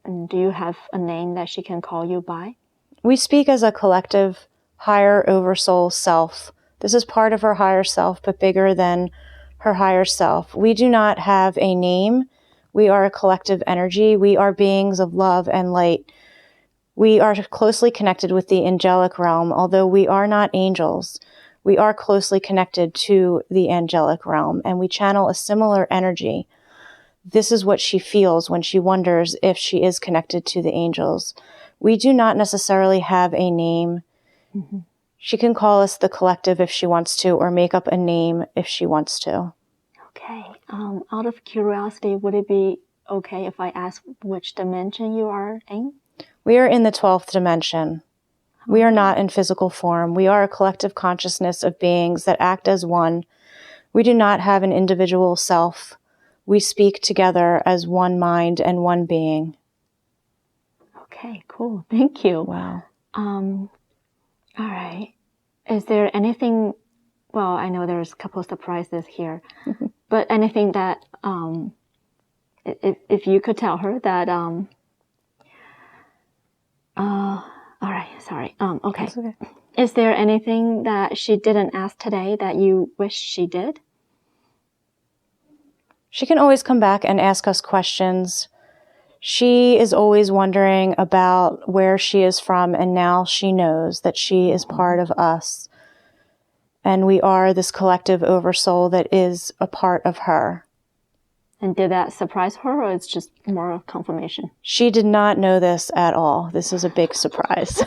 Do you have a name that she can call you by? We speak as a collective higher oversoul self. This is part of her higher self, but bigger than her higher self. We do not have a name. We are a collective energy. We are beings of love and light. We are closely connected with the angelic realm. Although we are not angels, we are closely connected to the angelic realm, and we channel a similar energy. This is what she feels when she wonders if she is connected to the angels. We do not necessarily have a name. She can call us the collective if she wants to, or make up a name if she wants to. Okay. Out of curiosity, would it be okay if I ask which dimension you are in? We are in the 12th dimension. We are not in physical form. We are a collective consciousness of beings that act as one. We do not have an individual self. We speak together as one mind and one being. Okay, cool. Thank you. Wow. All right. Is there anything, well, I know there's a couple of surprises here, but anything that, if you could tell her that, all right, sorry. Okay. That's okay. Is there anything that she didn't ask today that you wish she did? She can always come back and ask us questions. She is always wondering about where she is from, and now she knows that she is part of us. And we are this collective oversoul that is a part of her. And did that surprise her, or it's just more of confirmation? She did not know this at all. This is a big surprise.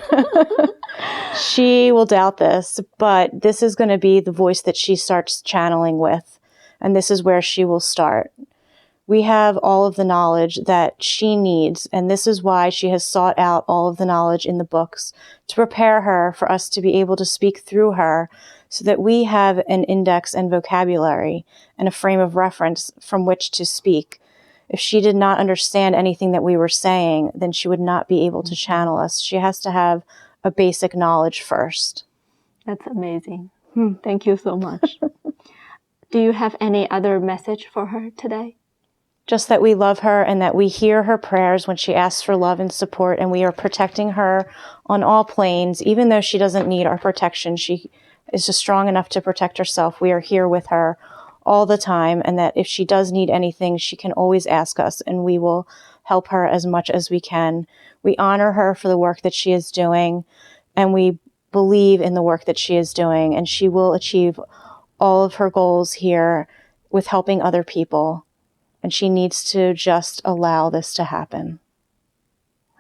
She will doubt this, but this is going to be the voice that she starts channeling with. And this is where she will start. We have all of the knowledge that she needs, and this is why she has sought out all of the knowledge in the books to prepare her for us to be able to speak through her, so that we have an index and vocabulary and a frame of reference from which to speak. If she did not understand anything that we were saying, then she would not be able to channel us. She has to have a basic knowledge first. That's amazing. Thank you so much. Do you have any other message for her today? Just that we love her and that we hear her prayers when she asks for love and support, and we are protecting her on all planes. Even though she doesn't need our protection, she is just strong enough to protect herself. We are here with her all the time, and that if she does need anything, she can always ask us, and we will help her as much as we can. We honor her for the work that she is doing, and we believe in the work that she is doing, and she will achieve all of her goals here with helping other people. And she needs to just allow this to happen.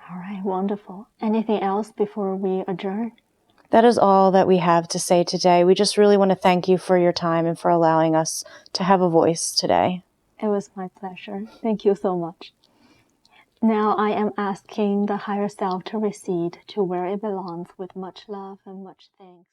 All right, wonderful. Anything else before we adjourn? That is all that we have to say today. We just really want to thank you for your time and for allowing us to have a voice today. It was my pleasure. Thank you so much. Now I am asking the higher self to recede to where it belongs with much love and much thanks.